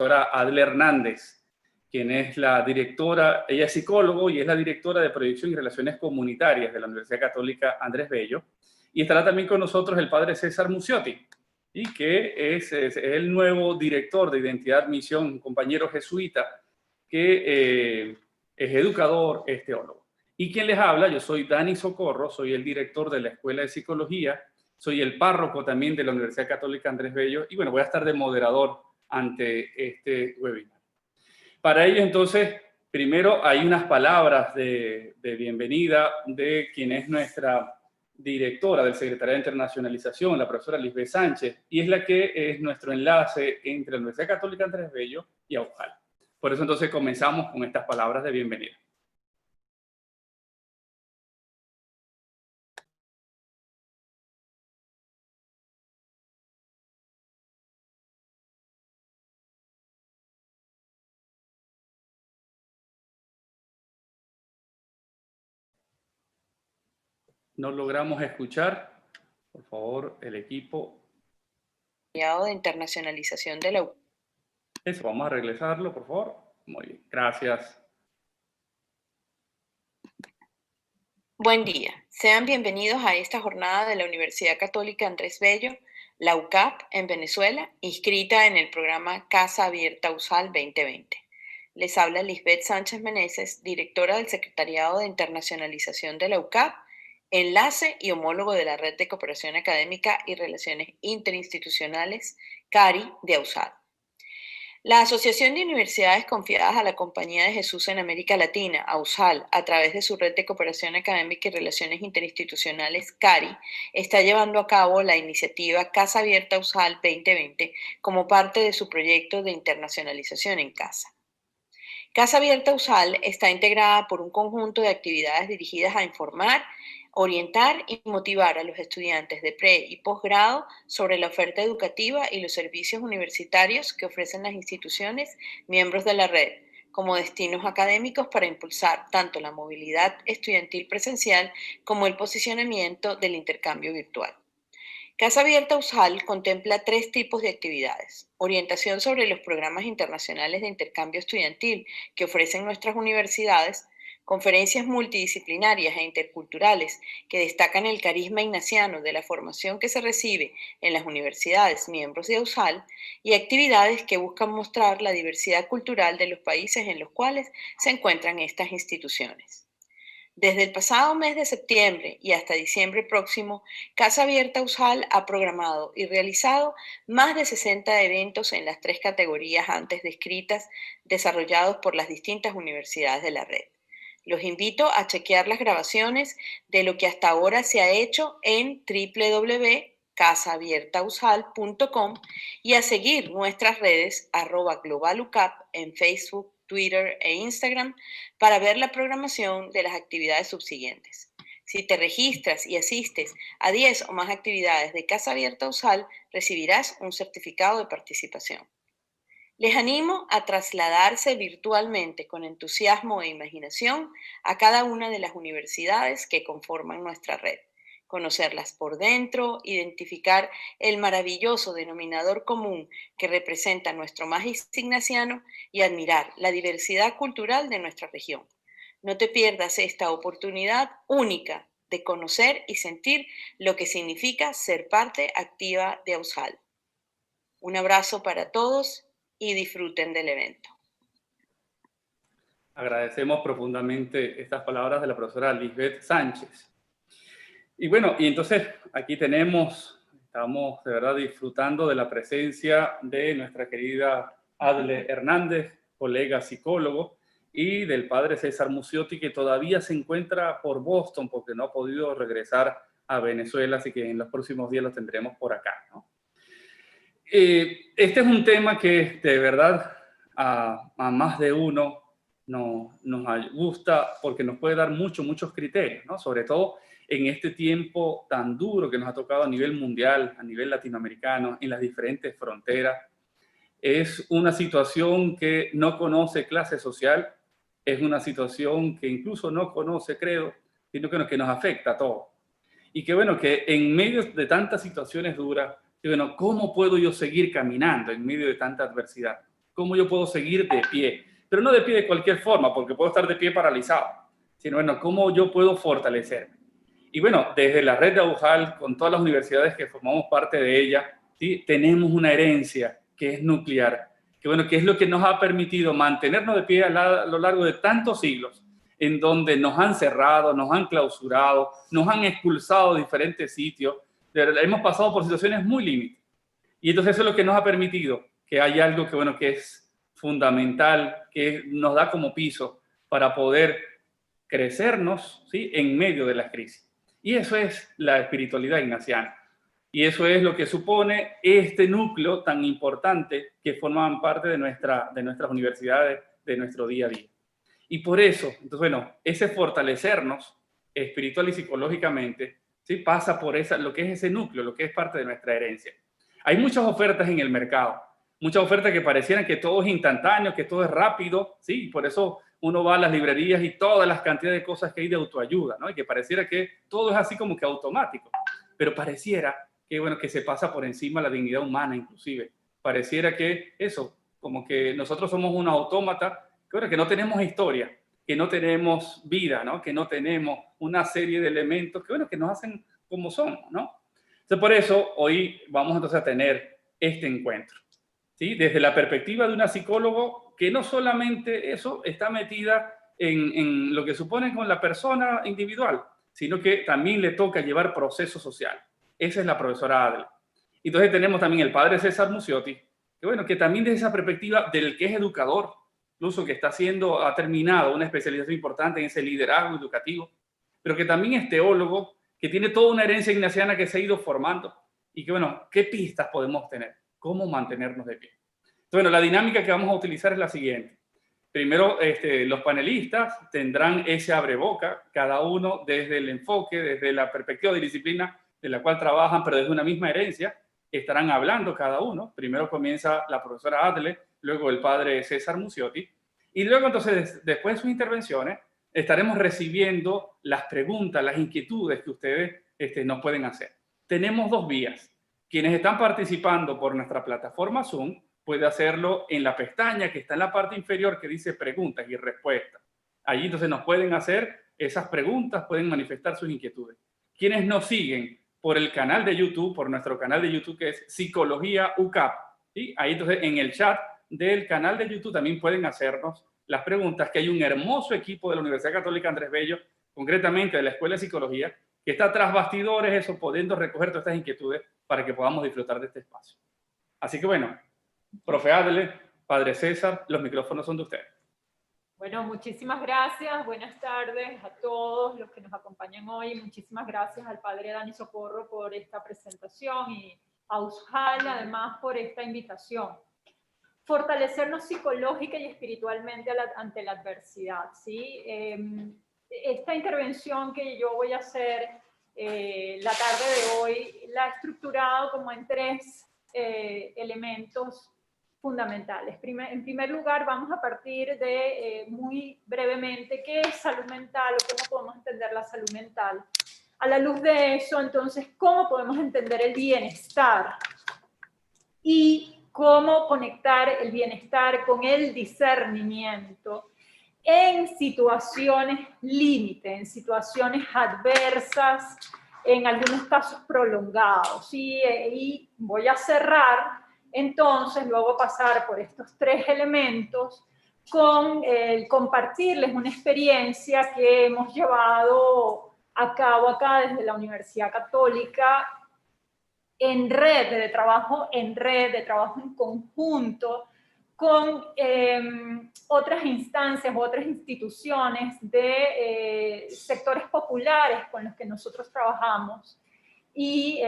doctora Adle Hernández, quien es la directora, ella es psicólogo y es la directora de Proyección y Relaciones Comunitarias de la Universidad Católica Andrés Bello. Y estará también con nosotros el padre César Mucciotti, y que es el nuevo director de Identidad Misión, un compañero jesuita que es educador, es teólogo. Y quien les habla, yo soy Dani Socorro, soy el director de la Escuela de Psicología, soy el párroco también de la Universidad Católica Andrés Bello, y bueno, voy a estar de moderador ante este webinar. Para ello, entonces, primero hay unas palabras de bienvenida de quien es nuestra directora del Secretariado de Internacionalización, la profesora Lisbeth Sánchez, y es la que es nuestro enlace entre la Universidad Católica Andrés Bello y AUJAL. Por eso entonces comenzamos con estas palabras de bienvenida. No logramos escuchar. Por favor, el equipo. De internacionalización de la UCAP. Eso, vamos a regresarlo, por favor. Muy bien, gracias. Buen día. Sean bienvenidos a esta jornada de la Universidad Católica Andrés Bello, la UCAP en Venezuela, inscrita en el programa Casa Abierta USAL 2020. Les habla Lisbeth Sánchez Meneses, directora del Secretariado de Internacionalización de la UCAP, enlace y homólogo de la Red de Cooperación Académica y Relaciones Interinstitucionales, CARI, de USAL. La Asociación de Universidades Confiadas a la Compañía de Jesús en América Latina, AUSAL, a través de su Red de Cooperación Académica y Relaciones Interinstitucionales, CARI, está llevando a cabo la iniciativa Casa Abierta AUSAL 2020 como parte de su proyecto de internacionalización en casa. Casa Abierta USAL está integrada por un conjunto de actividades dirigidas a informar, orientar y motivar a los estudiantes de pre- y posgrado sobre la oferta educativa y los servicios universitarios que ofrecen las instituciones miembros de la red, como destinos académicos para impulsar tanto la movilidad estudiantil presencial como el posicionamiento del intercambio virtual. Casa Abierta USAL contempla 3 tipos de actividades: orientación sobre los programas internacionales de intercambio estudiantil que ofrecen nuestras universidades, conferencias multidisciplinarias e interculturales que destacan el carisma ignaciano de la formación que se recibe en las universidades miembros de USAL, y actividades que buscan mostrar la diversidad cultural de los países en los cuales se encuentran estas instituciones. Desde el pasado mes de septiembre y hasta diciembre próximo, Casa Abierta USAL ha programado y realizado más de 60 eventos en las 3 categorías antes descritas, desarrollados por las distintas universidades de la red. Los invito a chequear las grabaciones de lo que hasta ahora se ha hecho en www.casaabiertausal.com y a seguir nuestras redes @globalucap en Facebook, Twitter e Instagram para ver la programación de las actividades subsiguientes. Si te registras y asistes a 10 o más actividades de Casa Abierta USAL, recibirás un certificado de participación. Les animo a trasladarse virtualmente con entusiasmo e imaginación a cada una de las universidades que conforman nuestra red, conocerlas por dentro, identificar el maravilloso denominador común que representa nuestro Magis Ignaciano y admirar la diversidad cultural de nuestra región. No te pierdas esta oportunidad única de conocer y sentir lo que significa ser parte activa de AUSAL. Un abrazo para todos y disfruten del evento. Agradecemos profundamente estas palabras de la profesora Lisbeth Sánchez. Y bueno, y entonces aquí estamos de verdad disfrutando de la presencia de nuestra querida Adle Hernández, colega psicólogo, y del padre César Mucciotti, que todavía se encuentra por Boston porque no ha podido regresar a Venezuela, así que en los próximos días los tendremos por acá, ¿no? Este es un tema que de verdad a más de uno nos gusta porque nos puede dar muchos criterios, ¿no? Sobre todo en este tiempo tan duro que nos ha tocado a nivel mundial, a nivel latinoamericano, en las diferentes fronteras. Es una situación que no conoce clase social, es una situación que incluso no conoce credo, sino que nos afecta a todos. Y que bueno, que en medio de tantas situaciones duras, y bueno, ¿cómo puedo yo seguir caminando en medio de tanta adversidad? cómo yo puedo seguir de pie, pero no de pie de cualquier forma, porque puedo estar de pie paralizado, sino, bueno, cómo yo puedo fortalecerme. Y bueno, desde la red de AUJAL, con todas las universidades que formamos parte de ella, ¿sí? Tenemos una herencia que es nuclear, que, bueno, que es lo que nos ha permitido mantenernos de pie a lo largo de tantos siglos, en donde nos han cerrado, nos han clausurado, nos han expulsado de diferentes sitios. Hemos pasado por situaciones muy límites. Y entonces eso es lo que nos ha permitido que hay algo que, bueno, que es fundamental, que nos da como piso para poder crecernos, ¿sí? En medio de las crisis. Y eso es la espiritualidad ignaciana. Y eso es lo que supone este núcleo tan importante que forman parte de nuestras universidades, de nuestro día a día. Y por eso, entonces, bueno, ese fortalecernos espiritual y psicológicamente, ¿sí? Pasa por lo que es ese núcleo, lo que es parte de nuestra herencia. Hay muchas ofertas en el mercado, muchas ofertas que parecieran que todo es instantáneo, que todo es rápido, ¿sí? Por eso uno va a las librerías y todas las cantidades de cosas que hay de autoayuda, ¿no? Y que pareciera que todo es así como que automático, pero pareciera que, bueno, que se pasa por encima la dignidad humana inclusive. Pareciera que eso, como que nosotros somos un autómata, que, bueno, que no tenemos historia, que no tenemos vida, ¿no? Que no tenemos una serie de elementos que, bueno, que nos hacen como somos, ¿no? Entonces, por eso hoy vamos entonces a tener este encuentro, ¿sí? Desde la perspectiva de una psicólogo que no solamente eso está metida en lo que supone con la persona individual, sino que también le toca llevar proceso social. Esa es la profesora Adler. Entonces tenemos también el padre César Muciotti, que, bueno, que también desde esa perspectiva del que es educador, incluso que ha terminado una especialización importante en ese liderazgo educativo, pero que también es teólogo, que tiene toda una herencia ignaciana que se ha ido formando y que, bueno, ¿qué pistas podemos tener? ¿Cómo mantenernos de pie? Entonces, bueno, la dinámica que vamos a utilizar es la siguiente. Primero, los panelistas tendrán ese abreboca, cada uno desde el enfoque, desde la perspectiva de disciplina de la cual trabajan, pero desde una misma herencia, estarán hablando cada uno. Primero comienza la profesora Adler, luego el padre César Muciotti, y luego entonces, después de sus intervenciones, estaremos recibiendo las preguntas, las inquietudes que ustedes nos pueden hacer. Tenemos dos vías. Quienes están participando por nuestra plataforma Zoom, puede hacerlo en la pestaña que está en la parte inferior que dice preguntas y respuestas. Allí entonces nos pueden hacer esas preguntas, pueden manifestar sus inquietudes. Quienes nos siguen por el canal de YouTube, por nuestro canal de YouTube que es Psicología UCAP, ¿sí? Ahí entonces en el chat del canal de YouTube también pueden hacernos las preguntas, que hay un hermoso equipo de la Universidad Católica Andrés Bello, concretamente de la Escuela de Psicología, que está tras bastidores, eso, pudiendo recoger todas estas inquietudes para que podamos disfrutar de este espacio. Así que bueno, profe Adler, padre César, los micrófonos son de ustedes. Bueno, muchísimas gracias. Buenas tardes a todos los que nos acompañan hoy. Muchísimas gracias al padre Dani Socorro por esta presentación y a AUJAL además por esta invitación. Fortalecernos psicológica y espiritualmente ante la adversidad, ¿sí? Esta intervención que yo voy a hacer la tarde de hoy la he estructurado como en tres elementos fundamentales. En primer lugar, vamos a partir de, muy brevemente, qué es salud mental o cómo podemos entender la salud mental. A la luz de eso, entonces, cómo podemos entender el bienestar y cómo conectar el bienestar con el discernimiento en situaciones límite, en situaciones adversas, en algunos casos prolongados. Y voy a cerrar, entonces, luego pasar por estos tres elementos con compartirles una experiencia que hemos llevado a cabo acá desde la Universidad Católica en red, de trabajo en red, de trabajo en conjunto con otras instancias, otras instituciones de sectores populares con los que nosotros trabajamos y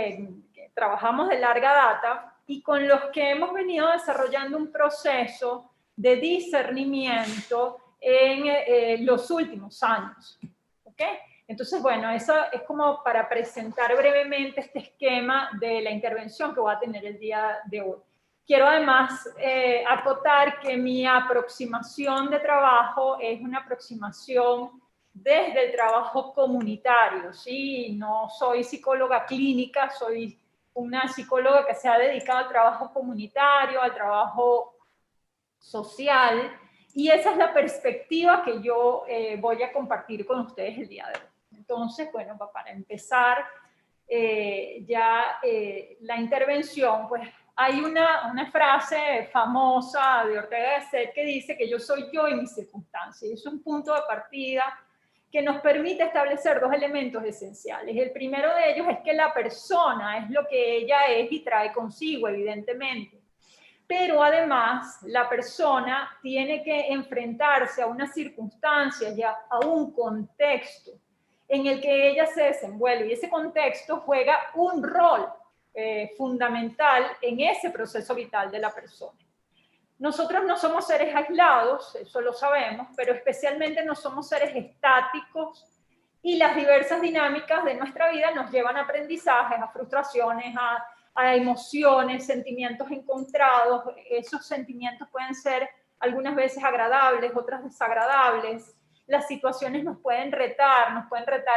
trabajamos de larga data y con los que hemos venido desarrollando un proceso de discernimiento en los últimos años. ¿Okay? Entonces, bueno, eso es como para presentar brevemente este esquema de la intervención que voy a tener el día de hoy. Quiero además acotar que mi aproximación de trabajo es una aproximación desde el trabajo comunitario, ¿sí? No soy psicóloga clínica, soy una psicóloga que se ha dedicado al trabajo comunitario, al trabajo social, y esa es la perspectiva que yo voy a compartir con ustedes el día de hoy. Entonces, bueno, para empezar la intervención, pues hay una frase famosa de Ortega y Gasset que dice que yo soy yo y mis circunstancias, y eso es un punto de partida que nos permite establecer dos elementos esenciales. El primero de ellos es que la persona es lo que ella es y trae consigo, evidentemente. Pero además, la persona tiene que enfrentarse a unas circunstancias y a un contexto en el que ella se desenvuelve. Y ese contexto juega un rol fundamental en ese proceso vital de la persona. Nosotros no somos seres aislados, eso lo sabemos, pero especialmente no somos seres estáticos, y las diversas dinámicas de nuestra vida nos llevan a aprendizajes, a frustraciones, a emociones, sentimientos encontrados. Esos sentimientos pueden ser algunas veces agradables, otras desagradables. Las situaciones nos pueden retar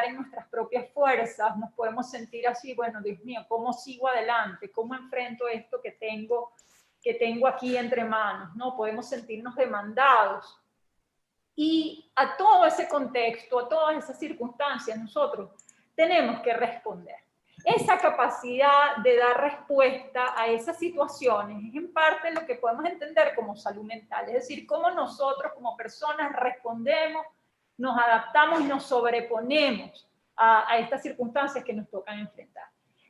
en nuestras propias fuerzas, nos podemos sentir así, bueno, Dios mío, ¿cómo sigo adelante? ¿Cómo enfrento esto que tengo aquí entre manos? ¿No? Podemos sentirnos demandados. Y a todo ese contexto, a todas esas circunstancias, nosotros tenemos que responder. Esa capacidad de dar respuesta a esas situaciones es en parte lo que podemos entender como salud mental, es decir, cómo nosotros como personas respondemos, nos adaptamos y nos sobreponemos a estas circunstancias que nos tocan enfrentar.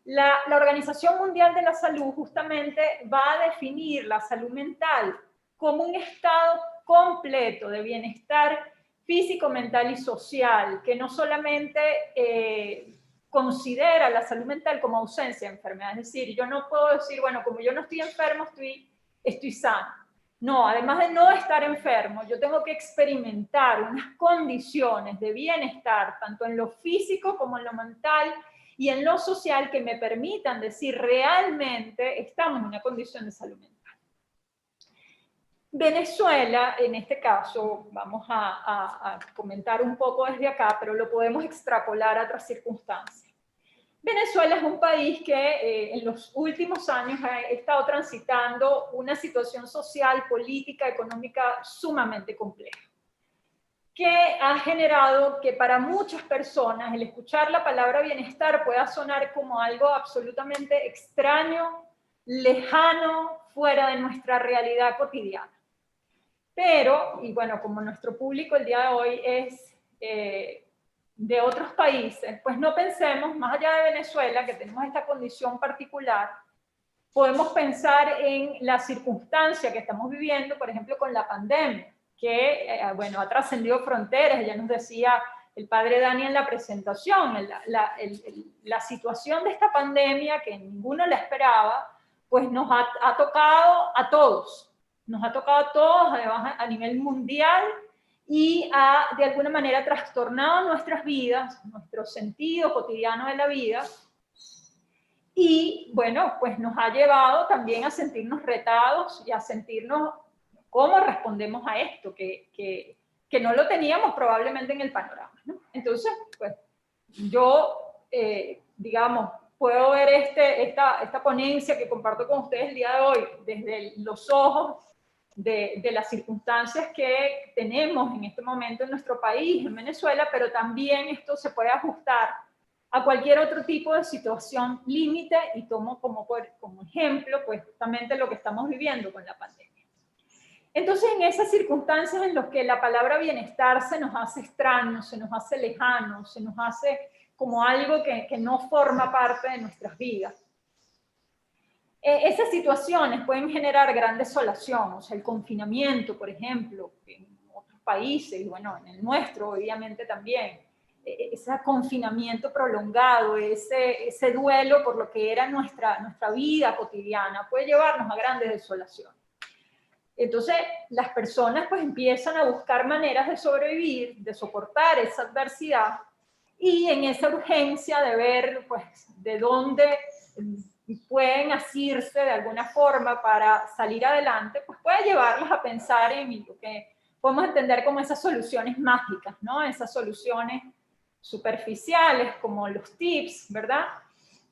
La Organización Mundial de la Salud justamente va a definir la salud mental como un estado completo de bienestar físico, mental y social, que no solamente considera la salud mental como ausencia de enfermedad. Es decir, yo no puedo decir, bueno, como yo no estoy enfermo, estoy sano. No, además de no estar enfermo, yo tengo que experimentar unas condiciones de bienestar, tanto en lo físico como en lo mental y en lo social, que me permitan decir realmente estamos en una condición de salud mental. Venezuela, en este caso, vamos a comentar un poco desde acá, pero lo podemos extrapolar a otras circunstancias. Venezuela es un país que en los últimos años ha estado transitando una situación social, política, económica sumamente compleja, que ha generado que para muchas personas el escuchar la palabra bienestar pueda sonar como algo absolutamente extraño, lejano, fuera de nuestra realidad cotidiana. Pero, y bueno, como nuestro público el día de hoy es de otros países, pues no pensemos, más allá de Venezuela, que tenemos esta condición particular, podemos pensar en la circunstancia que estamos viviendo, por ejemplo, con la pandemia, que, bueno, ha trascendido fronteras. Ya nos decía el padre Dani en la presentación, la situación de esta pandemia, que ninguno la esperaba, pues nos ha tocado a todos. Nos ha tocado a todos, además a nivel mundial, y ha de alguna manera trastornado nuestras vidas, nuestro sentido cotidiano de la vida, y bueno, pues nos ha llevado también a sentirnos retados y a sentirnos cómo respondemos a esto, que no lo teníamos probablemente en el panorama, ¿no? Entonces, pues yo, digamos, puedo ver esta ponencia que comparto con ustedes el día de hoy desde los ojos de las circunstancias que tenemos en este momento en nuestro país, en Venezuela, pero también esto se puede ajustar a cualquier otro tipo de situación límite, y tomo como ejemplo, pues justamente lo que estamos viviendo con la pandemia. Entonces, en esas circunstancias en las que la palabra bienestar se nos hace extraño, se nos hace lejano, se nos hace como algo que no forma parte de nuestras vidas, esas situaciones pueden generar gran desolación. O sea, el confinamiento, por ejemplo, en otros países, y bueno, en el nuestro obviamente también, ese confinamiento prolongado, ese duelo por lo que era nuestra vida cotidiana, puede llevarnos a grandes desolaciones. Entonces, las personas pues empiezan a buscar maneras de sobrevivir, de soportar esa adversidad, y en esa urgencia de ver pues de dónde pueden asirse de alguna forma para salir adelante, pues puede llevarlos a pensar en lo que podemos entender como esas soluciones mágicas, ¿no? Esas soluciones superficiales como los tips, ¿verdad?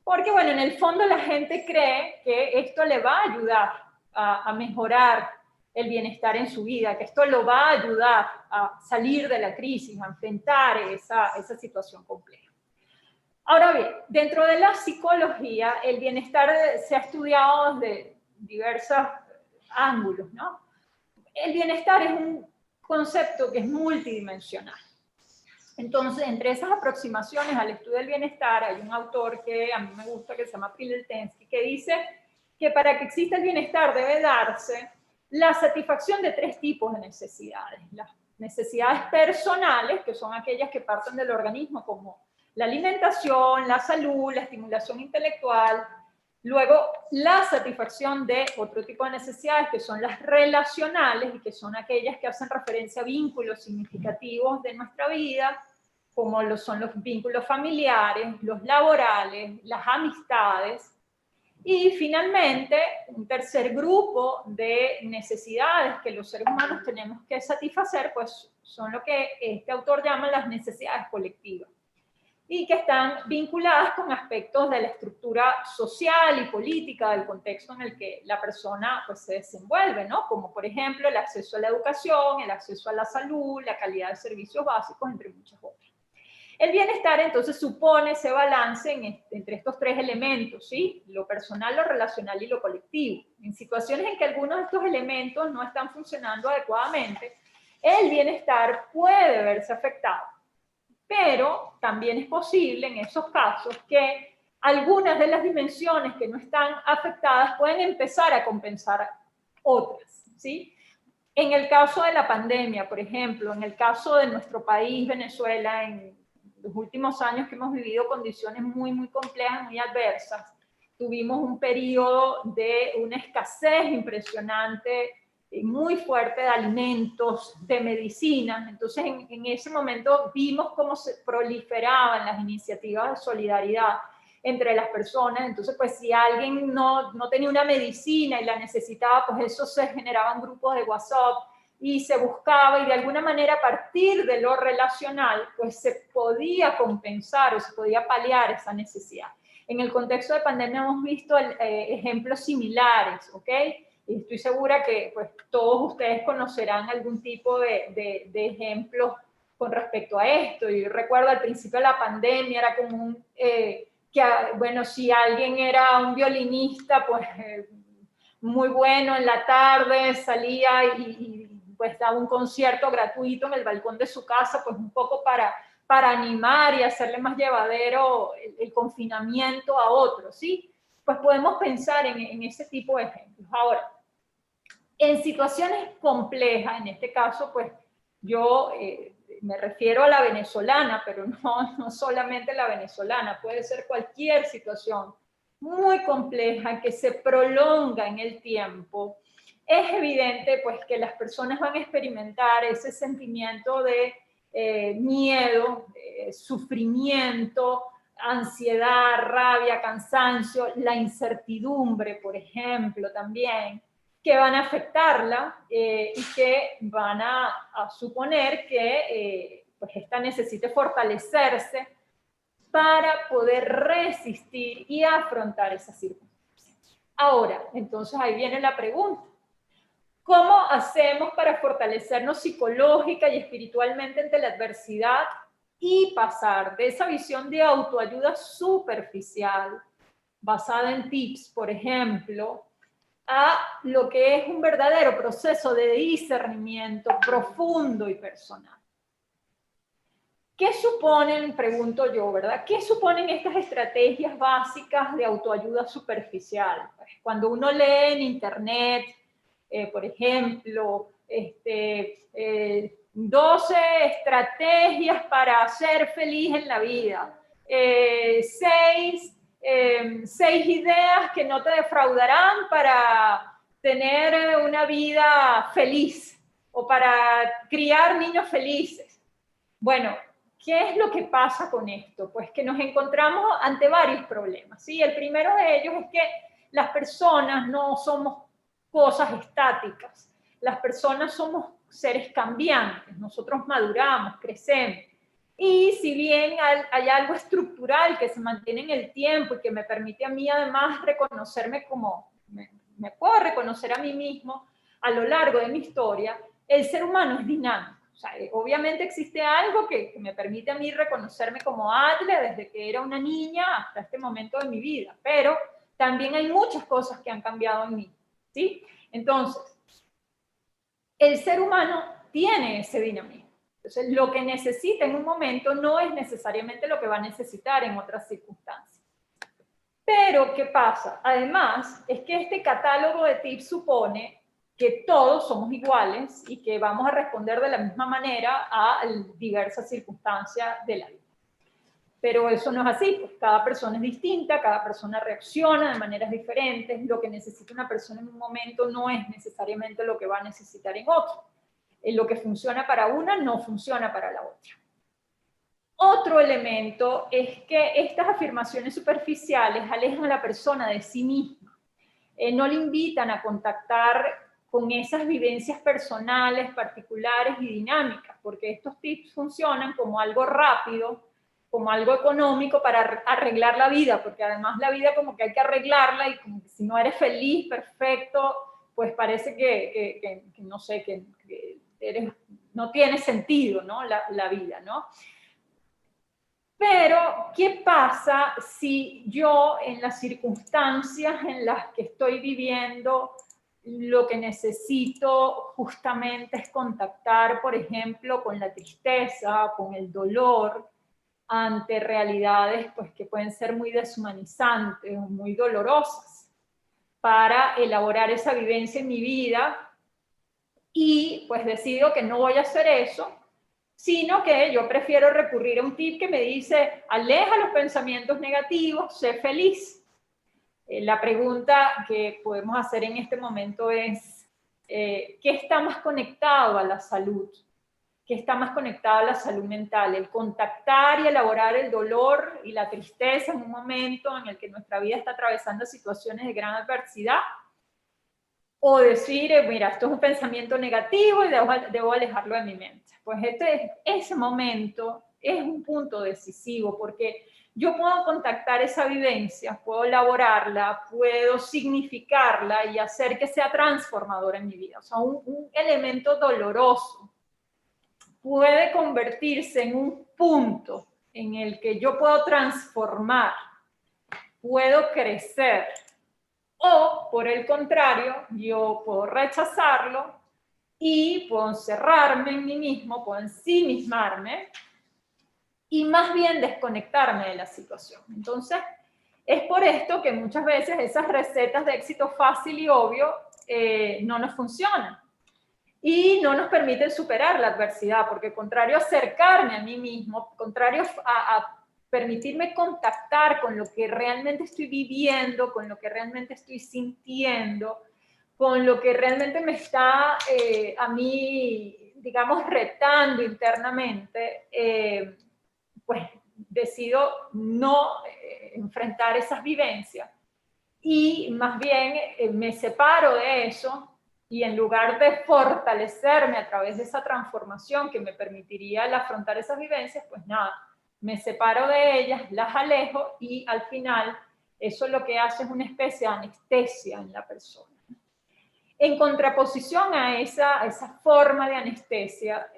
Porque, bueno, en el fondo la gente cree que esto le va a ayudar a mejorar el bienestar en su vida, que esto lo va a ayudar a salir de la crisis, a enfrentar esa situación compleja. Ahora bien, dentro de la psicología, el bienestar se ha estudiado desde diversos ángulos, ¿no? El bienestar es un concepto que es multidimensional. Entonces, entre esas aproximaciones al estudio del bienestar, hay un autor que a mí me gusta, que se llama Pileltensky, que dice que para que exista el bienestar debe darse la satisfacción de 3 tipos de necesidades. Las necesidades personales, que son aquellas que parten del organismo, como la alimentación, la salud, la estimulación intelectual. Luego, la satisfacción de otro tipo de necesidades, que son las relacionales, y que son aquellas que hacen referencia a vínculos significativos de nuestra vida, como son los vínculos familiares, los laborales, las amistades. Y finalmente, un tercer grupo de necesidades que los seres humanos tenemos que satisfacer, pues son lo que este autor llama las necesidades colectivas, y que están vinculadas con aspectos de la estructura social y política del contexto en el que la persona pues, se desenvuelve, ¿no? Como por ejemplo el acceso a la educación, el acceso a la salud, la calidad de servicios básicos, entre muchas otras. El bienestar entonces supone ese balance entre estos 3 elementos, ¿sí? Lo personal, lo relacional y lo colectivo. En situaciones en que algunos de estos elementos no están funcionando adecuadamente, el bienestar puede verse afectado. Pero también es posible en esos casos que algunas de las dimensiones que no están afectadas pueden empezar a compensar otras, ¿sí? En el caso de la pandemia, por ejemplo, en el caso de nuestro país, Venezuela, en los últimos años que hemos vivido condiciones muy, muy complejas, muy adversas, tuvimos un periodo de una escasez impresionante, muy fuerte de alimentos, de medicinas. Entonces, en ese momento vimos cómo se proliferaban las iniciativas de solidaridad entre las personas. Entonces, pues si alguien no tenía una medicina y la necesitaba, pues eso se generaban grupos de WhatsApp y se buscaba, y de alguna manera a partir de lo relacional, pues se podía compensar o se podía paliar esa necesidad. En el contexto de pandemia hemos visto ejemplos similares, ¿ok? Y estoy segura que pues, todos ustedes conocerán algún tipo de ejemplos con respecto a esto. Y recuerdo al principio de la pandemia era como bueno, si alguien era un violinista, pues muy bueno en la tarde, salía y pues daba un concierto gratuito en el balcón de su casa, pues un poco para animar y hacerle más llevadero el confinamiento a otros, ¿sí? Pues podemos pensar en ese tipo de ejemplos. Ahora, en situaciones complejas, en este caso, pues yo me refiero a la venezolana, pero no solamente la venezolana, puede ser cualquier situación muy compleja que se prolonga en el tiempo. Es evidente pues que las personas van a experimentar ese sentimiento de miedo, sufrimiento, ansiedad, rabia, cansancio, la incertidumbre, por ejemplo, también, que van a afectarla y que van a suponer que pues esta necesite fortalecerse para poder resistir y afrontar esas circunstancias. Ahora, entonces ahí viene la pregunta. ¿Cómo hacemos para fortalecernos psicológica y espiritualmente ante la adversidad y pasar de esa visión de autoayuda superficial, basada en tips, por ejemplo, a lo que es un verdadero proceso de discernimiento profundo y personal? ¿Qué suponen, pregunto yo, ¿verdad? ¿Qué suponen estas estrategias básicas de autoayuda superficial? Pues cuando uno lee en internet, por ejemplo, 12 estrategias para ser feliz en la vida, 6 ideas que no te defraudarán para tener una vida feliz o para criar niños felices. Bueno, ¿qué es lo que pasa con esto? Pues que nos encontramos ante varios problemas, ¿sí? El primero de ellos es que las personas no somos cosas estáticas. Las personas somos seres cambiantes, nosotros maduramos, crecemos. Y si bien hay algo estructural que se mantiene en el tiempo y que me permite a mí además reconocerme como, me puedo reconocer a mí mismo, a lo largo de mi historia, el ser humano es dinámico. O sea, obviamente existe algo que me permite a mí reconocerme como Adle desde que era una niña hasta este momento de mi vida, pero también hay muchas cosas que han cambiado en mí, ¿sí? Entonces, el ser humano tiene ese dinamismo. Entonces, lo que necesita en un momento no es necesariamente lo que va a necesitar en otras circunstancias. Pero, ¿qué pasa? Además, es que este catálogo de tips supone que todos somos iguales y que vamos a responder de la misma manera a diversas circunstancias de la vida. Pero eso no es así, pues cada persona es distinta, cada persona reacciona de maneras diferentes, lo que necesita una persona en un momento no es necesariamente lo que va a necesitar en otro. Lo que funciona para una no funciona para la otra. Otro elemento es que estas afirmaciones superficiales alejan a la persona de sí misma, no le invitan a contactar con esas vivencias personales, particulares y dinámicas, porque estos tips funcionan como algo rápido, como algo económico para arreglar la vida, porque además la vida como que hay que arreglarla y como que si no eres feliz, perfecto, pues parece que no sé, que no tiene sentido, ¿no? La vida, ¿no? Pero, ¿qué pasa si yo en las circunstancias en las que estoy viviendo lo que necesito justamente es contactar, por ejemplo, con la tristeza, con el dolor, ante realidades pues, que pueden ser muy deshumanizantes o muy dolorosas, para elaborar esa vivencia en mi vida y pues decido que no voy a hacer eso, sino que yo prefiero recurrir a un tip que me dice, aleja los pensamientos negativos, sé feliz. La pregunta que podemos hacer en este momento es, ¿qué está más conectado a la salud? ¿Qué está más conectado a la salud mental? ¿El contactar y elaborar el dolor y la tristeza en un momento en el que nuestra vida está atravesando situaciones de gran adversidad? O decir, mira, esto es un pensamiento negativo y debo alejarlo de mi mente. Pues ese momento es un punto decisivo porque yo puedo contactar esa vivencia, puedo elaborarla, puedo significarla y hacer que sea transformadora en mi vida. O sea, un elemento doloroso puede convertirse en un punto en el que yo puedo transformar, puedo crecer. O, por el contrario, yo puedo rechazarlo y puedo encerrarme en mí mismo, puedo ensimismarme y más bien desconectarme de la situación. Entonces, es por esto que muchas veces esas recetas de éxito fácil y obvio no nos funcionan y no nos permiten superar la adversidad, porque contrario a acercarme a mí mismo, contrario a permitirme contactar con lo que realmente estoy viviendo, con lo que realmente estoy sintiendo, con lo que realmente me está a mí, digamos, retando internamente, pues decido no enfrentar esas vivencias y más bien me separo de eso y en lugar de fortalecerme a través de esa transformación que me permitiría el afrontar esas vivencias, pues nada, me separo de ellas, las alejo y al final eso lo que hace es una especie de anestesia en la persona. En contraposición a esa forma de anestesia,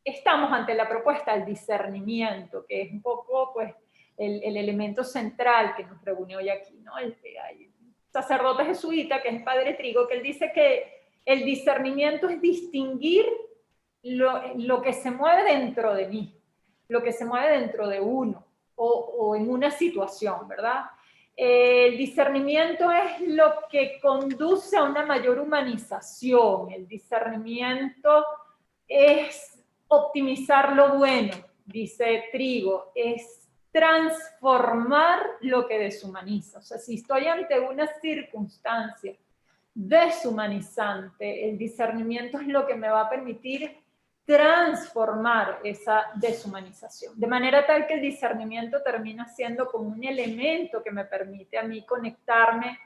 estamos ante la propuesta del discernimiento, que es un poco pues, el elemento central que nos reúne hoy aquí, ¿no? Hay un sacerdote jesuita, que es el Padre Trigo, que él dice que el discernimiento es distinguir lo que se mueve dentro de mí, lo que se mueve dentro de uno, o en una situación, ¿verdad? El discernimiento es lo que conduce a una mayor humanización. El discernimiento es optimizar lo bueno, dice Trigo, es transformar lo que deshumaniza. O sea, si estoy ante una circunstancia deshumanizante, el discernimiento es lo que me va a permitir transformar esa deshumanización, de manera tal que el discernimiento termina siendo como un elemento que me permite a mí conectarme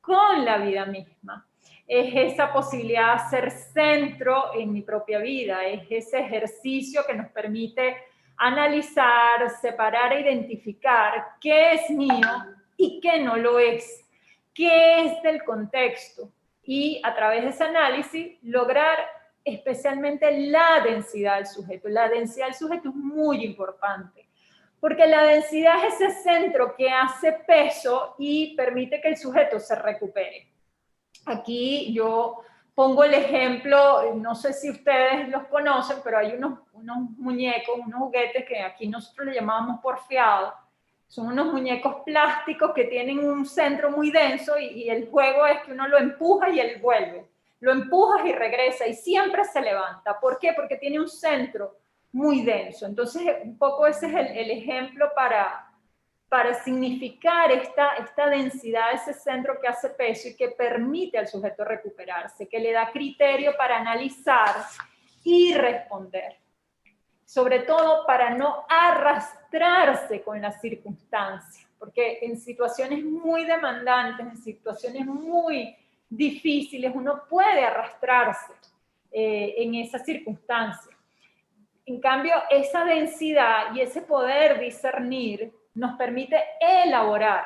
con la vida misma. Es esa posibilidad de ser centro en mi propia vida, es ese ejercicio que nos permite analizar, separar e identificar qué es mío y qué no lo es, qué es del contexto y a través de ese análisis lograr especialmente la densidad del sujeto. La densidad del sujeto es muy importante, porque la densidad es ese centro que hace peso y permite que el sujeto se recupere. Aquí yo pongo el ejemplo, no sé si ustedes los conocen, pero hay unos muñecos, unos juguetes que aquí nosotros le llamamos porfiados. Son unos muñecos plásticos que tienen un centro muy denso y el juego es que uno lo empuja y él vuelve. Lo empujas y regresa y siempre se levanta. ¿Por qué? Porque tiene un centro muy denso. Entonces, un poco ese es el ejemplo para significar esta densidad, ese centro que hace peso y que permite al sujeto recuperarse, que le da criterio para analizar y responder. Sobre todo para no arrastrarse con las circunstancias, porque en situaciones muy demandantes, en situaciones muy difíciles, uno puede arrastrarse en esas circunstancias. En cambio, esa densidad y ese poder discernir nos permite elaborar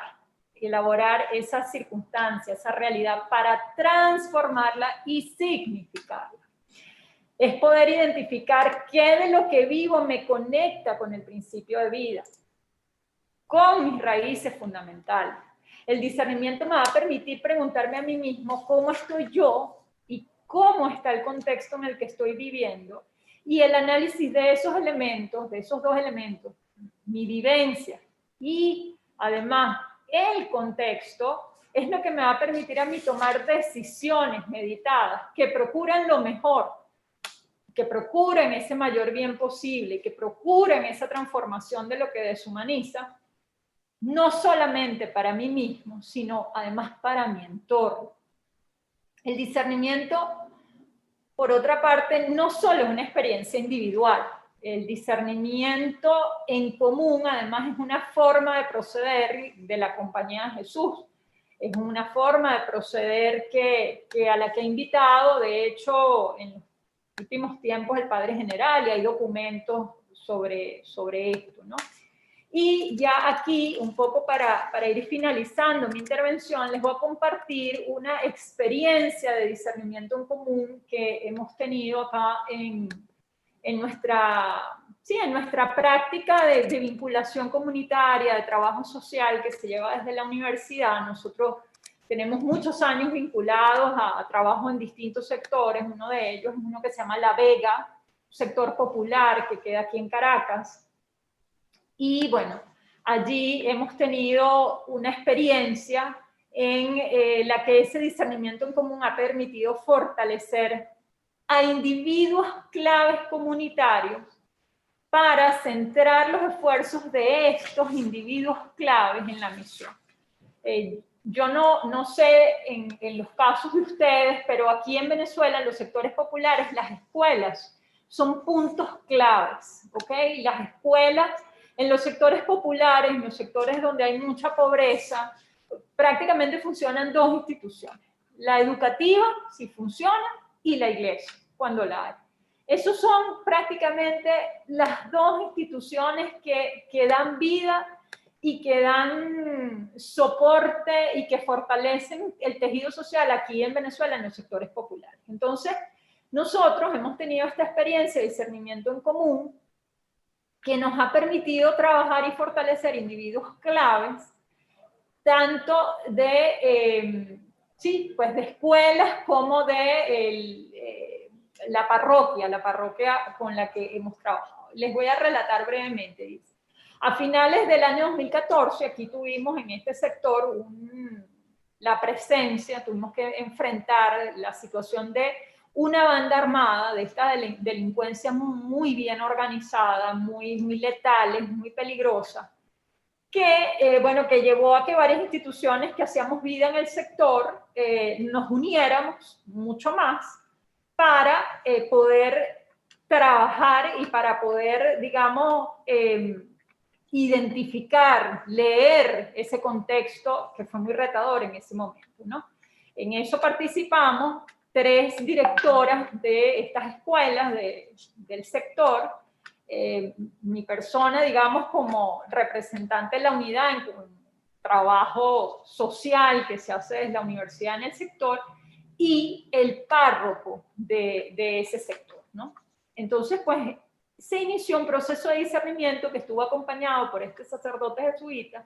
esa circunstancia, esa realidad para transformarla y significarla. Es poder identificar qué de lo que vivo me conecta con el principio de vida, con mis raíces fundamentales. El discernimiento me va a permitir preguntarme a mí mismo cómo estoy yo y cómo está el contexto en el que estoy viviendo. Y el análisis de esos elementos, de esos dos elementos, mi vivencia y además el contexto, es lo que me va a permitir a mí tomar decisiones meditadas que procuran lo mejor, que procuren ese mayor bien posible, que procuren esa transformación de lo que deshumaniza, no solamente para mí mismo, sino además para mi entorno. El discernimiento, por otra parte, no solo es una experiencia individual. El discernimiento en común, además, es una forma de proceder de la Compañía de Jesús. Es una forma de proceder a la que ha invitado, de hecho, en los últimos tiempos el Padre General, y hay documentos sobre esto, ¿no? Y ya aquí, un poco para ir finalizando mi intervención, les voy a compartir una experiencia de discernimiento en común que hemos tenido acá en nuestra práctica de vinculación comunitaria, de trabajo social que se lleva desde la universidad. Nosotros tenemos muchos años vinculados a trabajo en distintos sectores. Uno de ellos es uno que se llama La Vega, un sector popular que queda aquí en Caracas. Y bueno, allí hemos tenido una experiencia en la que ese discernimiento en común ha permitido fortalecer a individuos claves comunitarios para centrar los esfuerzos de estos individuos claves en la misión. Yo no sé en los casos de ustedes, pero aquí en Venezuela, en los sectores populares, las escuelas son puntos claves, ¿ok? Las escuelas en los sectores populares, en los sectores donde hay mucha pobreza, prácticamente funcionan dos instituciones. La educativa, si funciona, y la iglesia, cuando la hay. Esos son prácticamente las dos instituciones que dan vida y que dan soporte y que fortalecen el tejido social aquí en Venezuela en los sectores populares. Entonces, nosotros hemos tenido esta experiencia de discernimiento en común que nos ha permitido trabajar y fortalecer individuos claves, tanto de escuelas como de la parroquia con la que hemos trabajado. Les voy a relatar brevemente. Dice. A finales del año 2014, aquí tuvimos en este sector la presencia, tuvimos que enfrentar la situación de una banda armada, de esta delincuencia muy bien organizada, muy letales, muy peligrosa, que llevó a que varias instituciones que hacíamos vida en el sector nos uniéramos mucho más para poder trabajar y para poder, digamos, identificar, leer ese contexto que fue muy retador en ese momento, ¿no? En eso participamos 3 directoras de estas escuelas del sector, mi persona, digamos, como representante de la unidad en un trabajo social que se hace desde la universidad en el sector, y el párroco de ese sector, ¿no? Entonces, pues, se inició un proceso de discernimiento que estuvo acompañado por este sacerdote jesuita,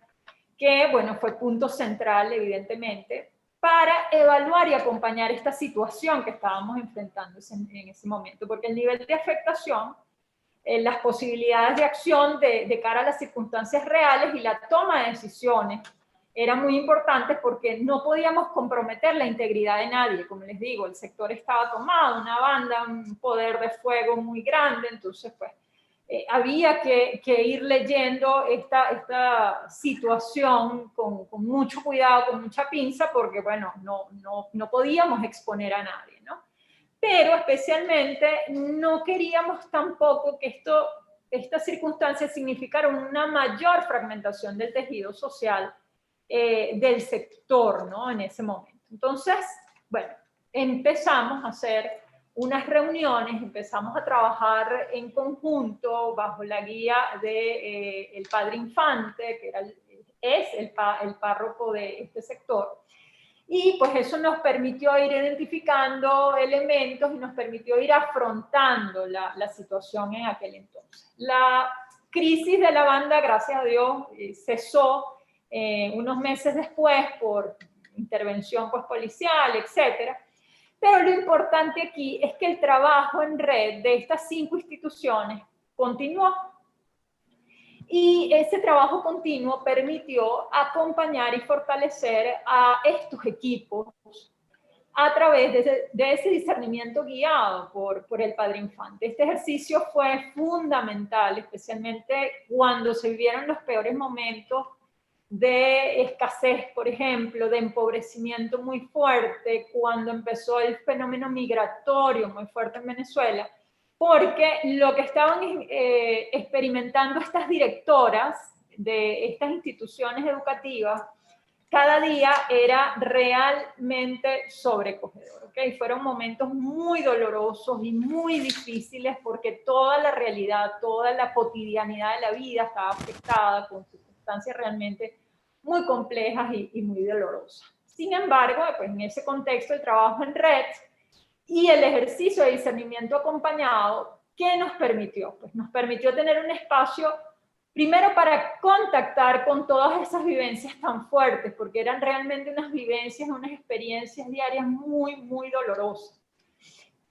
que, bueno, fue punto central, evidentemente, para evaluar y acompañar esta situación que estábamos enfrentando en ese momento, porque el nivel de afectación, las posibilidades de acción de cara a las circunstancias reales y la toma de decisiones eran muy importantes porque no podíamos comprometer la integridad de nadie. Como les digo, el sector estaba tomado, una banda, un poder de fuego muy grande, entonces pues había que ir leyendo esta situación con mucho cuidado, con mucha pinza, porque bueno, no podíamos exponer a nadie, ¿no? Pero especialmente no queríamos tampoco que estas circunstancias significaran una mayor fragmentación del tejido social del sector, ¿no? En ese momento. Entonces, bueno, empezamos a hacer unas reuniones, empezamos a trabajar en conjunto bajo la guía de el padre Infante, que es el párroco de este sector. Y pues eso nos permitió ir identificando elementos y nos permitió ir afrontando la situación en aquel entonces. La crisis de la banda, gracias a Dios, cesó unos meses después por intervención pues, policial, etcétera. Pero lo importante aquí es que el trabajo en red de estas 5 instituciones continuó. Y ese trabajo continuo permitió acompañar y fortalecer a estos equipos a través de ese discernimiento guiado por el padre Infante. Este ejercicio fue fundamental, especialmente cuando se vivieron los peores momentos de escasez, por ejemplo, de empobrecimiento muy fuerte, cuando empezó el fenómeno migratorio muy fuerte en Venezuela, porque lo que estaban experimentando estas directoras de estas instituciones educativas cada día era realmente sobrecogedor, ¿ok? Fueron momentos muy dolorosos y muy difíciles porque toda la realidad, toda la cotidianidad de la vida estaba afectada con circunstancias realmente muy complejas y muy dolorosas. Sin embargo, pues en ese contexto el trabajo en red y el ejercicio de discernimiento acompañado, ¿qué nos permitió? Pues nos permitió tener un espacio primero para contactar con todas esas vivencias tan fuertes, porque eran realmente unas vivencias, unas experiencias diarias muy, muy dolorosas.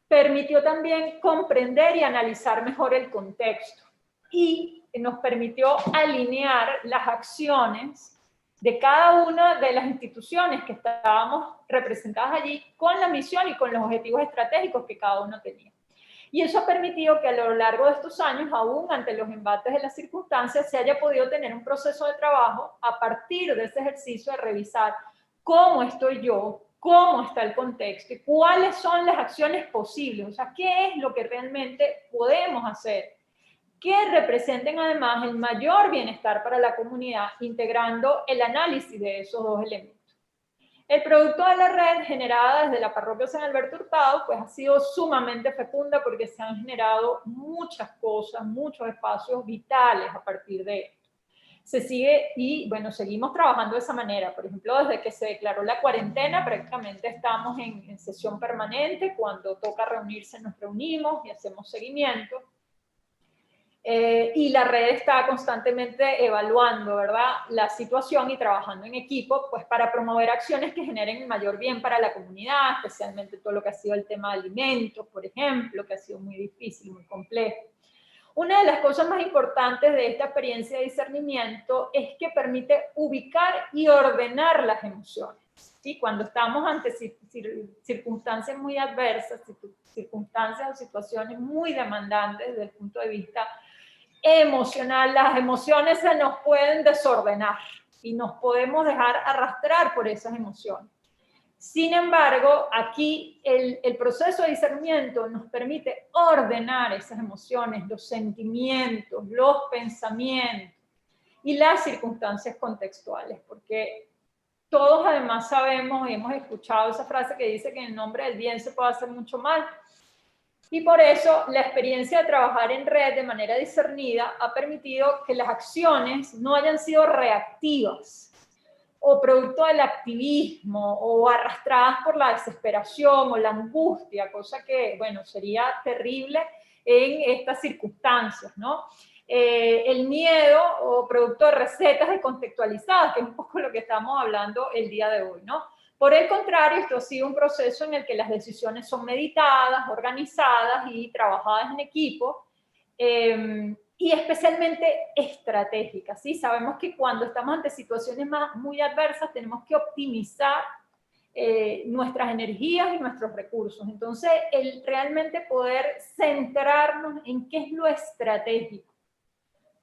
Permitió también comprender y analizar mejor el contexto y nos permitió alinear las acciones de cada una de las instituciones que estábamos representadas allí con la misión y con los objetivos estratégicos que cada uno tenía. Y eso ha permitido que a lo largo de estos años, aún ante los embates de las circunstancias, se haya podido tener un proceso de trabajo a partir de ese ejercicio de revisar cómo estoy yo, cómo está el contexto y cuáles son las acciones posibles, o sea, qué es lo que realmente podemos hacer, que representen además el mayor bienestar para la comunidad, integrando el análisis de esos 2 elementos. El producto de la red generada desde la parroquia San Alberto Hurtado pues ha sido sumamente fecunda porque se han generado muchas cosas, muchos espacios vitales a partir de esto. Se sigue y bueno, seguimos trabajando de esa manera. Por ejemplo, desde que se declaró la cuarentena prácticamente estamos en sesión permanente. Cuando toca reunirse nos reunimos y hacemos seguimiento. Y la red está constantemente evaluando, ¿verdad?, la situación y trabajando en equipo, pues para promover acciones que generen el mayor bien para la comunidad, especialmente todo lo que ha sido el tema de alimentos, por ejemplo, que ha sido muy difícil, muy complejo. Una de las cosas más importantes de esta experiencia de discernimiento es que permite ubicar y ordenar las emociones. ¿Sí? Cuando estamos ante circunstancias muy adversas, circunstancias o situaciones muy demandantes desde el punto de vista emocional, las emociones se nos pueden desordenar y nos podemos dejar arrastrar por esas emociones. Sin embargo, aquí el proceso de discernimiento nos permite ordenar esas emociones, los sentimientos, los pensamientos y las circunstancias contextuales, porque todos además sabemos y hemos escuchado esa frase que dice que en nombre del bien se puede hacer mucho mal. Y por eso la experiencia de trabajar en red de manera discernida ha permitido que las acciones no hayan sido reactivas, o producto del activismo, o arrastradas por la desesperación o la angustia, cosa que, bueno, sería terrible en estas circunstancias, ¿no? El miedo o producto de recetas descontextualizadas, que es un poco lo que estamos hablando el día de hoy, ¿no? Por el contrario, esto ha sido un proceso en el que las decisiones son meditadas, organizadas y trabajadas en equipo, y especialmente estratégicas, ¿sí? Sabemos que cuando estamos ante situaciones muy adversas tenemos que optimizar nuestras energías y nuestros recursos. Entonces, el realmente poder centrarnos en qué es lo estratégico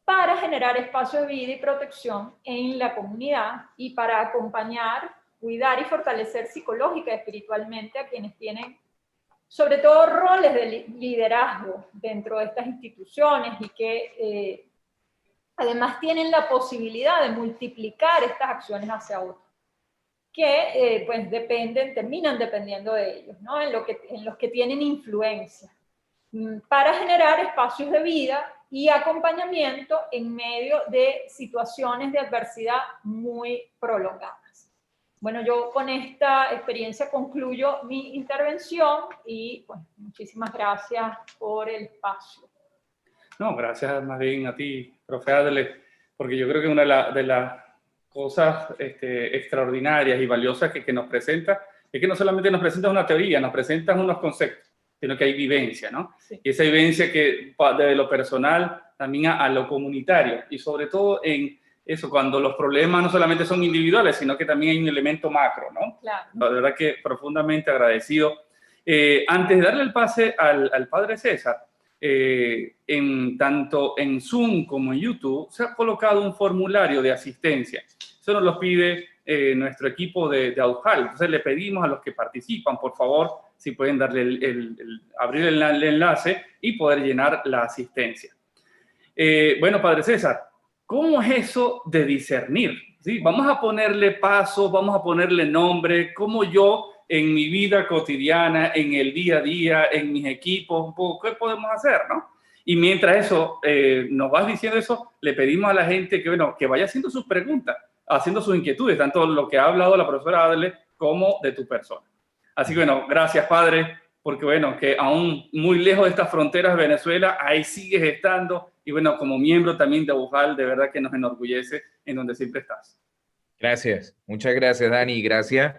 para generar espacio de vida y protección en la comunidad y para acompañar, cuidar y fortalecer psicológica y espiritualmente a quienes tienen sobre todo roles de liderazgo dentro de estas instituciones y que además tienen la posibilidad de multiplicar estas acciones hacia otros, que pues terminan dependiendo de ellos, ¿no? En los que tienen influencia, para generar espacios de vida y acompañamiento en medio de situaciones de adversidad muy prolongadas. Bueno, yo con esta experiencia concluyo mi intervención y pues, muchísimas gracias por el espacio. No, gracias más bien a ti, profe Adler, porque yo creo que una de las cosas extraordinarias y valiosas que nos presenta es que no solamente nos presenta una teoría, nos presenta unos conceptos, sino que hay vivencia, ¿no? Sí. Y esa vivencia que de lo personal también a lo comunitario, y sobre todo en eso, cuando los problemas no solamente son individuales, sino que también hay un elemento macro, ¿no? Claro. La verdad que profundamente agradecido. Antes de darle el pase al padre César, tanto en Zoom como en YouTube se ha colocado un formulario de asistencia. Eso nos lo pide nuestro equipo de AUJAL. Entonces le pedimos a los que participan, por favor, si pueden darle abrir el enlace y poder llenar la asistencia. Bueno, padre César, ¿cómo es eso de discernir? ¿Sí? Vamos a ponerle pasos, vamos a ponerle nombre, cómo yo en mi vida cotidiana, en el día a día, en mis equipos, un poco, ¿qué podemos hacer, no? Y mientras eso, nos vas diciendo eso, le pedimos a la gente que, bueno, que vaya haciendo sus preguntas, haciendo sus inquietudes, tanto lo que ha hablado la profesora Adler como de tu persona. Así que, bueno, gracias, padre, porque, bueno, que aún muy lejos de estas fronteras de Venezuela, ahí sigues estando, y, bueno, como miembro también de AUJAL, de verdad que nos enorgullece en donde siempre estás. Gracias, muchas gracias, Dani, gracias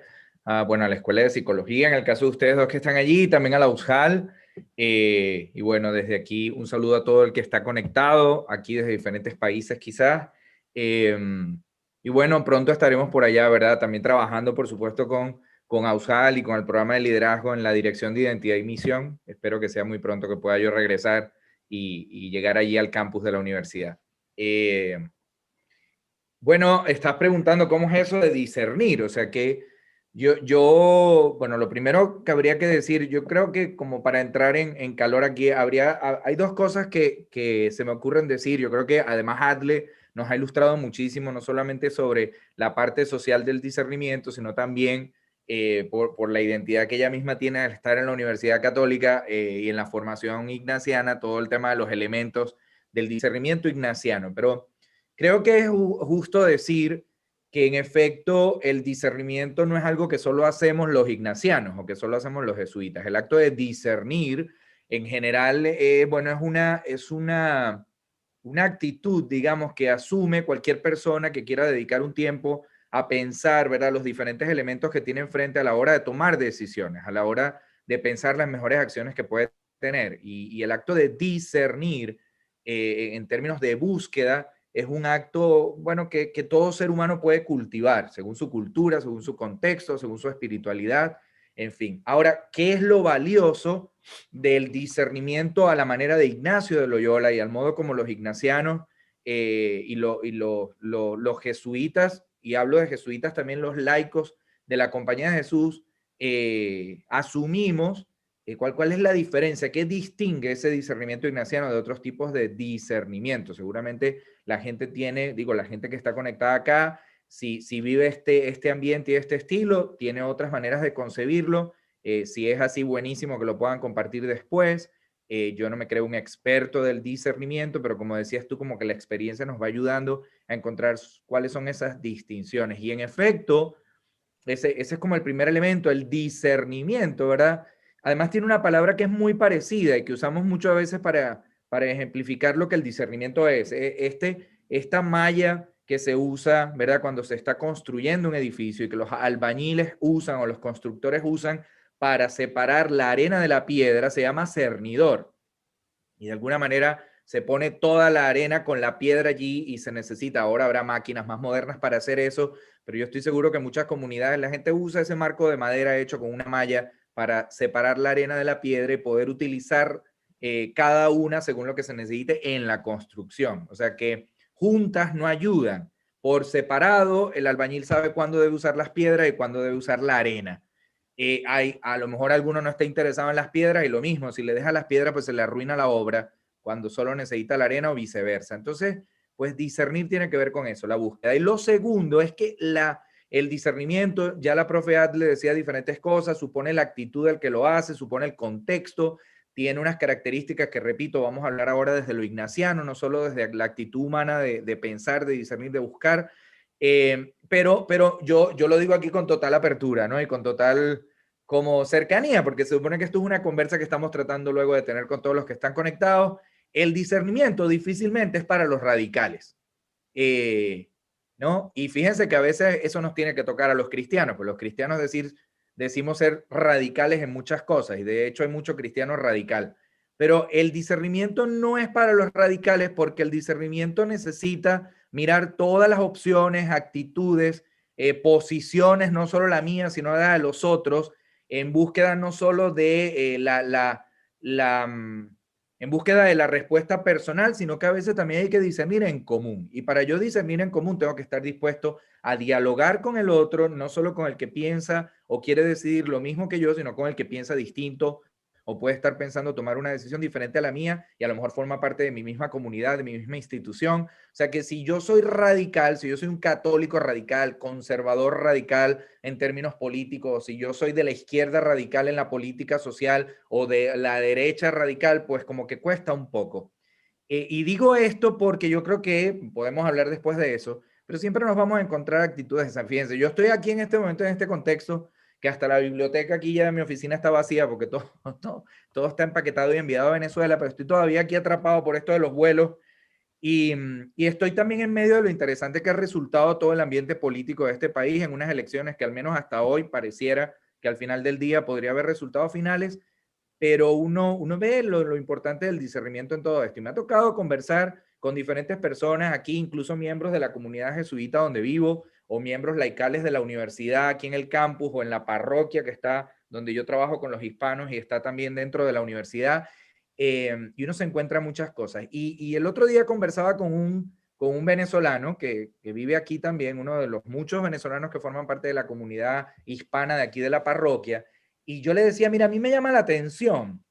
bueno, a la Escuela de Psicología, en el caso de ustedes dos que están allí, también a la AUJAL, y bueno, desde aquí un saludo a todo el que está conectado, aquí desde diferentes países quizás, y bueno, pronto estaremos por allá, ¿verdad? También trabajando, por supuesto, con AUJAL y con el programa de liderazgo en la Dirección de Identidad y Misión. Espero que sea muy pronto que pueda yo regresar y llegar allí al campus de la universidad. Bueno, estás preguntando cómo es eso de discernir, o sea que bueno, lo primero que habría que decir, yo creo que como para entrar en calor aquí, hay dos cosas que se me ocurren decir. Yo creo que además Adle nos ha ilustrado muchísimo, no solamente sobre la parte social del discernimiento, sino también por la identidad que ella misma tiene al estar en la Universidad Católica y en la formación ignaciana, todo el tema de los elementos del discernimiento ignaciano. Pero creo que es justo decir que en efecto el discernimiento no es algo que solo hacemos los ignacianos o que solo hacemos los jesuitas. El acto de discernir en general, bueno, es una actitud, digamos, que asume cualquier persona que quiera dedicar un tiempo a pensar, ¿verdad?, los diferentes elementos que tiene enfrente a la hora de tomar decisiones, a la hora de pensar las mejores acciones que puede tener. Y el acto de discernir en términos de búsqueda es un acto, bueno, que todo ser humano puede cultivar según su cultura, según su contexto, según su espiritualidad, en fin. Ahora, ¿qué es lo valioso del discernimiento a la manera de Ignacio de Loyola y al modo como los ignacianos y los jesuitas, y hablo de jesuitas también los laicos de la Compañía de Jesús, asumimos? ¿Cuál es la diferencia? ¿Qué distingue ese discernimiento ignaciano de otros tipos de discernimiento? Seguramente la gente la gente que está conectada acá, si vive este ambiente y este estilo, tiene otras maneras de concebirlo. Si es así, buenísimo que lo puedan compartir después. Yo no me creo un experto del discernimiento, pero como decías tú, como que la experiencia nos va ayudando a encontrar cuáles son esas distinciones. Y en efecto, ese es como el primer elemento, el discernimiento, ¿verdad? Además tiene una palabra que es muy parecida y que usamos muchas veces para ejemplificar lo que el discernimiento es. Esta malla que se usa, ¿verdad? Cuando se está construyendo un edificio y que los albañiles usan o los constructores usan para separar la arena de la piedra, se llama cernidor. Y de alguna manera se pone toda la arena con la piedra allí y se necesita, ahora habrá máquinas más modernas para hacer eso, pero yo estoy seguro que en muchas comunidades la gente usa ese marco de madera hecho con una malla para separar la arena de la piedra y poder utilizar cada una según lo que se necesite en la construcción. O sea que juntas no ayudan. Por separado, el albañil sabe cuándo debe usar las piedras y cuándo debe usar la arena. A lo mejor alguno no está interesado en las piedras y lo mismo, si le deja las piedras, pues se le arruina la obra cuando solo necesita la arena o viceversa. Entonces, pues discernir tiene que ver con eso, la búsqueda. Y lo segundo es que el discernimiento, ya la profe Ad le decía diferentes cosas, supone la actitud del que lo hace, supone el contexto, tiene unas características que, repito, vamos a hablar ahora desde lo ignaciano, no solo desde la actitud humana de pensar, de discernir, de buscar, pero yo lo digo aquí con total apertura, ¿no? Y con total como cercanía, porque se supone que esto es una conversa que estamos tratando luego de tener con todos los que están conectados. El discernimiento difícilmente es para los radicales, ¿no? Y fíjense que a veces eso nos tiene que tocar a los cristianos, pues los cristianos decimos ser radicales en muchas cosas, y de hecho hay mucho cristiano radical. Pero el discernimiento no es para los radicales porque el discernimiento necesita mirar todas las opciones, actitudes, posiciones, no solo la mía, sino la de los otros, en búsqueda no solo de en búsqueda de la respuesta personal, sino que a veces también hay que discernir en común. Y para yo discernir en común tengo que estar dispuesto a dialogar con el otro, no solo con el que piensa o quiere decidir lo mismo que yo, sino con el que piensa distinto o puede estar pensando tomar una decisión diferente a la mía y a lo mejor forma parte de mi misma comunidad, de mi misma institución. O sea que si yo soy radical, si yo soy un católico radical, conservador radical en términos políticos, si yo soy de la izquierda radical en la política social o de la derecha radical, pues como que cuesta un poco. Y digo esto porque yo creo que podemos hablar después de eso, pero siempre nos vamos a encontrar actitudes de fíjense, yo estoy aquí en este momento, en este contexto, que hasta la biblioteca aquí ya de mi oficina está vacía porque todo está empaquetado y enviado a Venezuela, pero estoy todavía aquí atrapado por esto de los vuelos y estoy también en medio de lo interesante que ha resultado todo el ambiente político de este país en unas elecciones que al menos hasta hoy pareciera que al final del día podría haber resultados finales, pero uno ve lo importante del discernimiento en todo esto. Y me ha tocado conversar con diferentes personas aquí, incluso miembros de la comunidad jesuita donde vivo, o miembros laicales de la universidad aquí en el campus o en la parroquia que está donde yo trabajo con los hispanos y está también dentro de la universidad. Y uno se encuentra muchas cosas. Y el otro día conversaba con un venezolano que vive aquí también, uno de los muchos venezolanos que forman parte de la comunidad hispana de aquí de la parroquia. Y yo le decía, mira, a mí me llama la atención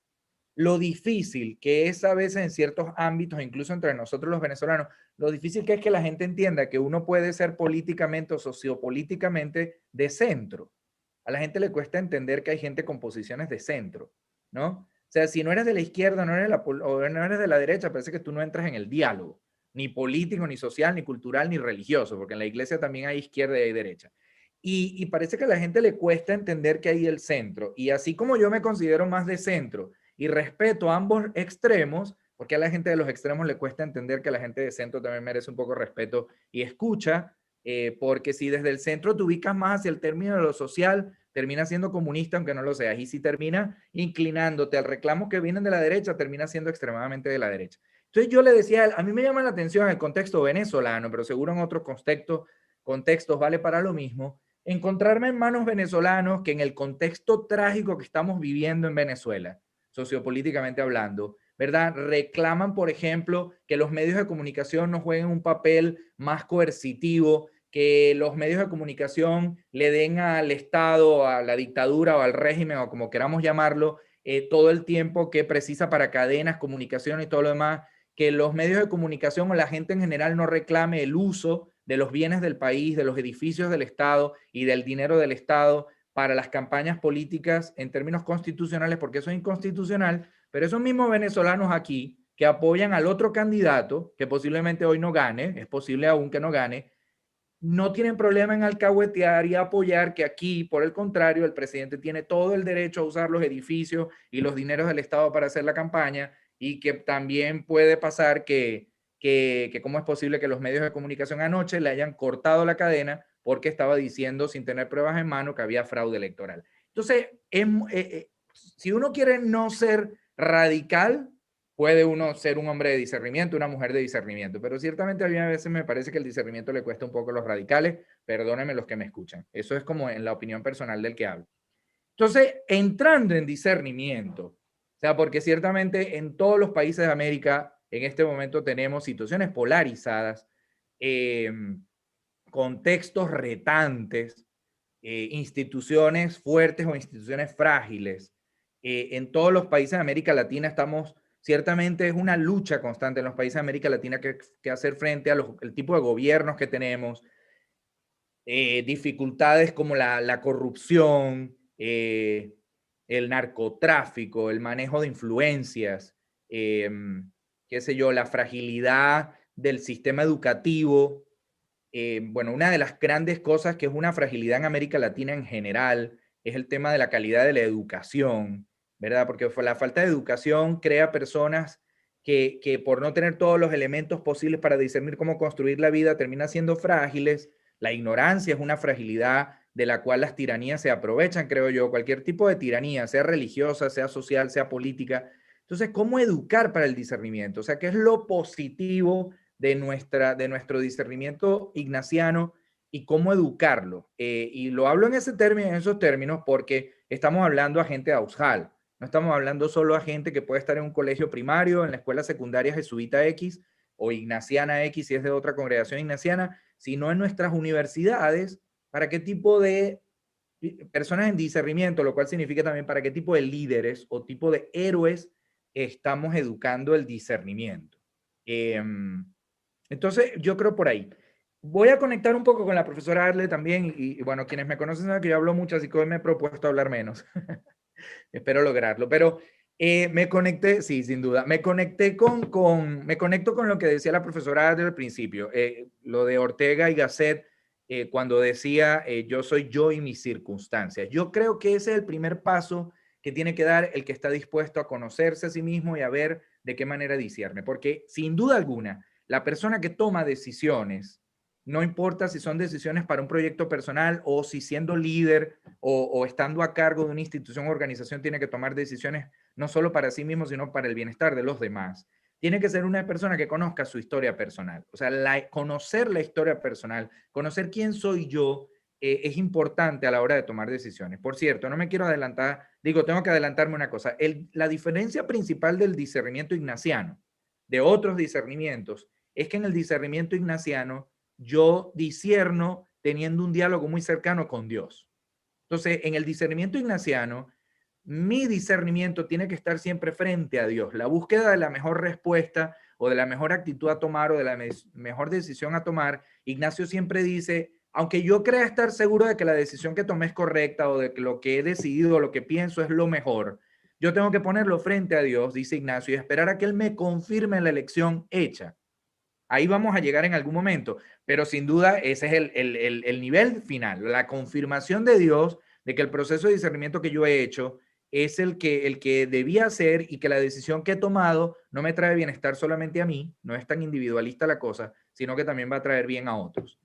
lo difícil que es a veces en ciertos ámbitos, incluso entre nosotros los venezolanos, lo difícil que es que la gente entienda que uno puede ser políticamente o sociopolíticamente de centro. A la gente le cuesta entender que hay gente con posiciones de centro, ¿no? O sea, si no eres de la izquierda o no eres de la derecha, parece que tú no entras en el diálogo, ni político, ni social, ni cultural, ni religioso, porque en la iglesia también hay izquierda y hay derecha. Y parece que a la gente le cuesta entender que hay el centro. Y así como yo me considero más de centro, y respeto a ambos extremos, porque a la gente de los extremos le cuesta entender que la gente de centro también merece un poco de respeto y escucha, porque si desde el centro te ubicas más hacia el término de lo social, terminas siendo comunista aunque no lo seas, y si terminas inclinándote al reclamo que vienen de la derecha, terminas siendo extremadamente de la derecha. Entonces yo le decía, a mí me llama la atención el contexto venezolano, pero seguro en otros contextos vale para lo mismo, encontrarme hermanos venezolanos que en el contexto trágico que estamos viviendo en Venezuela, sociopolíticamente hablando, ¿verdad? Reclaman, por ejemplo, que los medios de comunicación no jueguen un papel más coercitivo, que los medios de comunicación le den al Estado, a la dictadura o al régimen, o como queramos llamarlo, todo el tiempo que precisa para cadenas, comunicación y todo lo demás, que los medios de comunicación o la gente en general no reclame el uso de los bienes del país, de los edificios del Estado y del dinero del Estado para las campañas políticas en términos constitucionales, porque eso es inconstitucional, Pero esos mismos venezolanos aquí que apoyan al otro candidato, que posiblemente hoy no gane, es posible aún que no gane, no tienen problema en alcahuetear y apoyar que aquí, por el contrario, el presidente tiene todo el derecho a usar los edificios y los dineros del Estado para hacer la campaña, y que también puede pasar que cómo es posible que los medios de comunicación anoche le hayan cortado la cadena porque estaba diciendo sin tener pruebas en mano que había fraude electoral. Entonces, si uno quiere no ser radical, puede uno ser un hombre de discernimiento, una mujer de discernimiento, pero ciertamente a mí a veces me parece que el discernimiento le cuesta un poco a los radicales, perdónenme los que me escuchan. Eso es como en la opinión personal del que hablo. Entonces, entrando en discernimiento, o sea, porque ciertamente en todos los países de América en este momento tenemos situaciones polarizadas, contextos retantes, instituciones fuertes o instituciones frágiles. En todos los países de América Latina estamos, ciertamente es una lucha constante en los países de América Latina que hacer frente a el tipo de gobiernos que tenemos, dificultades como la corrupción, el narcotráfico, el manejo de influencias, qué sé yo, la fragilidad del sistema educativo. Bueno, una de las grandes cosas que es una fragilidad en América Latina en general es el tema de la calidad de la educación, ¿verdad? Porque la falta de educación crea personas que por no tener todos los elementos posibles para discernir cómo construir la vida, terminan siendo frágiles. La ignorancia es una fragilidad de la cual las tiranías se aprovechan, creo yo, cualquier tipo de tiranía, sea religiosa, sea social, sea política. Entonces, ¿cómo educar para el discernimiento? O sea, ¿qué es lo positivo de nuestro discernimiento ignaciano y cómo educarlo? Y lo hablo en esos términos porque estamos hablando a gente de Aushal. No estamos hablando solo a gente que puede estar en un colegio primario, en la escuela secundaria jesuita X o ignaciana X si es de otra congregación ignaciana, sino en nuestras universidades, para qué tipo de personas en discernimiento, lo cual significa también para qué tipo de líderes o tipo de héroes estamos educando el discernimiento. Entonces, yo creo por ahí. Voy a conectar un poco con la profesora Arle también, y bueno, quienes me conocen saben que yo hablo mucho, así que hoy me he propuesto hablar menos. Espero lograrlo, pero me conecté, sí, sin duda, me conecté me conecto con lo que decía la profesora Arle al principio, lo de Ortega y Gasset, cuando decía, yo soy yo y mis circunstancias. Yo creo que ese es el primer paso que tiene que dar el que está dispuesto a conocerse a sí mismo y a ver de qué manera discierne, porque sin duda alguna, la persona que toma decisiones, no importa si son decisiones para un proyecto personal o si siendo líder o estando a cargo de una institución o organización tiene que tomar decisiones no solo para sí mismo, sino para el bienestar de los demás. Tiene que ser una persona que conozca su historia personal. O sea, conocer la historia personal, conocer quién soy yo, es importante a la hora de tomar decisiones. Por cierto, no me quiero adelantar, digo, tengo que adelantarme una cosa. La diferencia principal del discernimiento ignaciano de otros discernimientos es que en el discernimiento ignaciano yo discierno teniendo un diálogo muy cercano con Dios. Entonces, en el discernimiento ignaciano, mi discernimiento tiene que estar siempre frente a Dios. La búsqueda de la mejor respuesta o de la mejor actitud a tomar o de la mejor decisión a tomar, Ignacio siempre dice, aunque yo crea estar seguro de que la decisión que tomé es correcta o de que lo que he decidido o lo que pienso es lo mejor, yo tengo que ponerlo frente a Dios, dice Ignacio, y esperar a que Él me confirme la elección hecha. Ahí vamos a llegar en algún momento, pero sin duda ese es el nivel final, la confirmación de Dios de que el proceso de discernimiento que yo he hecho es el que debía hacer y que la decisión que he tomado no me trae bienestar solamente a mí, no es tan individualista la cosa, sino que también va a traer bien a otros.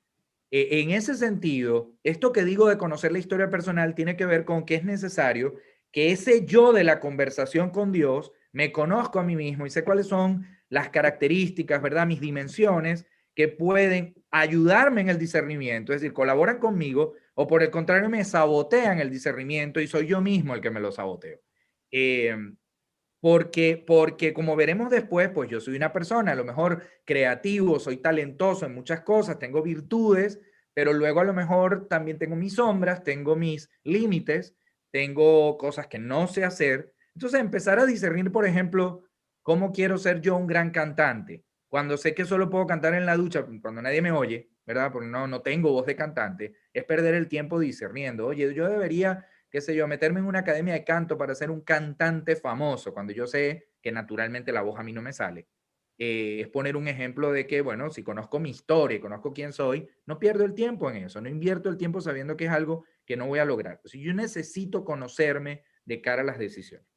En ese sentido, esto que digo de conocer la historia personal tiene que ver con que es necesario que ese yo de la conversación con Dios me conozco a mí mismo y sé cuáles son las características, ¿verdad? Mis dimensiones que pueden ayudarme en el discernimiento, es decir, colaboran conmigo o por el contrario me sabotean el discernimiento y soy yo mismo el que me lo saboteo. Porque como veremos después, pues yo soy una persona a lo mejor creativo, soy talentoso en muchas cosas, tengo virtudes, pero luego a lo mejor también tengo mis sombras, tengo mis límites, tengo cosas que no sé hacer. Entonces empezar a discernir, por ejemplo, cómo quiero ser yo un gran cantante, cuando sé que solo puedo cantar en la ducha, cuando nadie me oye, ¿verdad? Porque no tengo voz de cantante, es perder el tiempo discerniendo. Oye, yo debería qué sé yo, meterme en una academia de canto para ser un cantante famoso, cuando yo sé que naturalmente la voz a mí no me sale. Es poner un ejemplo de que, bueno, si conozco mi historia y conozco quién soy, no pierdo el tiempo en eso, no invierto el tiempo sabiendo que es algo que no voy a lograr. Entonces, yo necesito conocerme de cara a las decisiones.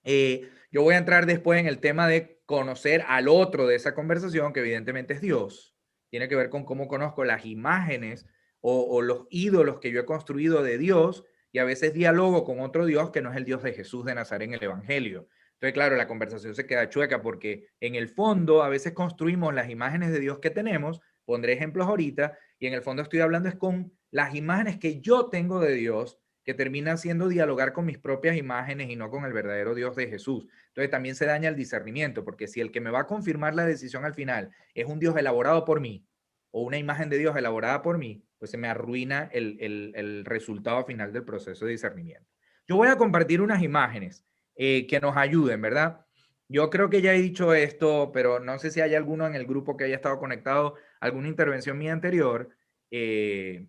Yo voy a entrar después en el tema de conocer al otro de esa conversación, que evidentemente es Dios. Tiene que ver con cómo conozco las imágenes o los ídolos que yo he construido de Dios, y a veces dialogo con otro Dios que no es el Dios de Jesús de Nazaret en el Evangelio. Entonces, claro, la conversación se queda chueca porque en el fondo a veces construimos las imágenes de Dios que tenemos, pondré ejemplos ahorita, y en el fondo estoy hablando es con las imágenes que yo tengo de Dios, que termina haciendo dialogar con mis propias imágenes y no con el verdadero Dios de Jesús. Entonces también se daña el discernimiento, porque si el que me va a confirmar la decisión al final es un Dios elaborado por mí o una imagen de Dios elaborada por mí, pues se me arruina el resultado final del proceso de discernimiento. Yo voy a compartir unas imágenes que nos ayuden, ¿verdad? Yo creo que ya he dicho esto, pero no sé si hay alguno en el grupo que haya estado conectado a alguna intervención mía anterior. Que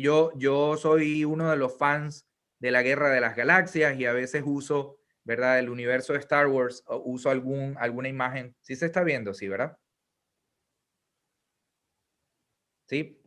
yo soy uno de los fans de la Guerra de las Galaxias y a veces uso, ¿verdad? El universo de Star Wars, uso alguna imagen. ¿Sí se está viendo? Sí, ¿verdad? Sí.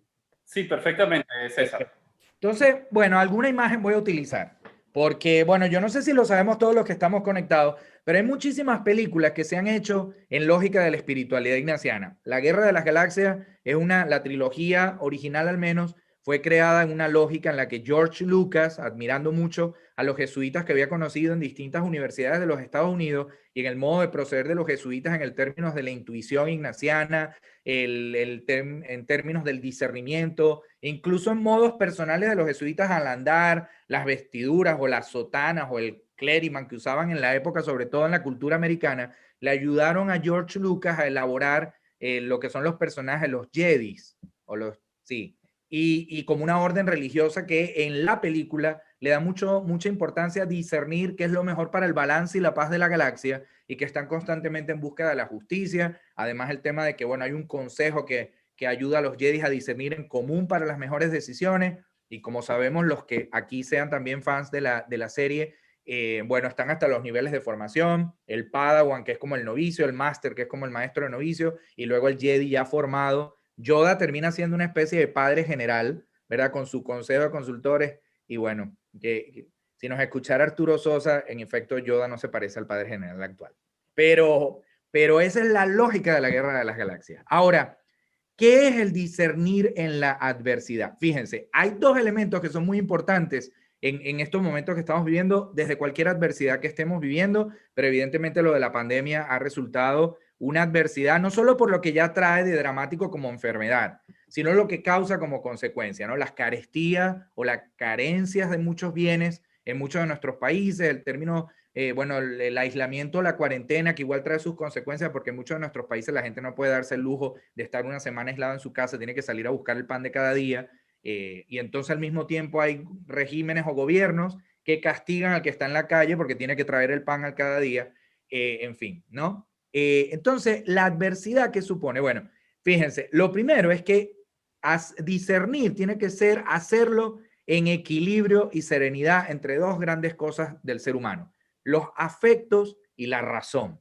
Sí, perfectamente, César. Entonces, bueno, alguna imagen voy a utilizar. Porque, bueno, yo no sé si lo sabemos todos los que estamos conectados, pero hay muchísimas películas que se han hecho en lógica de la espiritualidad ignaciana. La Guerra de las Galaxias es la trilogía original al menos, fue creada en una lógica en la que George Lucas, admirando mucho a los jesuitas que había conocido en distintas universidades de los Estados Unidos y en el modo de proceder de los jesuitas en el términos de la intuición ignaciana, en términos del discernimiento, incluso en modos personales de los jesuitas al andar, las vestiduras o las sotanas o el clériman que usaban en la época, sobre todo en la cultura americana, le ayudaron a George Lucas a elaborar lo que son los personajes, los Jedis, sí, y como una orden religiosa que en la película le da mucha importancia a discernir qué es lo mejor para el balance y la paz de la galaxia, y que están constantemente en búsqueda de la justicia. Además, el tema de que, bueno, hay un consejo que ayuda a los Jedi a discernir en común para las mejores decisiones. Y como sabemos, los que aquí sean también fans de la serie, bueno, están hasta los niveles de formación, el Padawan, que es como el novicio, el Master, que es como el maestro de novicio, y luego el Jedi ya formado. Yoda termina siendo una especie de padre general, ¿verdad? Con su consejo de consultores. Y bueno, que si nos escuchara Arturo Sosa, en efecto, Yoda no se parece al padre general actual. Pero esa es la lógica de la Guerra de las Galaxias. Ahora, ¿qué es el discernir en la adversidad? Fíjense, hay dos elementos que son muy importantes en estos momentos que estamos viviendo, desde cualquier adversidad que estemos viviendo, pero evidentemente lo de la pandemia ha resultado una adversidad, no solo por lo que ya trae de dramático como enfermedad, sino lo que causa como consecuencia, ¿no? Las carestías o las carencias de muchos bienes en muchos de nuestros países, el término bueno, el aislamiento, la cuarentena, que igual trae sus consecuencias, porque en muchos de nuestros países la gente no puede darse el lujo de estar una semana aislada en su casa, tiene que salir a buscar el pan de cada día, y entonces al mismo tiempo hay regímenes o gobiernos que castigan al que está en la calle porque tiene que traer el pan al cada día, en fin, ¿no? Entonces, la adversidad que supone, bueno, fíjense, lo primero es que discernir tiene que ser hacerlo en equilibrio y serenidad entre dos grandes cosas del ser humano: los afectos y la razón.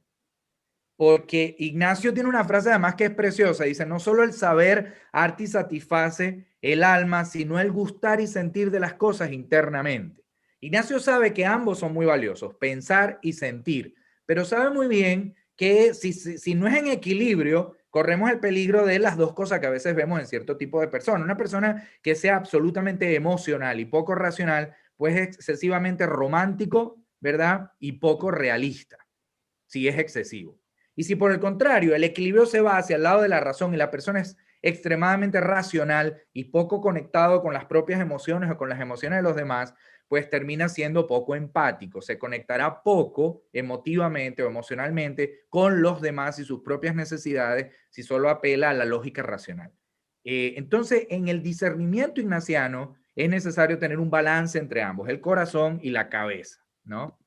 Porque Ignacio tiene una frase además que es preciosa, dice: no solo el saber arte y satisface el alma, sino el gustar y sentir de las cosas internamente. Ignacio sabe que ambos son muy valiosos, pensar y sentir, pero sabe muy bien que si no es en equilibrio, corremos el peligro de las dos cosas que a veces vemos en cierto tipo de personas. Una persona que sea absolutamente emocional y poco racional, pues es excesivamente romántico, ¿verdad? Y poco realista, si es excesivo. Y si por el contrario el equilibrio se va hacia el lado de la razón y la persona es extremadamente racional y poco conectado con las propias emociones o con las emociones de los demás, pues termina siendo poco empático, se conectará poco emotivamente o emocionalmente con los demás y sus propias necesidades si solo apela a la lógica racional. Entonces, en el discernimiento ignaciano es necesario tener un balance entre ambos, el corazón y la cabeza, ¿no?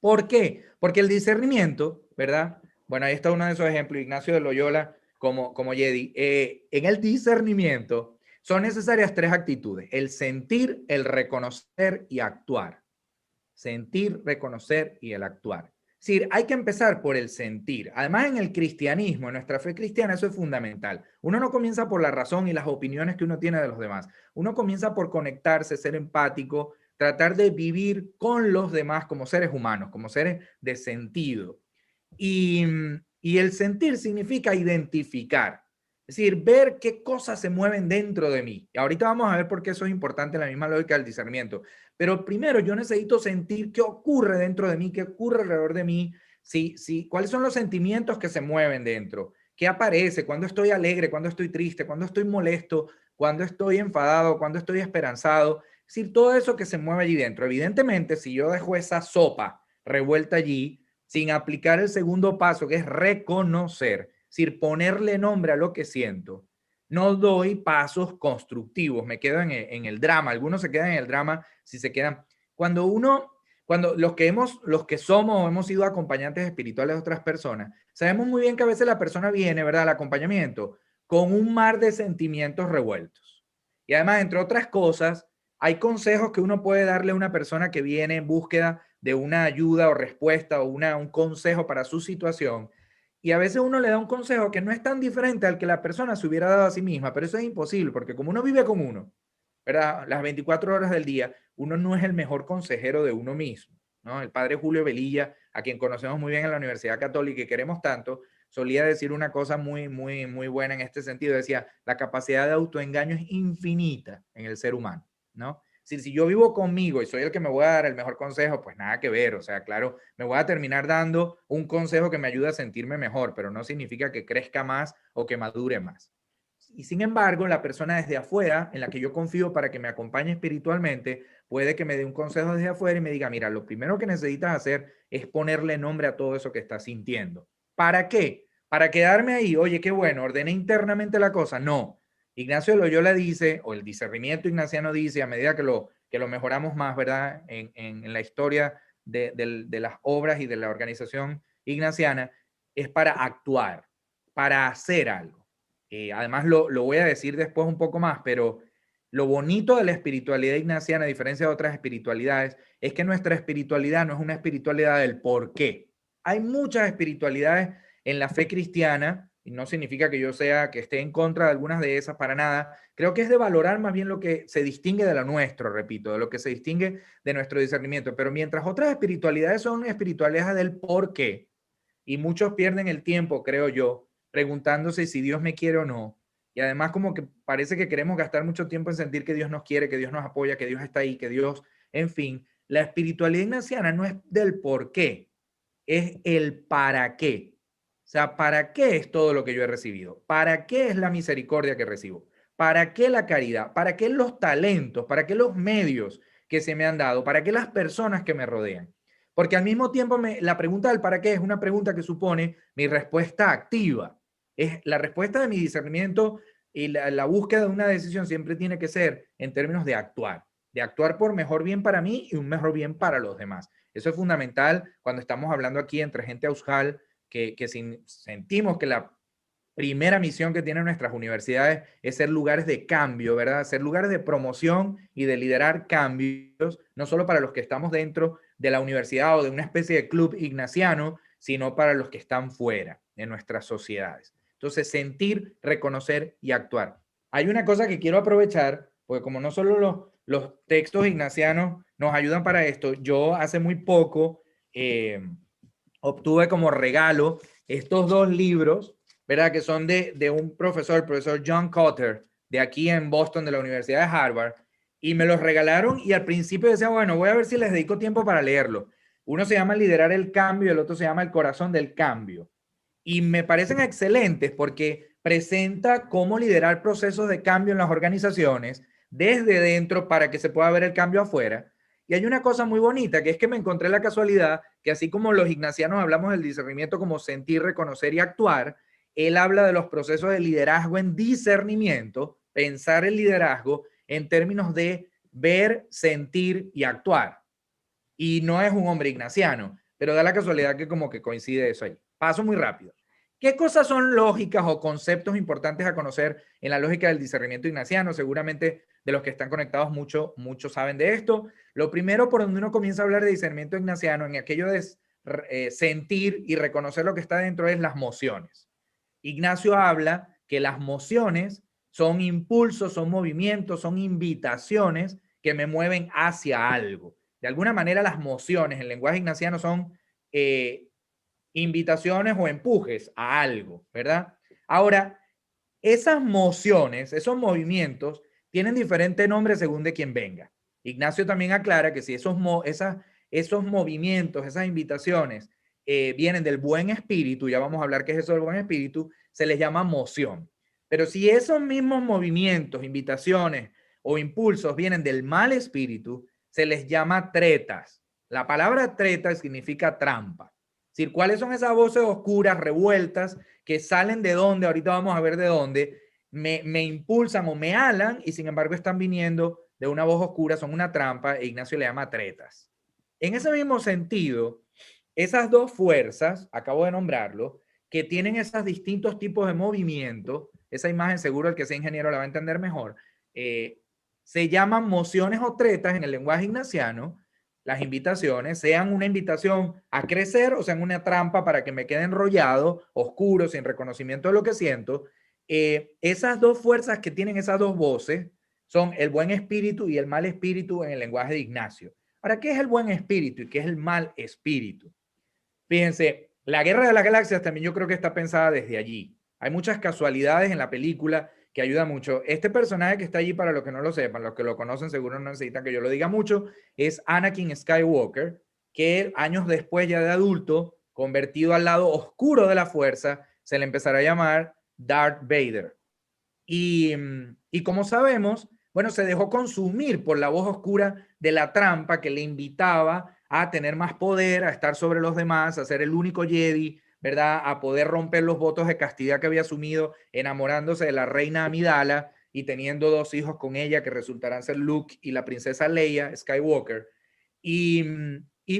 ¿Por qué? Porque el discernimiento, ¿verdad? Bueno, ahí está uno de esos ejemplos, Ignacio de Loyola como Jedi. En el discernimiento Son necesarias 3 actitudes: el sentir, el reconocer y actuar. Sentir, reconocer y el actuar. Es decir, hay que empezar por el sentir. Además, en el cristianismo, en nuestra fe cristiana, eso es fundamental. Uno no comienza por la razón y las opiniones que uno tiene de los demás. Uno comienza por conectarse, ser empático, tratar de vivir con los demás como seres humanos, como seres de sentido. Y el sentir significa identificar. Es decir, ver qué cosas se mueven dentro de mí. Y ahorita vamos a ver por qué eso es importante en la misma lógica del discernimiento. Pero primero yo necesito sentir qué ocurre dentro de mí, qué ocurre alrededor de mí, cuáles son los sentimientos que se mueven dentro, qué aparece, cuando estoy alegre, cuando estoy triste, cuando estoy molesto, cuando estoy enfadado, cuando estoy esperanzado. Es decir, todo eso que se mueve allí dentro. Evidentemente, si yo dejo esa sopa revuelta allí, sin aplicar el segundo paso, que es reconocer, es decir, ponerle nombre a lo que siento, no doy pasos constructivos, me quedo en el drama. Algunos se quedan en el drama si se quedan. Cuando los que somos o hemos sido acompañantes espirituales de otras personas, sabemos muy bien que a veces la persona viene, ¿verdad?, al acompañamiento con un mar de sentimientos revueltos. Y además, entre otras cosas, hay consejos que uno puede darle a una persona que viene en búsqueda de una ayuda o respuesta o un consejo para su situación. Y a veces uno le da un consejo que no es tan diferente al que la persona se hubiera dado a sí misma, pero eso es imposible, porque como uno vive con uno, ¿verdad?, las 24 horas del día, uno no es el mejor consejero de uno mismo, ¿no? El padre Julio Velilla, a quien conocemos muy bien en la Universidad Católica y queremos tanto, solía decir una cosa muy, muy, muy buena en este sentido. Decía, la capacidad de autoengaño es infinita en el ser humano, ¿no? Si yo vivo conmigo y soy el que me voy a dar el mejor consejo, pues nada que ver. O sea, claro, me voy a terminar dando un consejo que me ayude a sentirme mejor, pero no significa que crezca más o que madure más. Y sin embargo, la persona desde afuera, en la que yo confío para que me acompañe espiritualmente, puede que me dé un consejo desde afuera y me diga, mira, lo primero que necesitas hacer es ponerle nombre a todo eso que estás sintiendo. ¿Para qué? Para quedarme ahí, oye, qué bueno, ordené internamente la cosa. No. Ignacio de Loyola dice, o el discernimiento ignaciano dice, a medida que lo mejoramos más, ¿verdad?, en la historia de las obras y de la organización ignaciana, es para actuar, para hacer algo. Además, lo voy a decir después un poco más, pero lo bonito de la espiritualidad ignaciana, a diferencia de otras espiritualidades, es que nuestra espiritualidad no es una espiritualidad del por qué. Hay muchas espiritualidades en la fe cristiana, y no significa que yo que esté en contra de algunas de esas para nada. Creo que es de valorar más bien lo que se distingue de lo nuestro, repito, de lo que se distingue de nuestro discernimiento. Pero mientras otras espiritualidades son espiritualidades del por qué, y muchos pierden el tiempo, creo yo, preguntándose si Dios me quiere o no. Y además como que parece que queremos gastar mucho tiempo en sentir que Dios nos quiere, que Dios nos apoya, que Dios está ahí, que Dios, en fin. La espiritualidad ignaciana no es del por qué, es el para qué. O sea, ¿para qué es todo lo que yo he recibido? ¿Para qué es la misericordia que recibo? ¿Para qué la caridad? ¿Para qué los talentos? ¿Para qué los medios que se me han dado? ¿Para qué las personas que me rodean? Porque al mismo tiempo la pregunta del para qué es una pregunta que supone mi respuesta activa. Es la respuesta de mi discernimiento y la búsqueda de una decisión siempre tiene que ser en términos de actuar por mejor bien para mí y un mejor bien para los demás. Eso es fundamental cuando estamos hablando aquí entre gente ausjal, que sentimos que la primera misión que tienen nuestras universidades es ser lugares de cambio, ¿verdad? Ser lugares de promoción y de liderar cambios, no solo para los que estamos dentro de la universidad o de una especie de club ignaciano, sino para los que están fuera de nuestras sociedades. Entonces, sentir, reconocer y actuar. Hay una cosa que quiero aprovechar, porque como no solo los textos ignacianos nos ayudan para esto, yo hace muy poco obtuve como regalo estos 2 libros, ¿verdad?, que son de un profesor, el profesor John Cotter, de aquí en Boston, de la Universidad de Harvard, y me los regalaron y al principio decía, bueno, voy a ver si les dedico tiempo para leerlo. Uno se llama Liderar el Cambio y el otro se llama El Corazón del Cambio. Y me parecen excelentes porque presenta cómo liderar procesos de cambio en las organizaciones desde dentro para que se pueda ver el cambio afuera. Y hay una cosa muy bonita, que es que me encontré la casualidad que así como los ignacianos hablamos del discernimiento como sentir, reconocer y actuar, él habla de los procesos de liderazgo en discernimiento, pensar el liderazgo en términos de ver, sentir y actuar. Y no es un hombre ignaciano, pero da la casualidad que como que coincide eso ahí. Paso muy rápido. ¿Qué cosas son lógicas o conceptos importantes a conocer en la lógica del discernimiento ignaciano? Seguramente de los que están conectados muchos saben de esto. Lo primero por donde uno comienza a hablar de discernimiento ignaciano, en aquello de sentir y reconocer lo que está dentro, es las mociones. Ignacio habla que las mociones son impulsos, son movimientos, son invitaciones que me mueven hacia algo. De alguna manera las mociones en lenguaje ignaciano son invitaciones o empujes a algo, ¿verdad? Ahora, esas mociones, esos movimientos, tienen diferente nombre según de quién venga. Ignacio también aclara que si esos movimientos, esas invitaciones vienen del buen espíritu, ya vamos a hablar qué es eso del buen espíritu, se les llama moción. Pero si esos mismos movimientos, invitaciones o impulsos vienen del mal espíritu, se les llama tretas. La palabra treta significa trampa. Es decir, ¿cuáles son esas voces oscuras, revueltas, que salen de dónde? Ahorita vamos a ver de dónde. Me impulsan o me alan y sin embargo están viniendo de una voz oscura, son una trampa, e Ignacio le llama tretas. En ese mismo sentido, esas dos fuerzas, acabo de nombrarlo, que tienen esos distintos tipos de movimiento, esa imagen seguro el que sea ingeniero la va a entender mejor, se llaman mociones o tretas en el lenguaje ignaciano. Las invitaciones, sean una invitación a crecer o sean una trampa para que me quede enrollado, oscuro, sin reconocimiento de lo que siento. Esas dos fuerzas que tienen esas dos voces son el buen espíritu y el mal espíritu en el lenguaje de Ignacio. Ahora, ¿qué es el buen espíritu y qué es el mal espíritu? Fíjense, la Guerra de las Galaxias también yo creo que está pensada desde allí. Hay muchas casualidades en la película que ayuda mucho. Este personaje que está allí, para los que no lo sepan, los que lo conocen seguro no necesitan que yo lo diga mucho, es Anakin Skywalker, que años después ya de adulto, convertido al lado oscuro de la fuerza, se le empezará a llamar Darth Vader. Y como sabemos, bueno, se dejó consumir por la voz oscura de la trampa que le invitaba a tener más poder, a estar sobre los demás, a ser el único Jedi, ¿verdad? A poder romper los votos de castidad que había asumido, enamorándose de la reina Amidala y teniendo 2 hijos con ella que resultarán ser Luke y la princesa Leia Skywalker. Y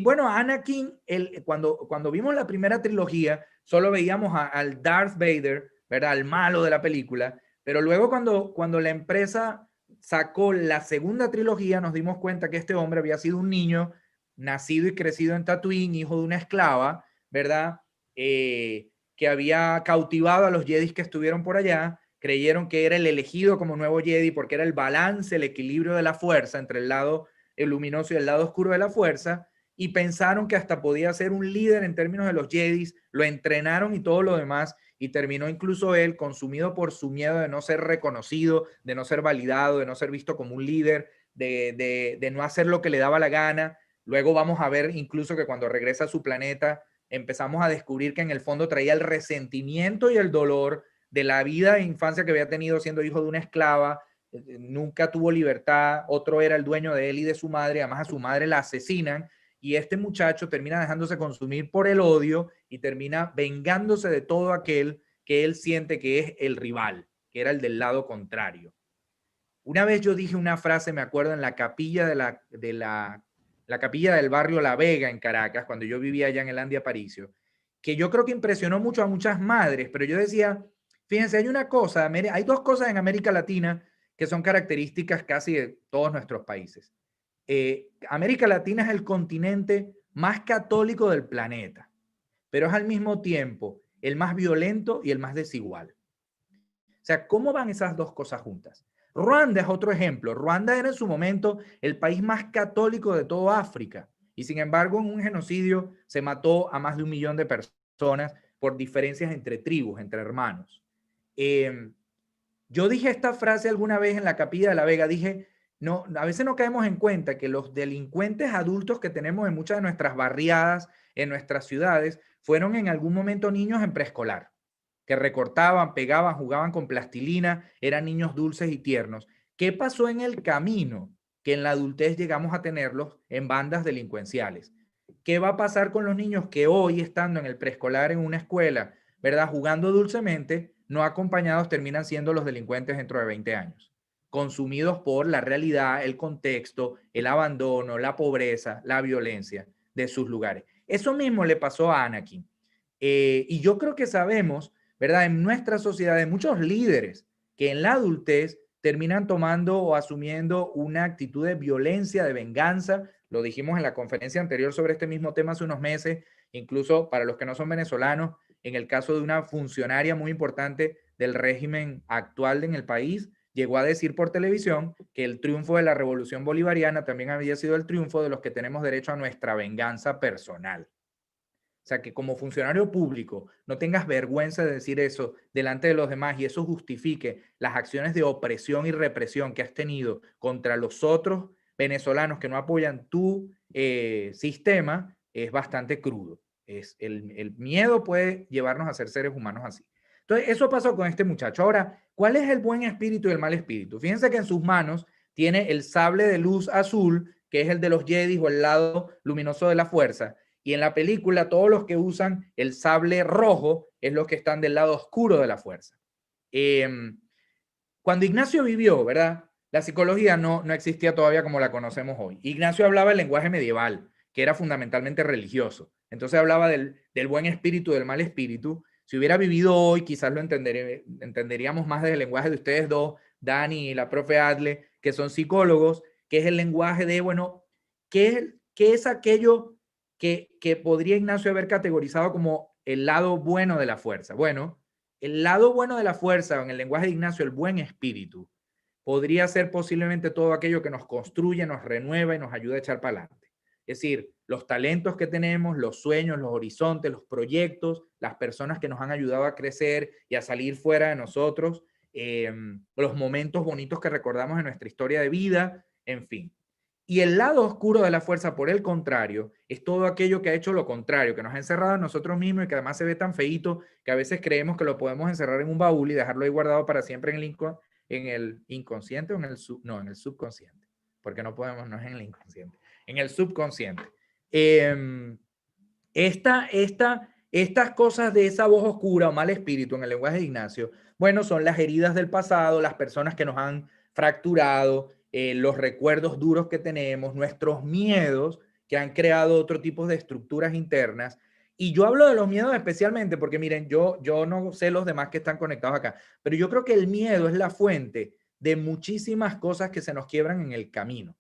bueno, Anakin, cuando vimos la primera trilogía, solo veíamos al Darth Vader, ¿verdad? Al malo de la película, pero luego cuando la empresa sacó la segunda trilogía, nos dimos cuenta que este hombre había sido un niño nacido y crecido en Tatooine, hijo de una esclava, ¿verdad? Que había cautivado a los Jedis que estuvieron por allá, creyeron que era el elegido como nuevo Jedi porque era el balance, el equilibrio de la fuerza entre el lado luminoso y el lado oscuro de la fuerza, y pensaron que hasta podía ser un líder en términos de los Jedis, lo entrenaron y todo lo demás, y terminó incluso él consumido por su miedo de no ser reconocido, de no ser validado, de no ser visto como un líder, de no hacer lo que le daba la gana. Luego vamos a ver incluso que cuando regresa a su planeta, empezamos a descubrir que en el fondo traía el resentimiento y el dolor de la vida e infancia que había tenido siendo hijo de una esclava. Nunca tuvo libertad, otro era el dueño de él y de su madre, además a su madre la asesinan, y este muchacho termina dejándose consumir por el odio y termina vengándose de todo aquel que él siente que es el rival, que era el del lado contrario. Una vez yo dije una frase, me acuerdo, en la capilla la capilla del barrio La Vega en Caracas, cuando yo vivía allá en el Andy Aparicio, que yo creo que impresionó mucho a muchas madres, pero yo decía, fíjense, hay 2 cosas en América Latina que son características casi de todos nuestros países. América Latina es el continente más católico del planeta, pero es al mismo tiempo el más violento y el más desigual. O sea, ¿cómo van esas 2 cosas juntas? Ruanda es otro ejemplo. Ruanda era en su momento el país más católico de toda África, y sin embargo en un genocidio se mató a más de 1 millón de personas por diferencias entre tribus, entre hermanos. Yo dije esta frase alguna vez en la capilla de La Vega, dije, no, a veces no caemos en cuenta que los delincuentes adultos que tenemos en muchas de nuestras barriadas, en nuestras ciudades, fueron en algún momento niños en preescolar, que recortaban, pegaban, jugaban con plastilina, eran niños dulces y tiernos. ¿Qué pasó en el camino? Que en la adultez llegamos a tenerlos en bandas delincuenciales. ¿Qué va a pasar con los niños que hoy, estando en el preescolar en una escuela, ¿verdad? Jugando dulcemente, no acompañados, terminan siendo los delincuentes dentro de 20 años? Consumidos por la realidad, el contexto, el abandono, la pobreza, la violencia de sus lugares. Eso mismo le pasó a Anakin. Y yo creo que sabemos, ¿verdad? En nuestra sociedad hay muchos líderes que en la adultez terminan tomando o asumiendo una actitud de violencia, de venganza. Lo dijimos en la conferencia anterior sobre este mismo tema hace unos meses, incluso para los que no son venezolanos, en el caso de una funcionaria muy importante del régimen actual en el país, llegó a decir por televisión que el triunfo de la revolución bolivariana también había sido el triunfo de los que tenemos derecho a nuestra venganza personal. O sea, que como funcionario público no tengas vergüenza de decir eso delante de los demás y eso justifique las acciones de opresión y represión que has tenido contra los otros venezolanos que no apoyan tu sistema, es bastante crudo. El miedo puede llevarnos a ser seres humanos así. Entonces, eso pasó con este muchacho. Ahora, ¿cuál es el buen espíritu y el mal espíritu? Fíjense que en sus manos tiene el sable de luz azul, que es el de los Jedi o el lado luminoso de la fuerza. Y en la película, todos los que usan el sable rojo es los que están del lado oscuro de la fuerza. Cuando Ignacio vivió, ¿verdad? La psicología no existía todavía como la conocemos hoy. Ignacio hablaba el lenguaje medieval, que era fundamentalmente religioso. Entonces hablaba del buen espíritu, del mal espíritu. Si hubiera vivido hoy, quizás lo entenderíamos más del lenguaje de ustedes dos, Dani y la profe Adle, que son psicólogos, que es el lenguaje de, bueno, ¿qué es aquello que podría Ignacio haber categorizado como el lado bueno de la fuerza? Bueno, el lado bueno de la fuerza, en el lenguaje de Ignacio, el buen espíritu, podría ser posiblemente todo aquello que nos construye, nos renueva y nos ayuda a echar para adelante. Es decir, los talentos que tenemos, los sueños, los horizontes, los proyectos, las personas que nos han ayudado a crecer y a salir fuera de nosotros, los momentos bonitos que recordamos en nuestra historia de vida, en fin. Y el lado oscuro de la fuerza, por el contrario, es todo aquello que ha hecho lo contrario, que nos ha encerrado en nosotros mismos y que además se ve tan feíto que a veces creemos que lo podemos encerrar en un baúl y dejarlo ahí guardado para siempre en el inconsciente o en el subconsciente. Porque no podemos, no es en el inconsciente, en el subconsciente. Estas cosas de esa voz oscura o mal espíritu en el lenguaje de Ignacio, bueno, son las heridas del pasado, las personas que nos han fracturado, los recuerdos duros que tenemos, nuestros miedos que han creado otro tipo de estructuras internas. Y yo hablo de los miedos especialmente porque, miren, yo no sé los demás que están conectados acá, pero yo creo que el miedo es la fuente de muchísimas cosas que se nos quiebran en el camino.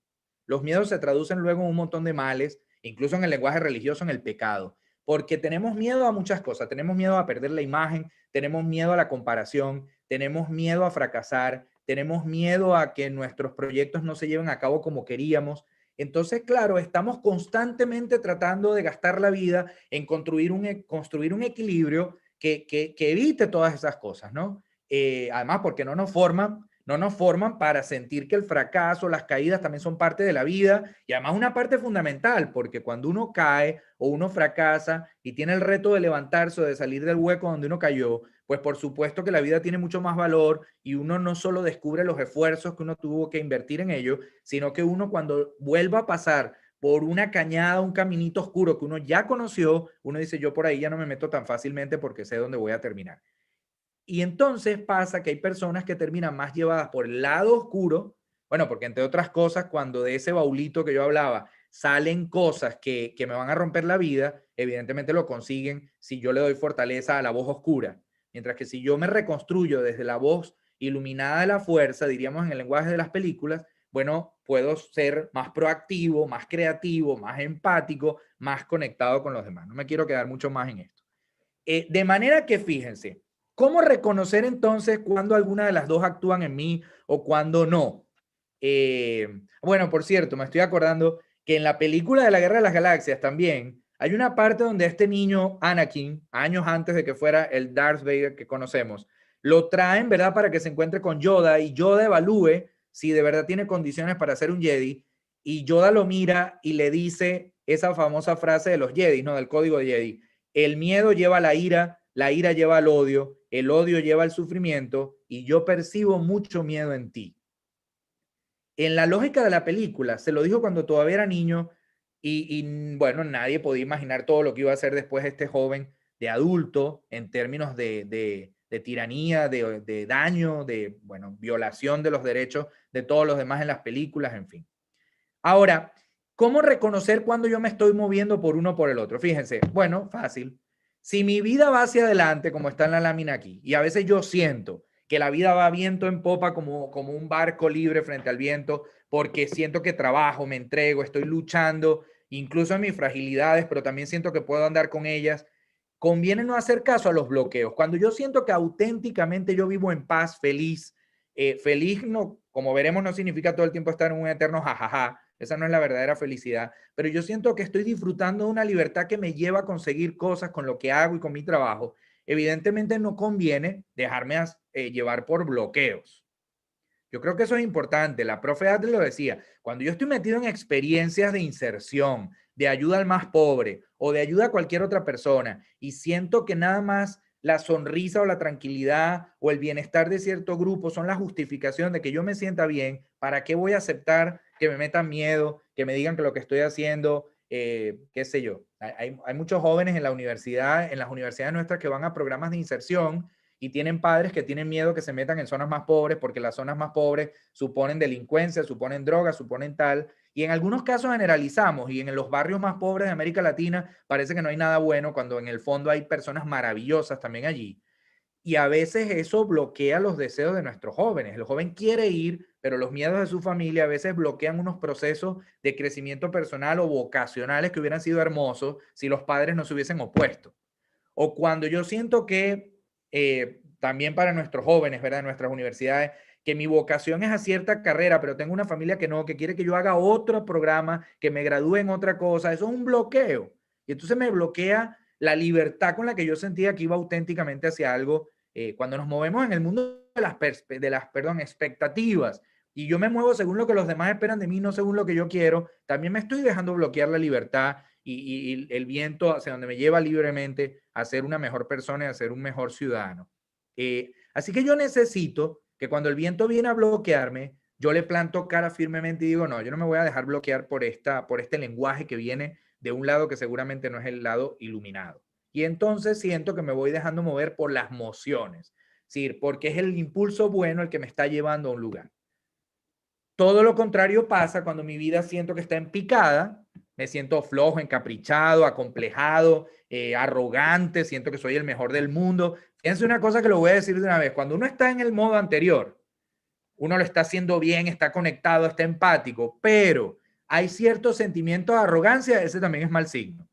Los miedos se traducen luego en un montón de males, incluso en el lenguaje religioso, en el pecado, porque tenemos miedo a muchas cosas. Tenemos miedo a perder la imagen, tenemos miedo a la comparación, tenemos miedo a fracasar, tenemos miedo a que nuestros proyectos no se lleven a cabo como queríamos. Entonces, claro, estamos constantemente tratando de gastar la vida en construir un equilibrio que evite todas esas cosas, ¿no? Además, porque no nos forman para sentir que el fracaso, las caídas también son parte de la vida y además una parte fundamental, porque cuando uno cae o uno fracasa y tiene el reto de levantarse o de salir del hueco donde uno cayó, pues por supuesto que la vida tiene mucho más valor y uno no solo descubre los esfuerzos que uno tuvo que invertir en ello, sino que uno cuando vuelva a pasar por una cañada, un caminito oscuro que uno ya conoció, uno dice, yo por ahí ya no me meto tan fácilmente porque sé dónde voy a terminar. Y entonces pasa que hay personas que terminan más llevadas por el lado oscuro, bueno, porque entre otras cosas, cuando de ese baulito que yo hablaba salen cosas que me van a romper la vida, evidentemente lo consiguen si yo le doy fortaleza a la voz oscura. Mientras que si yo me reconstruyo desde la voz iluminada de la fuerza, diríamos en el lenguaje de las películas, bueno, puedo ser más proactivo, más creativo, más empático, más conectado con los demás. No me quiero quedar mucho más en esto. De manera que fíjense, ¿cómo reconocer entonces cuando alguna de las dos actúan en mí o cuando no? Bueno, por cierto, me estoy acordando que en la película de la Guerra de las Galaxias también hay una parte donde este niño, Anakin, años antes de que fuera el Darth Vader que conocemos, lo traen, ¿verdad?, para que se encuentre con Yoda y Yoda evalúe si de verdad tiene condiciones para ser un Jedi y Yoda lo mira y le dice esa famosa frase de los Jedi, ¿no?, del código de Jedi. El miedo lleva a la ira lleva al odio, el odio lleva al sufrimiento y yo percibo mucho miedo en ti. En la lógica de la película, se lo dijo cuando todavía era niño y bueno, nadie podía imaginar todo lo que iba a hacer después este joven de adulto en términos de tiranía, de daño, de, bueno, violación de los derechos de todos los demás en las películas, en fin. Ahora, ¿cómo reconocer cuando yo me estoy moviendo por uno o por el otro? Fíjense, bueno, fácil. Si mi vida va hacia adelante, como está en la lámina aquí, y a veces yo siento que la vida va viento en popa como un barco libre frente al viento, porque siento que trabajo, me entrego, estoy luchando, incluso en mis fragilidades, pero también siento que puedo andar con ellas, conviene no hacer caso a los bloqueos. Cuando yo siento que auténticamente yo vivo en paz, feliz, feliz no, como veremos, no significa todo el tiempo estar en un eterno jajaja, esa no es la verdadera felicidad, pero yo siento que estoy disfrutando de una libertad que me lleva a conseguir cosas con lo que hago y con mi trabajo. Evidentemente no conviene dejarme llevar por bloqueos. Yo creo que eso es importante. La profe Adler lo decía, cuando yo estoy metido en experiencias de inserción, de ayuda al más pobre o de ayuda a cualquier otra persona y siento que nada más la sonrisa o la tranquilidad o el bienestar de cierto grupo son la justificación de que yo me sienta bien, ¿para qué voy a aceptar que me metan miedo, que me digan que lo que estoy haciendo, qué sé yo? Hay muchos jóvenes en la universidad, en las universidades nuestras que van a programas de inserción y tienen padres que tienen miedo que se metan en zonas más pobres porque las zonas más pobres suponen delincuencia, suponen drogas, suponen tal. Y en algunos casos generalizamos y en los barrios más pobres de América Latina parece que no hay nada bueno cuando en el fondo hay personas maravillosas también allí. Y a veces eso bloquea los deseos de nuestros jóvenes. El joven quiere ir, pero los miedos de su familia a veces bloquean unos procesos de crecimiento personal o vocacionales que hubieran sido hermosos si los padres no se hubiesen opuesto. O cuando yo siento que también para nuestros jóvenes, ¿verdad? En nuestras universidades, que mi vocación es a cierta carrera, pero tengo una familia que no, que quiere que yo haga otro programa, que me gradúe en otra cosa, eso es un bloqueo. Y entonces me bloquea la libertad con la que yo sentía que iba auténticamente hacia algo. Cuando nos movemos en el mundo de las expectativas, y yo me muevo según lo que los demás esperan de mí, no según lo que yo quiero, también me estoy dejando bloquear la libertad y el viento hacia donde me lleva libremente a ser una mejor persona y a ser un mejor ciudadano. Así que yo necesito que cuando el viento viene a bloquearme, yo le planto cara firmemente y digo, no, yo no me voy a dejar bloquear por este lenguaje que viene de un lado que seguramente no es el lado iluminado. Y entonces siento que me voy dejando mover por las mociones, es decir, porque es el impulso bueno el que me está llevando a un lugar. Todo lo contrario pasa cuando mi vida siento que está en picada, me siento flojo, encaprichado, acomplejado, arrogante, siento que soy el mejor del mundo. Fíjense una cosa que lo voy a decir de una vez, cuando uno está en el modo anterior, uno lo está haciendo bien, está conectado, está empático, pero hay cierto sentimiento de arrogancia, ese también es mal signo.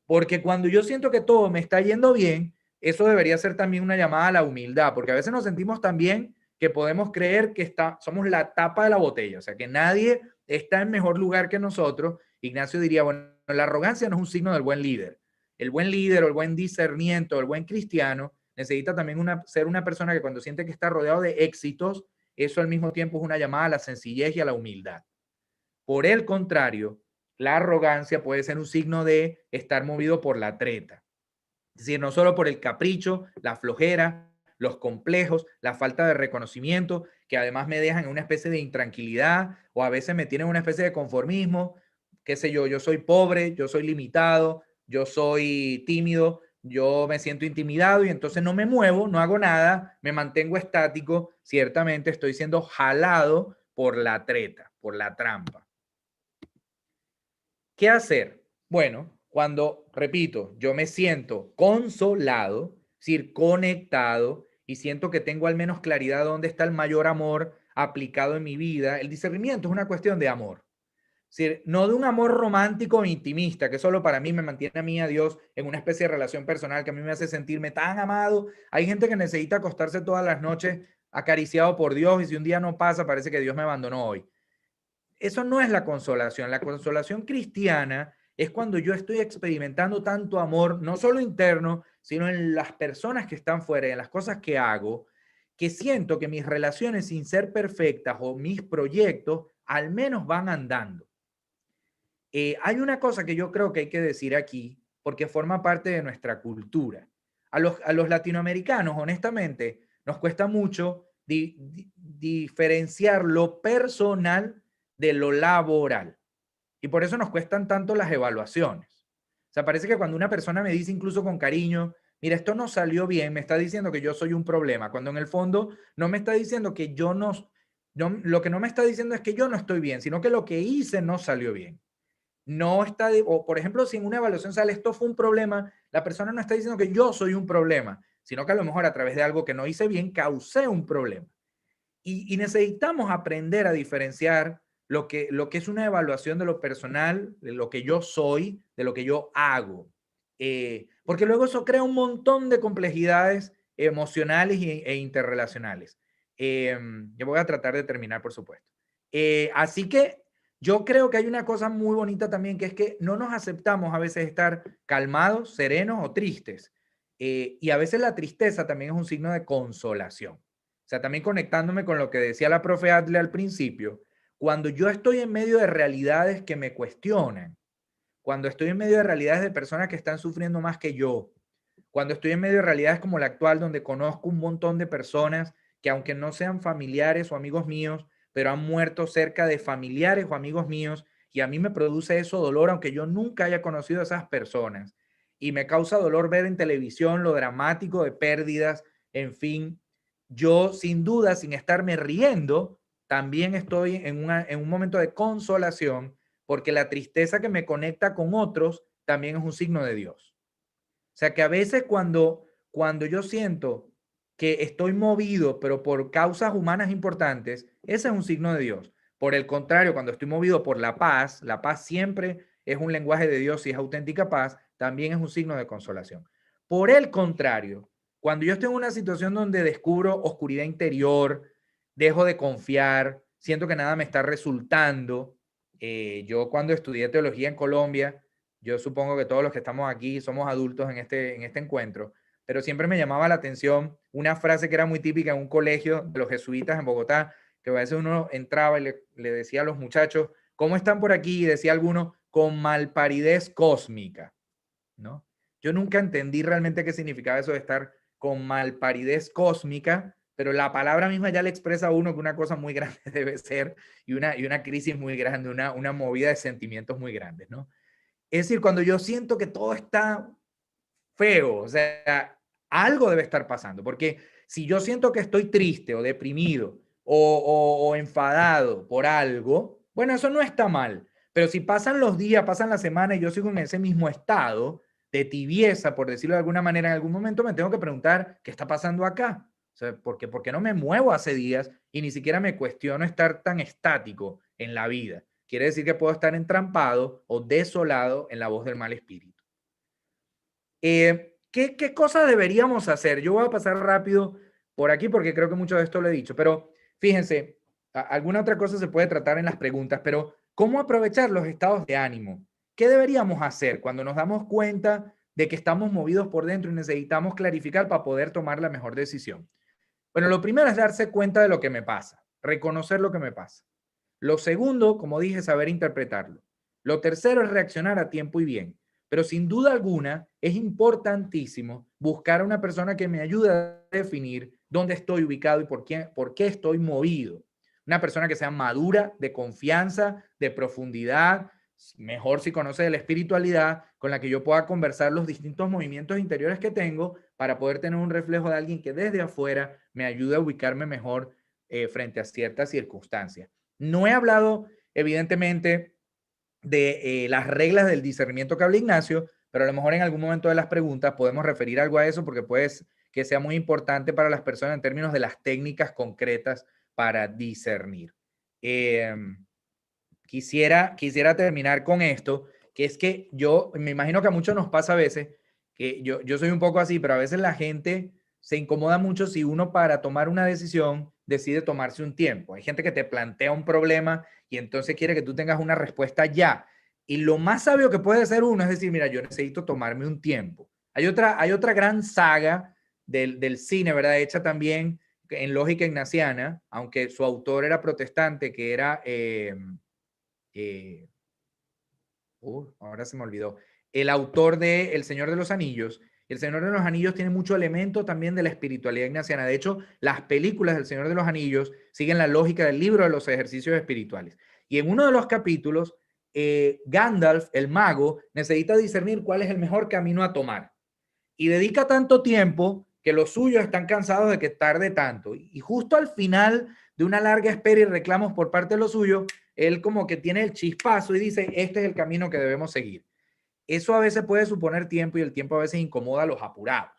Porque cuando yo siento que todo me está yendo bien, eso debería ser también una llamada a la humildad, porque a veces nos sentimos tan bien que podemos creer que somos la tapa de la botella, o sea, que nadie está en mejor lugar que nosotros. Ignacio diría, bueno, la arrogancia no es un signo del buen líder. El buen líder o el buen discernimiento, el buen cristiano, necesita también ser una persona que cuando siente que está rodeado de éxitos, eso al mismo tiempo es una llamada a la sencillez y a la humildad. Por el contrario, la arrogancia puede ser un signo de estar movido por la treta. Es decir, no solo por el capricho, la flojera, los complejos, la falta de reconocimiento, que además me dejan en una especie de intranquilidad o a veces me tienen en una especie de conformismo, qué sé yo soy pobre, yo soy limitado, yo soy tímido, yo me siento intimidado y entonces no me muevo, no hago nada, me mantengo estático, ciertamente estoy siendo jalado por la treta, por la trampa. ¿Qué hacer? Bueno, cuando, repito, yo me siento consolado, es decir, conectado y siento que tengo al menos claridad de dónde está el mayor amor aplicado en mi vida, el discernimiento es una cuestión de amor. Es decir, no de un amor romántico e intimista, que solo para mí me mantiene a mí, a Dios, en una especie de relación personal que a mí me hace sentirme tan amado. Hay gente que necesita acostarse todas las noches acariciado por Dios y si un día no pasa, parece que Dios me abandonó hoy. Eso no es la consolación. La consolación cristiana es cuando yo estoy experimentando tanto amor, no solo interno, sino en las personas que están fuera, en las cosas que hago, que siento que mis relaciones, sin ser perfectas o mis proyectos, al menos van andando. Hay una cosa que yo creo que hay que decir aquí, porque forma parte de nuestra cultura. A los latinoamericanos, honestamente, nos cuesta mucho diferenciar lo personal de lo laboral. Y por eso nos cuestan tanto las evaluaciones. O sea, parece que cuando una persona me dice incluso con cariño, mira, esto no salió bien, me está diciendo que yo soy un problema, cuando en el fondo no me está diciendo que yo no, lo que no me está diciendo es que yo no estoy bien, sino que lo que hice no salió bien. no está, o por ejemplo, si en una evaluación sale esto fue un problema, la persona no está diciendo que yo soy un problema, sino que a lo mejor a través de algo que no hice bien causé un problema. Y necesitamos aprender a diferenciar lo que es una evaluación de lo personal, de lo que yo soy, de lo que yo hago. Porque luego eso crea un montón de complejidades emocionales e interrelacionales. Yo voy a tratar de terminar, por supuesto. Así que yo creo que hay una cosa muy bonita también, que es que no nos aceptamos a veces estar calmados, serenos o tristes. Y a veces la tristeza también es un signo de consolación. O sea, también conectándome con lo que decía la profe Adle al principio, cuando yo estoy en medio de realidades que me cuestionan, cuando estoy en medio de realidades de personas que están sufriendo más que yo, cuando estoy en medio de realidades como la actual, donde conozco un montón de personas que aunque no sean familiares o amigos míos, pero han muerto cerca de familiares o amigos míos, y a mí me produce eso dolor, aunque yo nunca haya conocido a esas personas. Y me causa dolor ver en televisión lo dramático de pérdidas, en fin. Yo, sin duda, sin estarme riendo, también estoy en un momento de consolación, porque la tristeza que me conecta con otros también es un signo de Dios. O sea que a veces cuando yo siento que estoy movido, pero por causas humanas importantes, ese es un signo de Dios. Por el contrario, cuando estoy movido por la paz siempre es un lenguaje de Dios y es auténtica paz, también es un signo de consolación. Por el contrario, cuando yo estoy en una situación donde descubro oscuridad interior, dejo de confiar, siento que nada me está resultando. Yo cuando estudié teología en Colombia, yo supongo que todos los que estamos aquí somos adultos en este encuentro, pero siempre me llamaba la atención una frase que era muy típica en un colegio de los jesuitas en Bogotá, que a veces uno entraba y le decía a los muchachos, ¿cómo están por aquí? Y decía alguno, con malparidez cósmica, ¿no? Yo nunca entendí realmente qué significaba eso de estar con malparidez cósmica, pero la palabra misma ya le expresa a uno que una cosa muy grande debe ser y una crisis muy grande, una movida de sentimientos muy grandes, ¿no? Es decir, cuando yo siento que todo está feo, o sea, algo debe estar pasando, porque si yo siento que estoy triste o deprimido o enfadado por algo, bueno, eso no está mal, pero si pasan los días, pasan la semana y yo sigo en ese mismo estado de tibieza, por decirlo de alguna manera, en algún momento me tengo que preguntar, ¿qué está pasando acá? O sea, ¿por qué no me muevo hace días y ni siquiera me cuestiono estar tan estático en la vida? Quiere decir que puedo estar entrampado o desolado en la voz del mal espíritu. ¿Qué cosas deberíamos hacer? Yo voy a pasar rápido por aquí porque creo que mucho de esto lo he dicho, pero fíjense, alguna otra cosa se puede tratar en las preguntas, pero ¿cómo aprovechar los estados de ánimo? ¿Qué deberíamos hacer cuando nos damos cuenta de que estamos movidos por dentro y necesitamos clarificar para poder tomar la mejor decisión? Bueno, lo primero es darse cuenta de lo que me pasa, reconocer lo que me pasa. Lo segundo, como dije, saber interpretarlo. Lo tercero es reaccionar a tiempo y bien. Pero sin duda alguna es importantísimo buscar a una persona que me ayude a definir dónde estoy ubicado y por qué estoy movido. Una persona que sea madura, de confianza, de profundidad, mejor si conoce de la espiritualidad, con la que yo pueda conversar los distintos movimientos interiores que tengo para poder tener un reflejo de alguien que desde afuera me ayude a ubicarme mejor frente a ciertas circunstancias. No he hablado, evidentemente, de las reglas del discernimiento que habla Ignacio, pero a lo mejor en algún momento de las preguntas podemos referir algo a eso porque puede que sea muy importante para las personas en términos de las técnicas concretas para discernir. Quisiera terminar con esto, que es que yo me imagino que a muchos nos pasa a veces, que yo soy un poco así, pero a veces la gente se incomoda mucho si uno para tomar una decisión decide tomarse un tiempo. Hay gente que te plantea un problema y entonces quiere que tú tengas una respuesta ya. Y lo más sabio que puede hacer uno es decir, mira, yo necesito tomarme un tiempo. Hay otra gran saga del cine, ¿verdad? Hecha también en lógica ignaciana, aunque su autor era protestante, que era... ahora se me olvidó. El autor de El Señor de los Anillos. El Señor de los Anillos tiene mucho elemento también de la espiritualidad ignaciana. De hecho, las películas del Señor de los Anillos siguen la lógica del libro de los ejercicios espirituales. Y en uno de los capítulos, Gandalf, el mago, necesita discernir cuál es el mejor camino a tomar. Y dedica tanto tiempo que los suyos están cansados de que tarde tanto. Y justo al final de una larga espera y reclamos por parte de los suyos, él como que tiene el chispazo y dice, este es el camino que debemos seguir. Eso a veces puede suponer tiempo y el tiempo a veces incomoda a los apurados.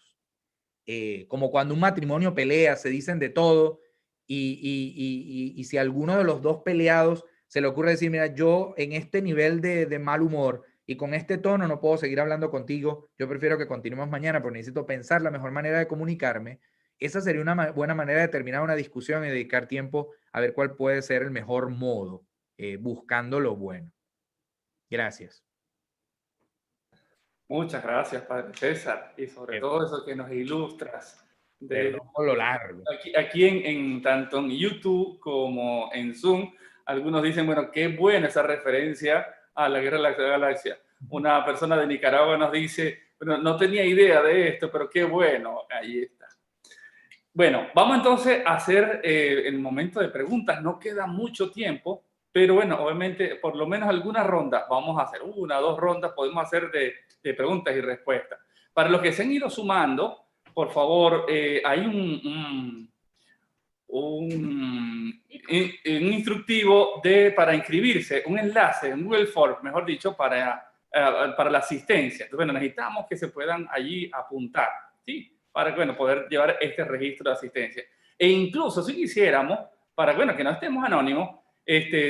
Como cuando un matrimonio pelea, se dicen de todo y si a alguno de los dos peleados se le ocurre decir, mira, yo en este nivel de mal humor y con este tono no puedo seguir hablando contigo, yo prefiero que continuemos mañana, pero necesito pensar la mejor manera de comunicarme. Esa sería una buena manera de terminar una discusión y dedicar tiempo a ver cuál puede ser el mejor modo, buscando lo bueno. Gracias. Muchas gracias, Padre César, y sobre todo eso que nos ilustras. Perdón por lo largo. Aquí tanto en YouTube como en Zoom, algunos dicen, bueno, qué buena esa referencia a la Guerra de la Galaxia. Una persona de Nicaragua nos dice, bueno, no tenía idea de esto, pero qué bueno, ahí está. Bueno, vamos entonces a hacer el momento de preguntas. No queda mucho tiempo, pero bueno, obviamente por lo menos algunas rondas. Vamos a hacer 1 o 2 rondas, podemos hacer de preguntas y respuestas. Para los que se han ido sumando, por favor, hay un instructivo para inscribirse, un enlace en Google Forms, mejor dicho, para la asistencia. Entonces, bueno, necesitamos que se puedan allí apuntar, ¿sí? Para bueno, poder llevar este registro de asistencia. E incluso si quisiéramos, para bueno, que no estemos anónimos,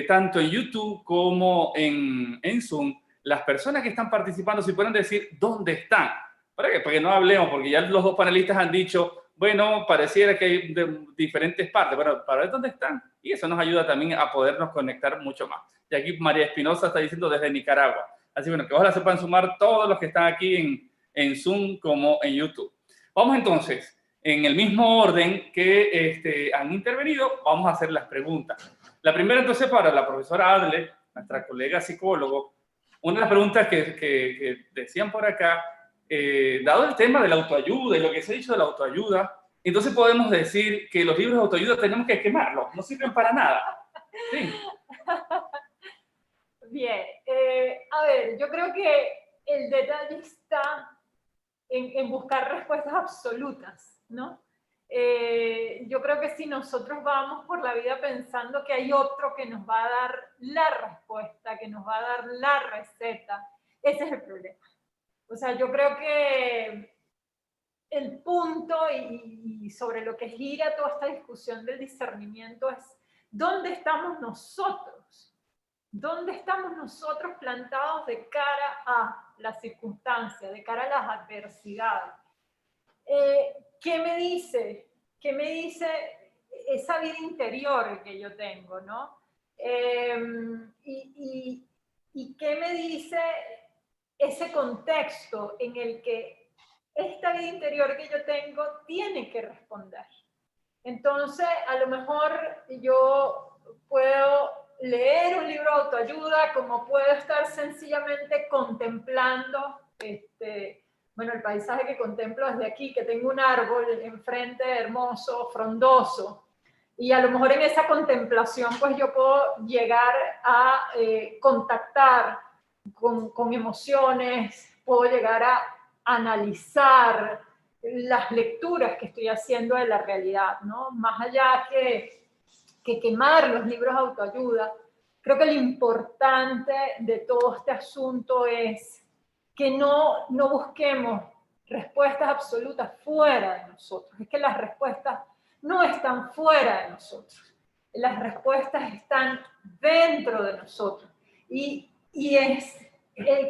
tanto en YouTube como en Zoom, las personas que están participando, si pueden decir dónde están, para que no hablemos, porque ya los dos panelistas han dicho, bueno, pareciera que hay de diferentes partes, bueno, para ver dónde están, y eso nos ayuda también a podernos conectar mucho más. Y aquí María Espinosa está diciendo desde Nicaragua, así bueno, que ojalá se puedan sumar todos los que están aquí en Zoom como en YouTube. Vamos entonces, en el mismo orden que han intervenido, vamos a hacer las preguntas. La primera entonces para la profesora Adle, nuestra colega psicólogo. Una de las preguntas que decían por acá, dado el tema de la autoayuda y lo que se ha dicho de la autoayuda, entonces podemos decir que los libros de autoayuda tenemos que quemarlos, no sirven para nada. Sí. Bien, a ver, yo creo que el detalle está en buscar respuestas absolutas, ¿no? Yo creo que si nosotros vamos por la vida pensando que hay otro que nos va a dar la respuesta, que nos va a dar la receta, ese es el problema. O sea, yo creo que el punto y sobre lo que gira toda esta discusión del discernimiento es ¿dónde estamos nosotros? ¿Dónde estamos nosotros plantados de cara a las circunstancias, de cara a las adversidades? ¿Qué me dice? ¿Qué me dice esa vida interior que yo tengo, no? ¿Y qué me dice ese contexto en el que esta vida interior que yo tengo tiene que responder? Entonces, a lo mejor yo puedo leer un libro de autoayuda, como puedo estar sencillamente contemplando bueno, el paisaje que contemplo desde aquí, que tengo un árbol enfrente hermoso, frondoso, y a lo mejor en esa contemplación pues yo puedo llegar a contactar con emociones, puedo llegar a analizar las lecturas que estoy haciendo de la realidad, ¿no? Más allá que quemar los libros de autoayuda, creo que lo importante de todo este asunto es que no busquemos respuestas absolutas fuera de nosotros. Es que las respuestas no están fuera de nosotros. Las respuestas están dentro de nosotros. Y es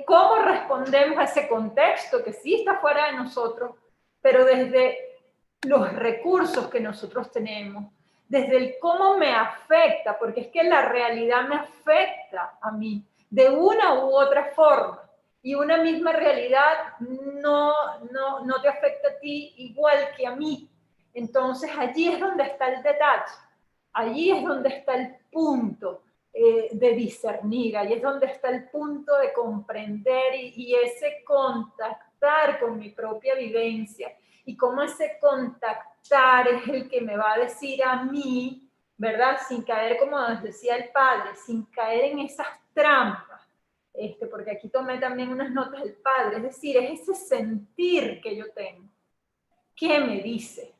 cómo respondemos a ese contexto que sí está fuera de nosotros, pero desde los recursos que nosotros tenemos, desde el cómo me afecta, porque es que la realidad me afecta a mí de una u otra forma. Y una misma realidad no te afecta a ti igual que a mí. Entonces allí es donde está el detalle, allí es donde está el punto de discernir, allí es donde está el punto de comprender y ese contactar con mi propia vivencia. Y cómo ese contactar es el que me va a decir a mí, ¿verdad? Sin caer, como nos decía el padre, sin caer en esas trampas. Porque aquí tomé también unas notas del padre, es decir, es ese sentir que yo tengo. ¿Qué me dice?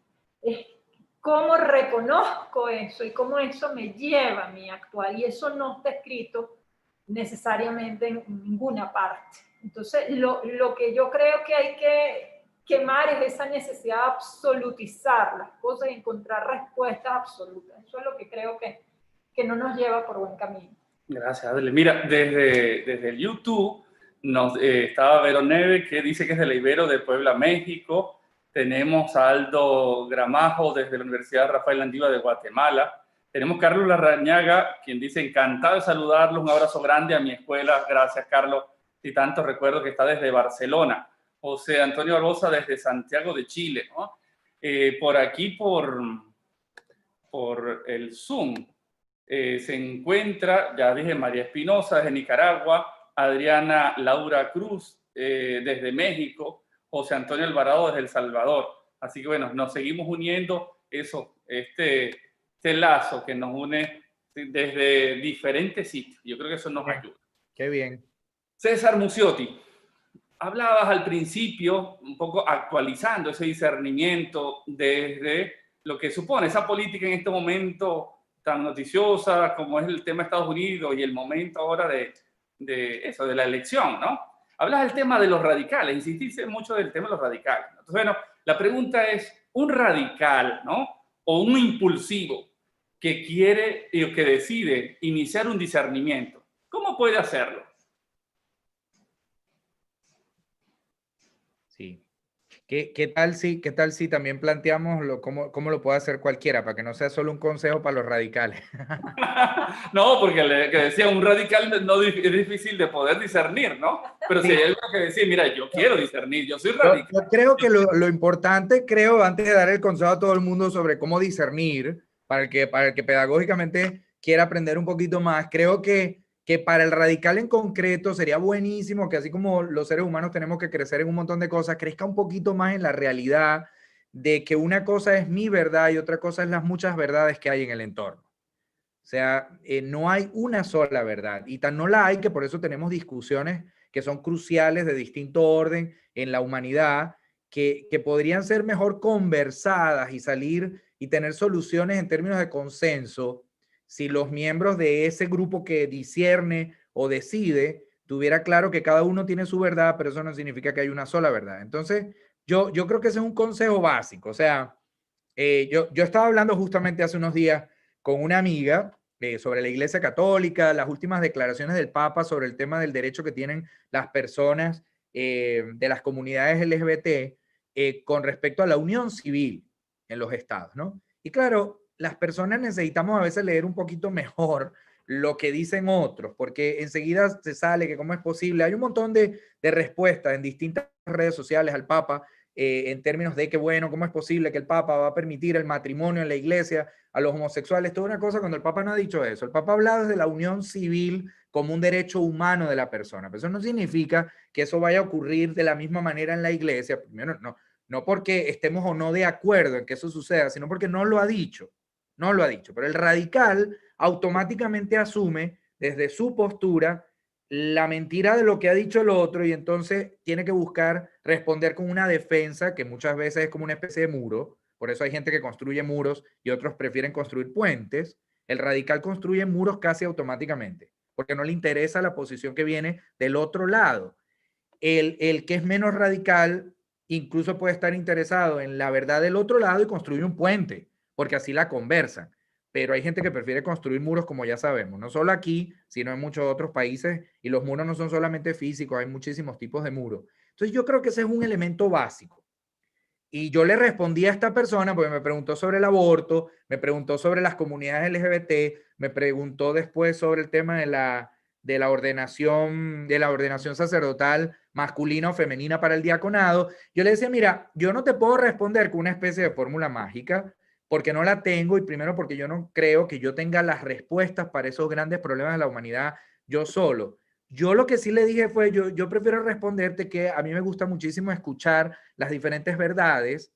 cómo reconozco eso y cómo eso me lleva a mi actuar. Y eso no está escrito necesariamente en ninguna parte. Entonces, lo que yo creo que hay que quemar es esa necesidad de absolutizar las cosas y encontrar respuestas absolutas. Eso es lo que creo que no nos lleva por buen camino. Gracias, Adele. Mira, desde el YouTube estaba Vero Neve, que dice que es de la Ibero de Puebla, México. Tenemos a Aldo Gramajo desde la Universidad Rafael Landiva de Guatemala. Tenemos a Carlos Larrañaga, quien dice, encantado de saludarlos, un abrazo grande a mi escuela. Gracias, Carlos. Y tanto recuerdo que está desde Barcelona. José Antonio Barbosa desde Santiago de Chile, ¿no? Por aquí, por el Zoom, se encuentra, ya dije, María Espinosa desde Nicaragua, Adriana Laura Cruz desde México, José Antonio Alvarado desde El Salvador. Así que bueno, nos seguimos uniendo este lazo que nos une desde diferentes sitios. Yo creo que eso nos ayuda. Qué bien. César Muciotti, hablabas al principio, un poco actualizando ese discernimiento desde lo que supone esa política en este momento tan noticiosa como es el tema de Estados Unidos y el momento ahora de la elección, ¿no? Hablas del tema de los radicales, insististe mucho del tema de los radicales. Entonces, bueno, la pregunta es, ¿un radical, ¿no? O un impulsivo que quiere y que decide iniciar un discernimiento, ¿cómo puede hacerlo? Sí. ¿Qué tal si también planteamos cómo lo puede hacer cualquiera, para que no sea solo un consejo para los radicales? No, porque que decía, un radical no es difícil de poder discernir, ¿no? Pero si hay algo que decir, mira, yo quiero discernir, yo soy radical. Yo creo que lo importante, antes de dar el consejo a todo el mundo sobre cómo discernir, para el que pedagógicamente quiera aprender un poquito más, creo que para el radical en concreto sería buenísimo que, así como los seres humanos tenemos que crecer en un montón de cosas, crezca un poquito más en la realidad de que una cosa es mi verdad y otra cosa es las muchas verdades que hay en el entorno. O sea, no hay una sola verdad, y tan no la hay que por eso tenemos discusiones que son cruciales de distinto orden en la humanidad, que podrían ser mejor conversadas y salir y tener soluciones en términos de consenso si los miembros de ese grupo que discierne o decide tuviera claro que cada uno tiene su verdad, pero eso no significa que hay una sola verdad. Entonces, yo creo que ese es un consejo básico. O sea, yo estaba hablando justamente hace unos días con una amiga sobre la Iglesia Católica, las últimas declaraciones del Papa sobre el tema del derecho que tienen las personas de las comunidades LGBT con respecto a la unión civil en los estados, ¿no? Y claro, las personas necesitamos a veces leer un poquito mejor lo que dicen otros, porque enseguida se sale que cómo es posible. Hay un montón de respuestas en distintas redes sociales al Papa en términos de que, bueno, cómo es posible que el Papa va a permitir el matrimonio en la iglesia a los homosexuales. Toda una cosa cuando el Papa no ha dicho eso. El Papa ha hablado de la unión civil como un derecho humano de la persona, pero eso no significa que eso vaya a ocurrir de la misma manera en la iglesia. Primero, no porque estemos o no de acuerdo en que eso suceda, sino porque no lo ha dicho. No lo ha dicho, pero el radical automáticamente asume desde su postura la mentira de lo que ha dicho el otro y entonces tiene que buscar responder con una defensa que muchas veces es como una especie de muro. Por eso hay gente que construye muros y otros prefieren construir puentes. El radical construye muros casi automáticamente porque no le interesa la posición que viene del otro lado. El que es menos radical incluso puede estar interesado en la verdad del otro lado y construir un puente, porque así la conversan. Pero hay gente que prefiere construir muros, como ya sabemos, no solo aquí, sino en muchos otros países, y los muros no son solamente físicos, hay muchísimos tipos de muros. Entonces yo creo que ese es un elemento básico. Y yo le respondí a esta persona porque me preguntó sobre el aborto, me preguntó sobre las comunidades LGBT, me preguntó después sobre el tema de la ordenación sacerdotal masculina o femenina para el diaconado. Yo le decía, mira, yo no te puedo responder con una especie de fórmula mágica porque no la tengo y primero porque yo no creo que yo tenga las respuestas para esos grandes problemas de la humanidad yo solo. Yo lo que sí le dije fue, yo prefiero responderte que a mí me gusta muchísimo escuchar las diferentes verdades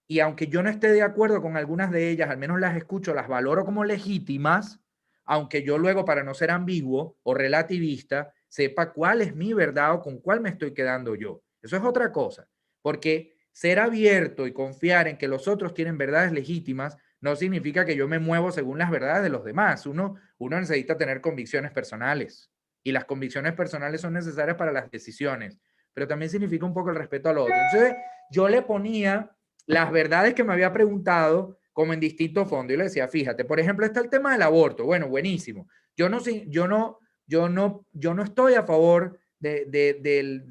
y aunque yo no esté de acuerdo con algunas de ellas, al menos las escucho, las valoro como legítimas, aunque yo luego, para no ser ambiguo o relativista, sepa cuál es mi verdad o con cuál me estoy quedando yo. Eso es otra cosa, porque ser abierto y confiar en que los otros tienen verdades legítimas no significa que yo me muevo según las verdades de los demás. Uno necesita tener convicciones personales y las convicciones personales son necesarias para las decisiones, pero también significa un poco el respeto al otro. Entonces, yo le ponía las verdades que me había preguntado como en distintos fondos y le decía, fíjate, por ejemplo, está el tema del aborto. Bueno, buenísimo. Yo no estoy a favor del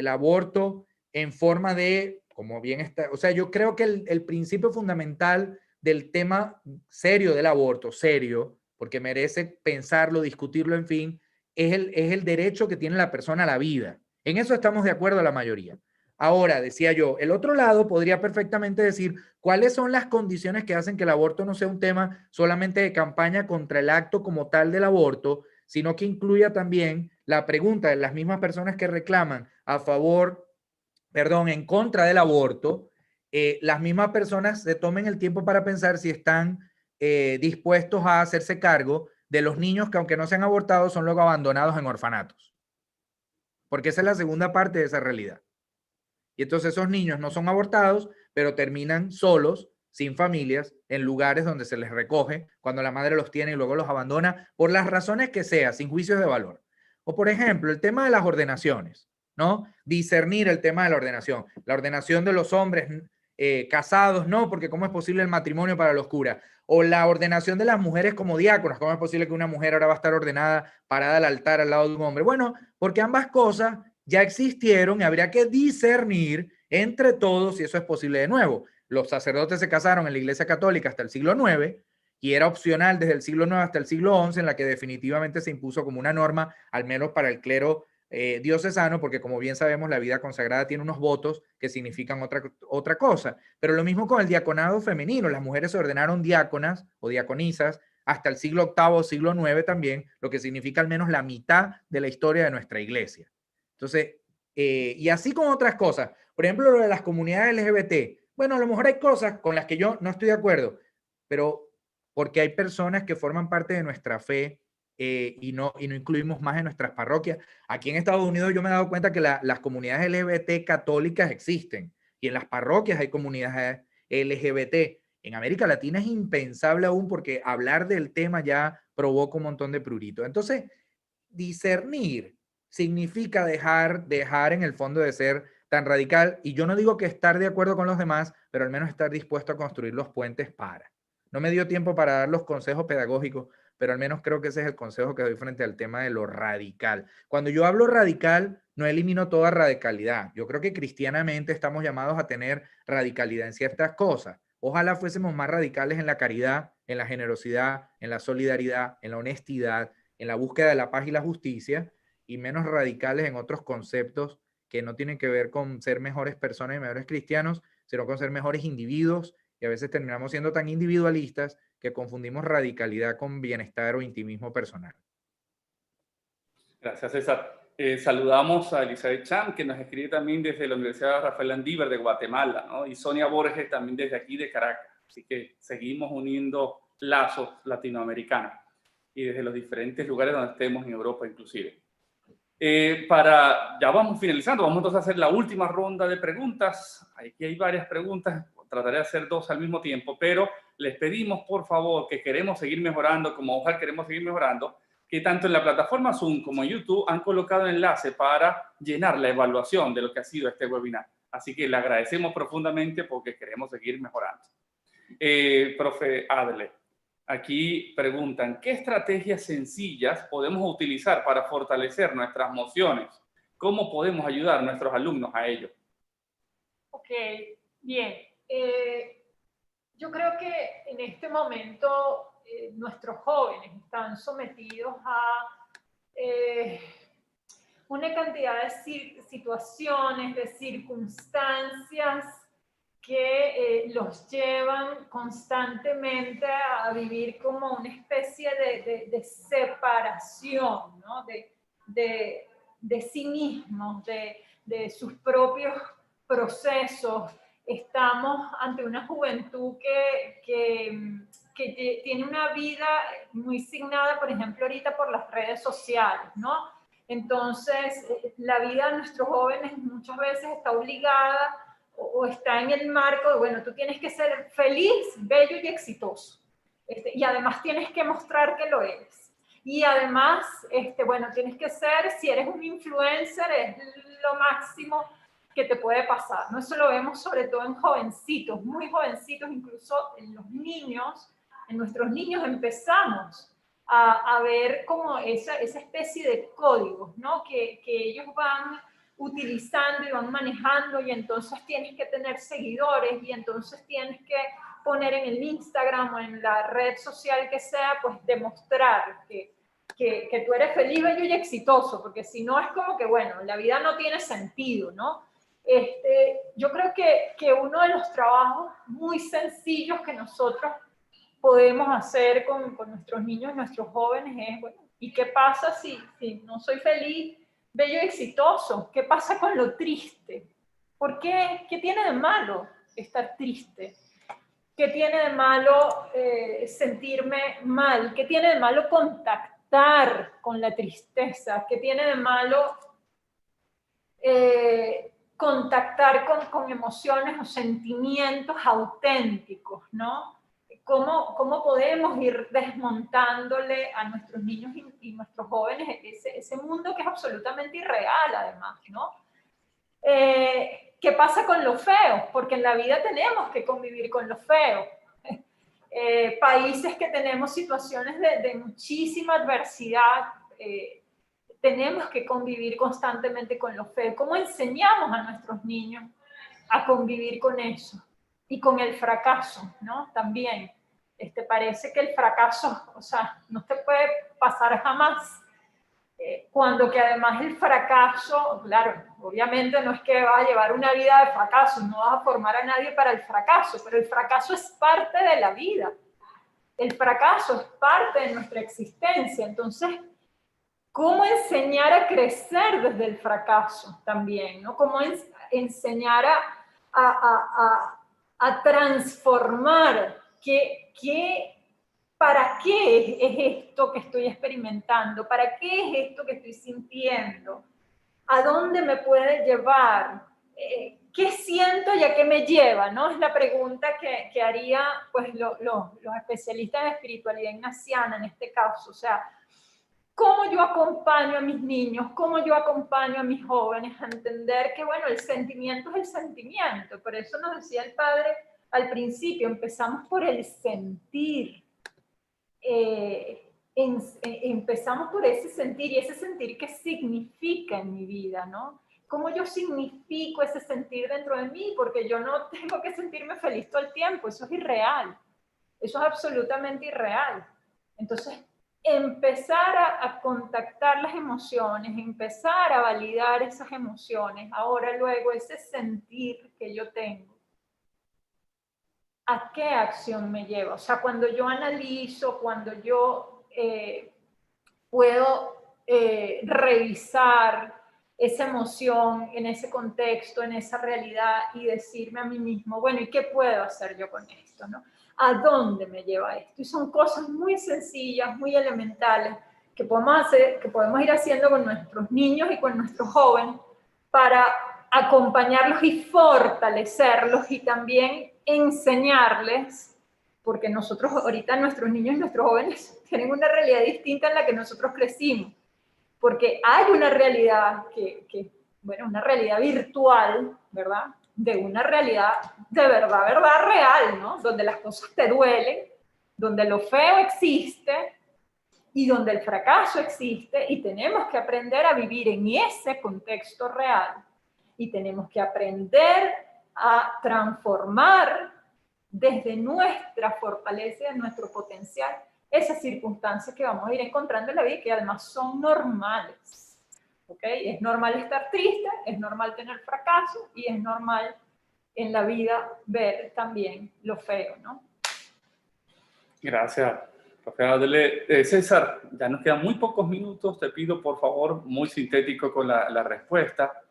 aborto en forma de, como bien está, o sea, yo creo que el principio fundamental del tema serio del aborto, serio, porque merece pensarlo, discutirlo, en fin, es el derecho que tiene la persona a la vida. En eso estamos de acuerdo la mayoría. Ahora, decía yo, el otro lado podría perfectamente decir cuáles son las condiciones que hacen que el aborto no sea un tema solamente de campaña contra el acto como tal del aborto, sino que incluya también la pregunta de las mismas personas que reclaman en contra del aborto, las mismas personas se tomen el tiempo para pensar si están dispuestos a hacerse cargo de los niños que, aunque no sean abortados, son luego abandonados en orfanatos. Porque esa es la segunda parte de esa realidad. Y entonces esos niños no son abortados, pero terminan solos, sin familias, en lugares donde se les recoge cuando la madre los tiene y luego los abandona por las razones que sea, sin juicios de valor. O por ejemplo, el tema de las ordenaciones, ¿no? Discernir el tema de la ordenación de los hombres casados, no, porque ¿cómo es posible el matrimonio para los curas? O la ordenación de las mujeres como diáconas, ¿cómo es posible que una mujer ahora va a estar ordenada parada al altar al lado de un hombre? Bueno, porque ambas cosas ya existieron y habría que discernir entre todos si eso es posible de nuevo. Los sacerdotes se casaron en la Iglesia Católica hasta el siglo IX y era opcional desde el siglo IX hasta el siglo XI, en la que definitivamente se impuso como una norma, al menos para el clero diocesano, porque como bien sabemos, la vida consagrada tiene unos votos que significan otra cosa. Pero lo mismo con el diaconado femenino. Las mujeres se ordenaron diáconas o diaconisas hasta el siglo VIII o siglo IX también, lo que significa al menos la mitad de la historia de nuestra iglesia. Entonces, y así con otras cosas. Por ejemplo, lo de las comunidades LGBT. Bueno, a lo mejor hay cosas con las que yo no estoy de acuerdo, pero porque hay personas que forman parte de nuestra fe y no incluimos más en nuestras parroquias. Aquí en Estados Unidos yo me he dado cuenta que las comunidades LGBT católicas existen y en las parroquias hay comunidades LGBT. En América Latina es impensable aún porque hablar del tema ya provoca un montón de prurito. Entonces, discernir significa dejar en el fondo de ser tan radical, y yo no digo que estar de acuerdo con los demás, pero al menos estar dispuesto a construir los puentes para. No me dio tiempo para dar los consejos pedagógicos, pero al menos creo que ese es el consejo que doy frente al tema de lo radical. Cuando yo hablo radical, no elimino toda radicalidad. Yo creo que cristianamente estamos llamados a tener radicalidad en ciertas cosas. Ojalá fuésemos más radicales en la caridad, en la generosidad, en la solidaridad, en la honestidad, en la búsqueda de la paz y la justicia, y menos radicales en otros conceptos que no tienen que ver con ser mejores personas y mejores cristianos, sino con ser mejores individuos, y a veces terminamos siendo tan individualistas que confundimos radicalidad con bienestar o intimismo personal. Gracias, César. Saludamos a Elizabeth Chan, que nos escribe también desde la Universidad Rafael Landívar de Guatemala, ¿no? Y Sonia Borges también desde aquí de Caracas. Así que seguimos uniendo lazos latinoamericanos y desde los diferentes lugares donde estemos en Europa inclusive. Ya vamos finalizando, vamos entonces a hacer la última ronda de preguntas. Aquí hay varias preguntas, trataré de hacer dos al mismo tiempo, pero les pedimos por favor que queremos seguir mejorando, como OJAL queremos seguir mejorando, que tanto en la plataforma Zoom como en YouTube han colocado enlace para llenar la evaluación de lo que ha sido este webinar. Así que le agradecemos profundamente porque queremos seguir mejorando. Profe Adler, aquí preguntan, ¿qué estrategias sencillas podemos utilizar para fortalecer nuestras emociones? ¿Cómo podemos ayudar a nuestros alumnos a ello? Ok, bien. Yo creo que en este momento nuestros jóvenes están sometidos a una cantidad de situaciones, de circunstancias que los llevan constantemente a vivir como una especie de separación, ¿no? de sí mismos, de sus propios procesos. Estamos ante una juventud que tiene una vida muy signada, por ejemplo, ahorita por las redes sociales, ¿no? Entonces, la vida de nuestros jóvenes muchas veces está obligada o está en el marco de, bueno, tú tienes que ser feliz, bello y exitoso. Y además tienes que mostrar que lo eres. Y además, bueno, tienes que ser, si eres un influencer, es lo máximo que te puede pasar, ¿no? Eso lo vemos sobre todo en jovencitos, muy jovencitos, incluso en los niños, en nuestros niños empezamos a ver como esa especie de códigos, ¿no? Que ellos van utilizando y van manejando, y entonces tienes que tener seguidores, y entonces tienes que poner en el Instagram o en la red social que sea, pues demostrar que tú eres feliz, bello y exitoso, porque si no es como que, bueno, la vida no tiene sentido, ¿no? Yo creo que uno de los trabajos muy sencillos que nosotros podemos hacer con nuestros niños, nuestros jóvenes, es, bueno, ¿y qué pasa si no soy feliz, bello y exitoso? ¿Qué pasa con lo triste? ¿Por qué? ¿Qué tiene de malo estar triste? ¿Qué tiene de malo sentirme mal? ¿Qué tiene de malo contactar con la tristeza? ¿Qué tiene de malo contactar con emociones o sentimientos auténticos, ¿no? ¿Cómo podemos ir desmontándole a nuestros niños y nuestros jóvenes ese mundo que es absolutamente irreal, además, ¿no? ¿Qué pasa con lo feo? Porque en la vida tenemos que convivir con lo feo. Países que tenemos situaciones de muchísima adversidad, tenemos que convivir constantemente con lo feo. ¿Cómo enseñamos a nuestros niños a convivir con eso? Y con el fracaso, ¿no? También. Parece que el fracaso, o sea, no te puede pasar jamás. Cuando que además el fracaso, claro, obviamente no es que vas a llevar una vida de fracaso, no vas a formar a nadie para el fracaso, pero el fracaso es parte de la vida. El fracaso es parte de nuestra existencia. Entonces, ¿cómo enseñar a crecer desde el fracaso también, ¿no? ¿Cómo enseñar a transformar? ¿Para qué es esto que estoy experimentando? ¿Para qué es esto que estoy sintiendo? ¿A dónde me puede llevar? ¿Qué siento y a qué me lleva? ¿No? Es la pregunta que haría pues, los especialistas en espiritualidad ignaciana en este caso. O sea, ¿cómo yo acompaño a mis niños? ¿Cómo yo acompaño a mis jóvenes a entender que, bueno, el sentimiento es el sentimiento? Por eso nos decía el padre al principio, empezamos por el sentir. Empezamos por ese sentir, y ese sentir, ¿qué significa en mi vida, no? ¿Cómo yo significo ese sentir dentro de mí? Porque yo no tengo que sentirme feliz todo el tiempo, eso es irreal, eso es absolutamente irreal. Entonces, empezar a contactar las emociones, empezar a validar esas emociones, ahora luego ese sentir que yo tengo, ¿a qué acción me lleva? O sea, cuando yo analizo, cuando yo puedo revisar esa emoción en ese contexto, en esa realidad, y decirme a mí mismo, bueno, ¿y qué puedo hacer yo con esto, no? ¿A dónde me lleva esto? Y son cosas muy sencillas, muy elementales, que podemos hacer, que podemos ir haciendo con nuestros niños y con nuestros jóvenes para acompañarlos y fortalecerlos, y también enseñarles, porque nosotros ahorita nuestros niños y nuestros jóvenes tienen una realidad distinta en la que nosotros crecimos, porque hay una realidad bueno, una realidad virtual, ¿verdad? De una realidad de verdad real, ¿no? Donde las cosas te duelen, donde lo feo existe y donde el fracaso existe, y tenemos que aprender a vivir en ese contexto real, y tenemos que aprender a transformar desde nuestra fortaleza, nuestro potencial, esas circunstancias que vamos a ir encontrando en la vida y que además son normales. ¿Ok? Es normal estar triste, es normal tener fracaso, y es normal en la vida ver también lo feo, ¿no? Gracias, profe Adele. César, ya nos quedan muy pocos minutos. Te pido, por favor, muy sintético con la respuesta.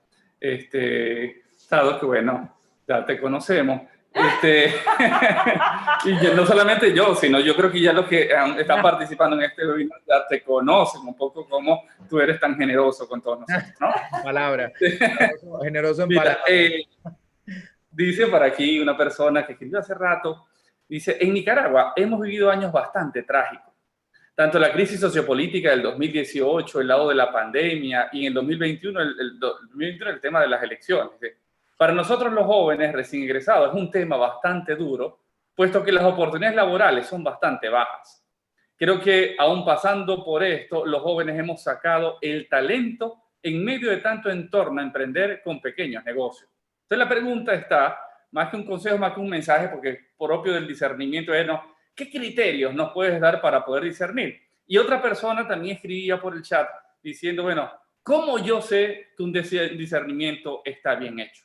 Dado que, bueno, ya te conocemos. Y no solamente yo, sino yo creo que ya los que están participando en este webinar ya te conocen un poco, cómo tú eres tan generoso con todos nosotros, ¿no? Palabra. Generoso en Mira, palabras. Dice por aquí una persona que escribió hace rato, dice, en Nicaragua hemos vivido años bastante trágicos. Tanto la crisis sociopolítica del 2018, el lado de la pandemia, y en el 2021 el tema de las elecciones. Para nosotros los jóvenes recién egresados es un tema bastante duro, puesto que las oportunidades laborales son bastante bajas. Creo que aún pasando por esto, los jóvenes hemos sacado el talento en medio de tanto entorno a emprender con pequeños negocios. Entonces la pregunta está, más que un consejo, más que un mensaje, porque propio del discernimiento es, ¿no? ¿Qué criterios nos puedes dar para poder discernir? Y otra persona también escribía por el chat diciendo, bueno, ¿cómo yo sé que un discernimiento está bien hecho?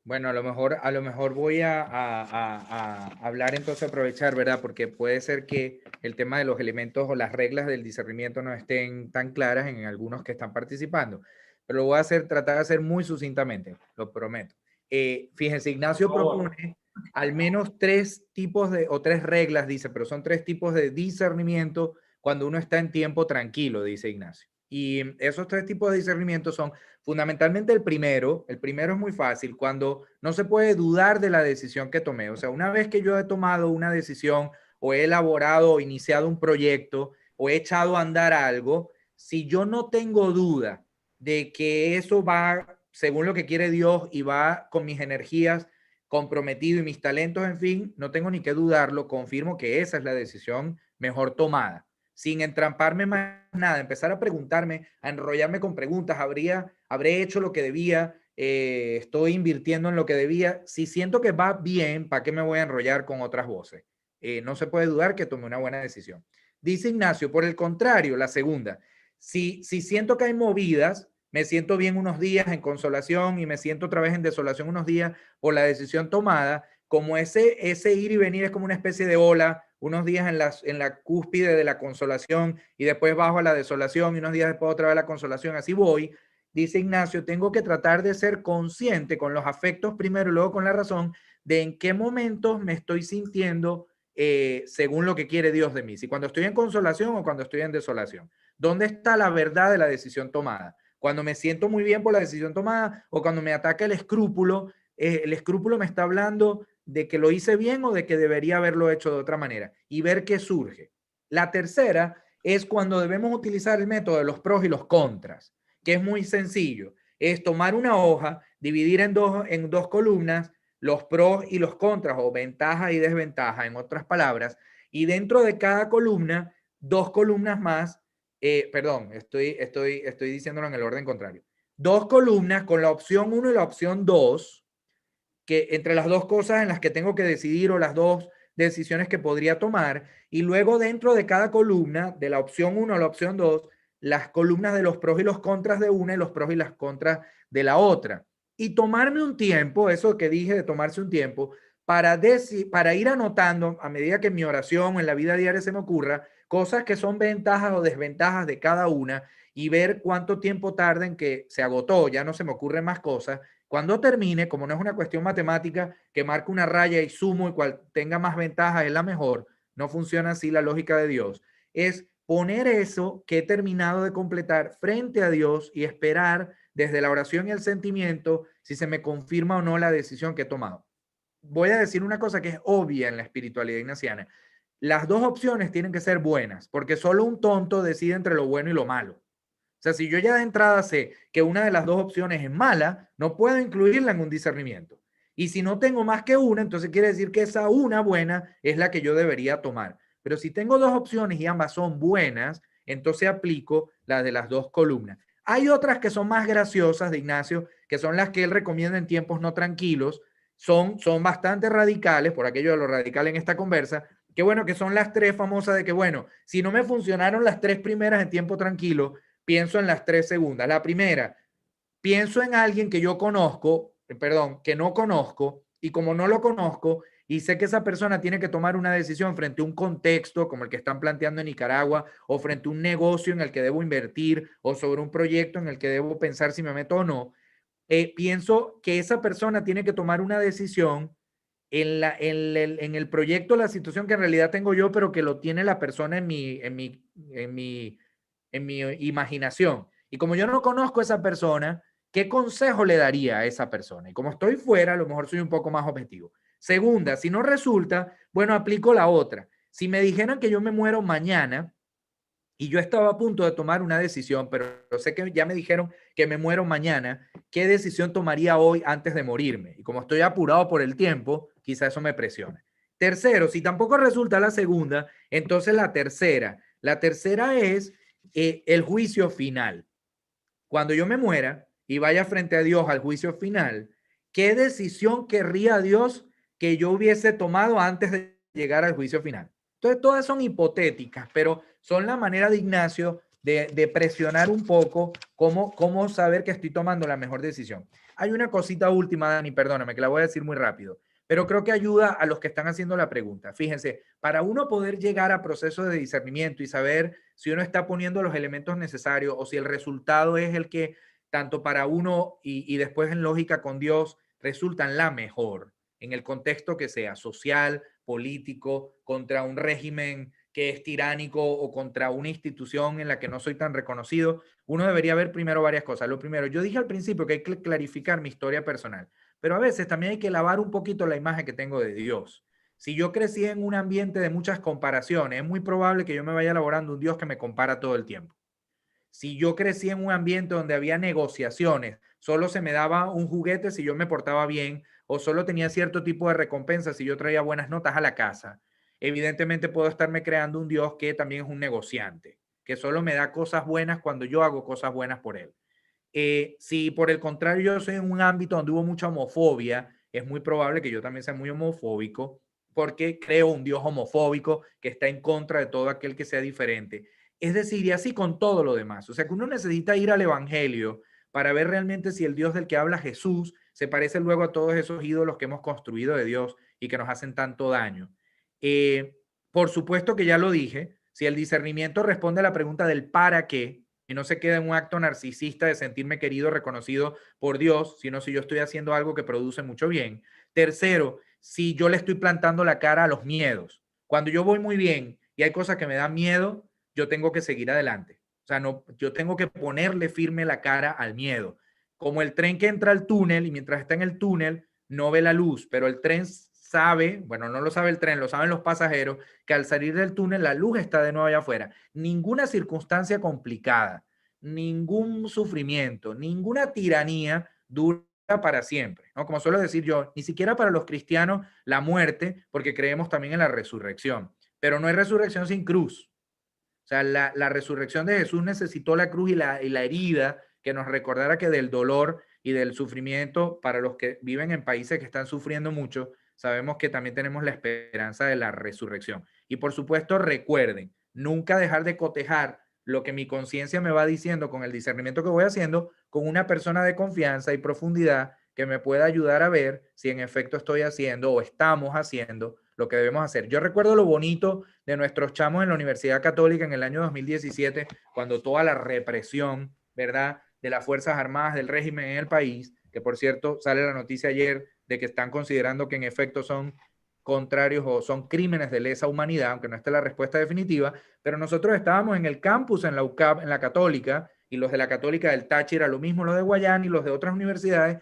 Bueno, a lo mejor voy a hablar entonces, aprovechar, ¿verdad? Porque puede ser que el tema de los elementos o las reglas del discernimiento no estén tan claras en algunos que están participando, pero lo voy a tratar de hacer muy sucintamente, lo prometo. Fíjense, Ignacio propone al menos 3 tipos o 3 reglas, dice, pero son 3 tipos de discernimiento cuando uno está en tiempo tranquilo, dice Ignacio. Y esos 3 tipos de discernimiento son fundamentalmente el primero es muy fácil, cuando no se puede dudar de la decisión que tomé. O sea, una vez que yo he tomado una decisión o he elaborado o iniciado un proyecto o he echado a andar algo, si yo no tengo duda de que eso va según lo que quiere Dios y va con mis energías comprometido y mis talentos, en fin, no tengo ni que dudarlo, confirmo que esa es la decisión mejor tomada. Sin entramparme más nada, empezar a preguntarme, a enrollarme con preguntas, habré hecho lo que debía, estoy invirtiendo en lo que debía. Si siento que va bien, ¿para qué me voy a enrollar con otras voces? No se puede dudar que tomé una buena decisión. Dice Ignacio, por el contrario, la segunda, si siento que hay movidas, me siento bien unos días en consolación y me siento otra vez en desolación unos días por la decisión tomada, como ese ir y venir es como una especie de ola, unos días en la cúspide de la consolación y después bajo a la desolación y unos días después otra vez a la consolación, así voy. Dice Ignacio, tengo que tratar de ser consciente con los afectos primero y luego con la razón de en qué momentos me estoy sintiendo según lo que quiere Dios de mí. Si cuando estoy en consolación o cuando estoy en desolación. ¿Dónde está la verdad de la decisión tomada? Cuando me siento muy bien por la decisión tomada o cuando me ataca el escrúpulo me está hablando de que lo hice bien o de que debería haberlo hecho de otra manera y ver qué surge. La tercera es cuando debemos utilizar el método de los pros y los contras, que es muy sencillo. Es tomar una hoja, dividir en dos columnas los pros y los contras o ventaja y desventaja, en otras palabras, y dentro de cada columna, 2 columnas más, perdón, estoy diciéndolo en el orden contrario. 2 columnas con la opción 1 y la opción 2, que entre las 2 cosas en las que tengo que decidir o las 2 decisiones que podría tomar, y luego dentro de cada columna, de la opción 1 a la opción 2, las columnas de los pros y los contras de una y los pros y las contras de la otra. Y tomarme un tiempo, eso que dije de tomarse un tiempo, para ir anotando a medida que en mi oración o en la vida diaria se me ocurra, cosas que son ventajas o desventajas de cada una y ver cuánto tiempo tarda en que se agotó, ya no se me ocurren más cosas. Cuando termine, como no es una cuestión matemática que marque una raya y sumo y cual tenga más ventajas es la mejor, no funciona así la lógica de Dios, es poner eso que he terminado de completar frente a Dios y esperar desde la oración y el sentimiento si se me confirma o no la decisión que he tomado. Voy a decir una cosa que es obvia en la espiritualidad ignaciana. Las 2 opciones tienen que ser buenas, porque solo un tonto decide entre lo bueno y lo malo. O sea, si yo ya de entrada sé que una de las 2 opciones es mala, no puedo incluirla en un discernimiento. Y si no tengo más que una, entonces quiere decir que esa una buena es la que yo debería tomar. Pero si tengo 2 opciones y ambas son buenas, entonces aplico la de las 2 columnas. Hay otras que son más graciosas de Ignacio, que son las que él recomienda en tiempos no tranquilos. Son bastante radicales, por aquello de lo radical en esta conversa, que bueno, que son las 3 famosas de que, bueno, si no me funcionaron las 3 primeras en tiempo tranquilo, pienso en las 3 segundas. La primera, pienso en alguien que yo conozco, que no conozco, y como no lo conozco y sé que esa persona tiene que tomar una decisión frente a un contexto como el que están planteando en Nicaragua, o frente a un negocio en el que debo invertir, o sobre un proyecto en el que debo pensar si me meto o no, pienso que esa persona tiene que tomar una decisión en el proyecto, la situación que en realidad tengo yo, pero que lo tiene la persona en mi imaginación. Y como yo no conozco a esa persona, ¿qué consejo le daría a esa persona? Y como estoy fuera, a lo mejor soy un poco más objetivo. Segunda, si no resulta, bueno, aplico la otra. Si me dijeran que yo me muero mañana y yo estaba a punto de tomar una decisión, pero sé que ya me dijeron que me muero mañana, ¿qué decisión tomaría hoy antes de morirme? Y como estoy apurado por el tiempo, quizá eso me presione. Tercero, si tampoco resulta la segunda, entonces la tercera. La tercera es el juicio final. Cuando yo me muera y vaya frente a Dios al juicio final, ¿qué decisión querría Dios que yo hubiese tomado antes de llegar al juicio final? Entonces, todas son hipotéticas, pero son la manera de Ignacio de presionar un poco cómo saber que estoy tomando la mejor decisión. Hay una cosita última, Dani, perdóname, que la voy a decir muy rápido, pero creo que ayuda a los que están haciendo la pregunta. Fíjense, para uno poder llegar a procesos de discernimiento y saber si uno está poniendo los elementos necesarios o si el resultado es el que tanto para uno y después en lógica con Dios resultan la mejor en el contexto que sea social, político, contra un régimen que es tiránico o contra una institución en la que no soy tan reconocido, uno debería ver primero varias cosas. Lo primero, yo dije al principio que hay que clarificar mi historia personal, pero a veces también hay que lavar un poquito la imagen que tengo de Dios. Si yo crecí en un ambiente de muchas comparaciones, es muy probable que yo me vaya elaborando un Dios que me compara todo el tiempo. Si yo crecí en un ambiente donde había negociaciones, solo se me daba un juguete si yo me portaba bien o solo tenía cierto tipo de recompensa si yo traía buenas notas a la casa, evidentemente puedo estarme creando un Dios que también es un negociante, que solo me da cosas buenas cuando yo hago cosas buenas por él. Si por el contrario yo soy en un ámbito donde hubo mucha homofobia, es muy probable que yo también sea muy homofóbico porque creo un Dios homofóbico que está en contra de todo aquel que sea diferente. Es decir, y así con todo lo demás. O sea que uno necesita ir al Evangelio para ver realmente si el Dios del que habla Jesús se parece luego a todos esos ídolos que hemos construido de Dios y que nos hacen tanto daño. Por supuesto que ya lo dije, si el discernimiento responde a la pregunta del para qué, y no se queda en un acto narcisista de sentirme querido, reconocido por Dios, sino si yo estoy haciendo algo que produce mucho bien. Tercero, si yo le estoy plantando la cara a los miedos. Cuando yo voy muy bien y hay cosas que me dan miedo, yo tengo que seguir adelante. O sea, no, yo tengo que ponerle firme la cara al miedo. Como el tren que entra al túnel y mientras está en el túnel no ve la luz, pero el tren sabe, bueno, no lo sabe el tren, lo saben los pasajeros, que al salir del túnel la luz está de nuevo allá afuera. Ninguna circunstancia complicada, ningún sufrimiento, ninguna tiranía dura para siempre, ¿no? Como suelo decir yo, ni siquiera para los cristianos la muerte, porque creemos también en la resurrección, pero no hay resurrección sin cruz. O sea, la resurrección de Jesús necesitó la cruz y la herida que nos recordara que del dolor y del sufrimiento para los que viven en países que están sufriendo mucho, sabemos que también tenemos la esperanza de la resurrección. Y por supuesto, recuerden, nunca dejar de cotejar lo que mi conciencia me va diciendo con el discernimiento que voy haciendo con una persona de confianza y profundidad que me pueda ayudar a ver si en efecto estoy haciendo o estamos haciendo lo que debemos hacer. Yo recuerdo lo bonito de nuestros chamos en la Universidad Católica en el año 2017, cuando toda la represión, ¿verdad?, de las Fuerzas Armadas del régimen en el país, que por cierto sale la noticia ayer de que están considerando que en efecto son contrarios o son crímenes de lesa humanidad, aunque no esté la respuesta definitiva, pero nosotros estábamos en el campus, en la UCAP, en la Católica, y los de la Católica del Táchira, lo mismo los de Guayana y los de otras universidades,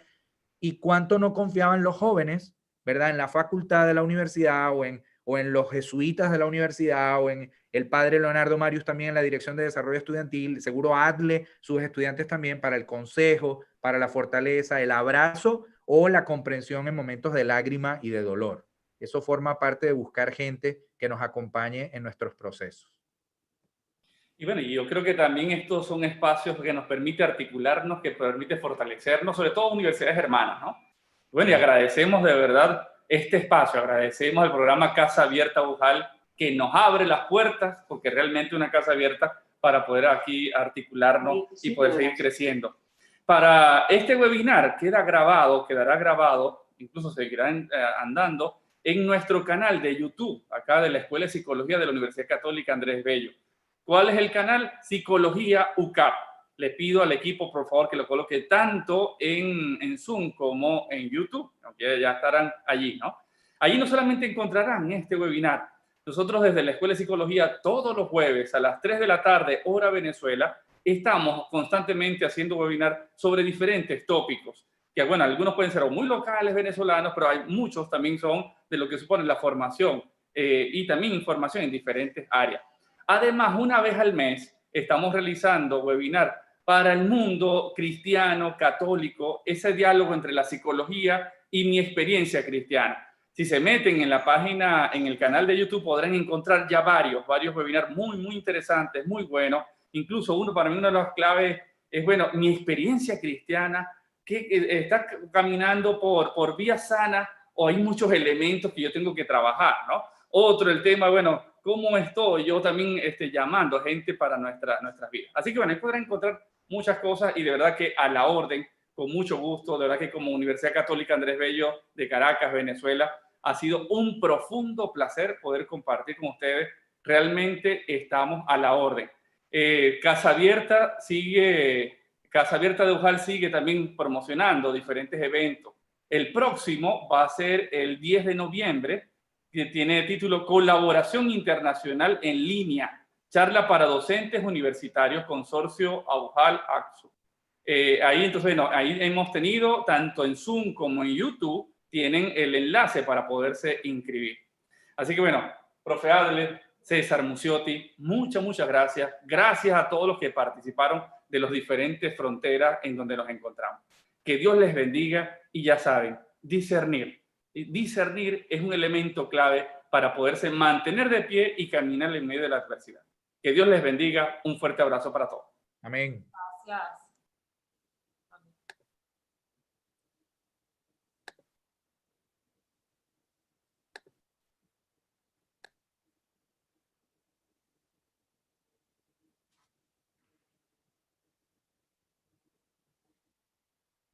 y cuánto no confiaban los jóvenes, ¿verdad?, en la facultad de la universidad o en los jesuitas de la universidad o en el padre Leonardo Marius también en la Dirección de Desarrollo Estudiantil, seguro ADLE, sus estudiantes también, para el consejo, para la fortaleza, el abrazo o la comprensión en momentos de lágrima y de dolor. Eso forma parte de buscar gente que nos acompañe en nuestros procesos. Y bueno, yo creo que también estos son espacios que nos permite articularnos, que permite fortalecernos, sobre todo universidades hermanas, ¿no? Bueno, y agradecemos de verdad este espacio, agradecemos al programa Casa Abierta UJAL que nos abre las puertas, porque realmente una casa abierta para poder aquí articularnos y poder seguir creciendo. Para este webinar quedará grabado, incluso seguirá andando en nuestro canal de YouTube, acá de la Escuela de Psicología de la Universidad Católica Andrés Bello. ¿Cuál es el canal? Psicología UCAP. Le pido al equipo, por favor, que lo coloque tanto en Zoom como en YouTube, aunque ya estarán allí, ¿no? Allí no solamente encontrarán este webinar. Nosotros desde la Escuela de Psicología, todos los jueves a las 3 de la tarde, hora Venezuela, estamos constantemente haciendo webinar sobre diferentes tópicos, que bueno, algunos pueden ser muy locales venezolanos, pero hay muchos también son de lo que supone la formación y también información en diferentes áreas. Además, una vez al mes estamos realizando webinar para el mundo cristiano, católico, ese diálogo entre la psicología y mi experiencia cristiana. Si se meten en la página, en el canal de YouTube, podrán encontrar ya varios webinars muy interesantes, muy buenos. Incluso uno, para mí, una de las claves es, bueno, mi experiencia cristiana, que está caminando por vía sana o hay muchos elementos que yo tengo que trabajar, ¿no? Otro, el tema, bueno, ¿cómo estoy yo también llamando gente para nuestras vidas? Así que, bueno, ahí podrán encontrar muchas cosas y de verdad que a la orden, con mucho gusto. De verdad que como Universidad Católica Andrés Bello de Caracas, Venezuela, ha sido un profundo placer poder compartir con ustedes. Realmente estamos a la orden. Casa Abierta de Ujal sigue también promocionando diferentes eventos. El próximo va a ser el 10 de noviembre, que tiene el título Colaboración Internacional en Línea, charla para docentes universitarios, consorcio Aujal-ACSU. Ahí entonces, bueno, ahí hemos tenido, tanto en Zoom como en YouTube, tienen el enlace para poderse inscribir. Así que bueno, profe Adler, César Muciotti, muchas gracias. Gracias a todos los que participaron de las diferentes fronteras en donde nos encontramos. Que Dios les bendiga y ya saben, discernir. Discernir es un elemento clave para poderse mantener de pie y caminar en medio de la adversidad. Que Dios les bendiga. Un fuerte abrazo para todos. Amén. Gracias.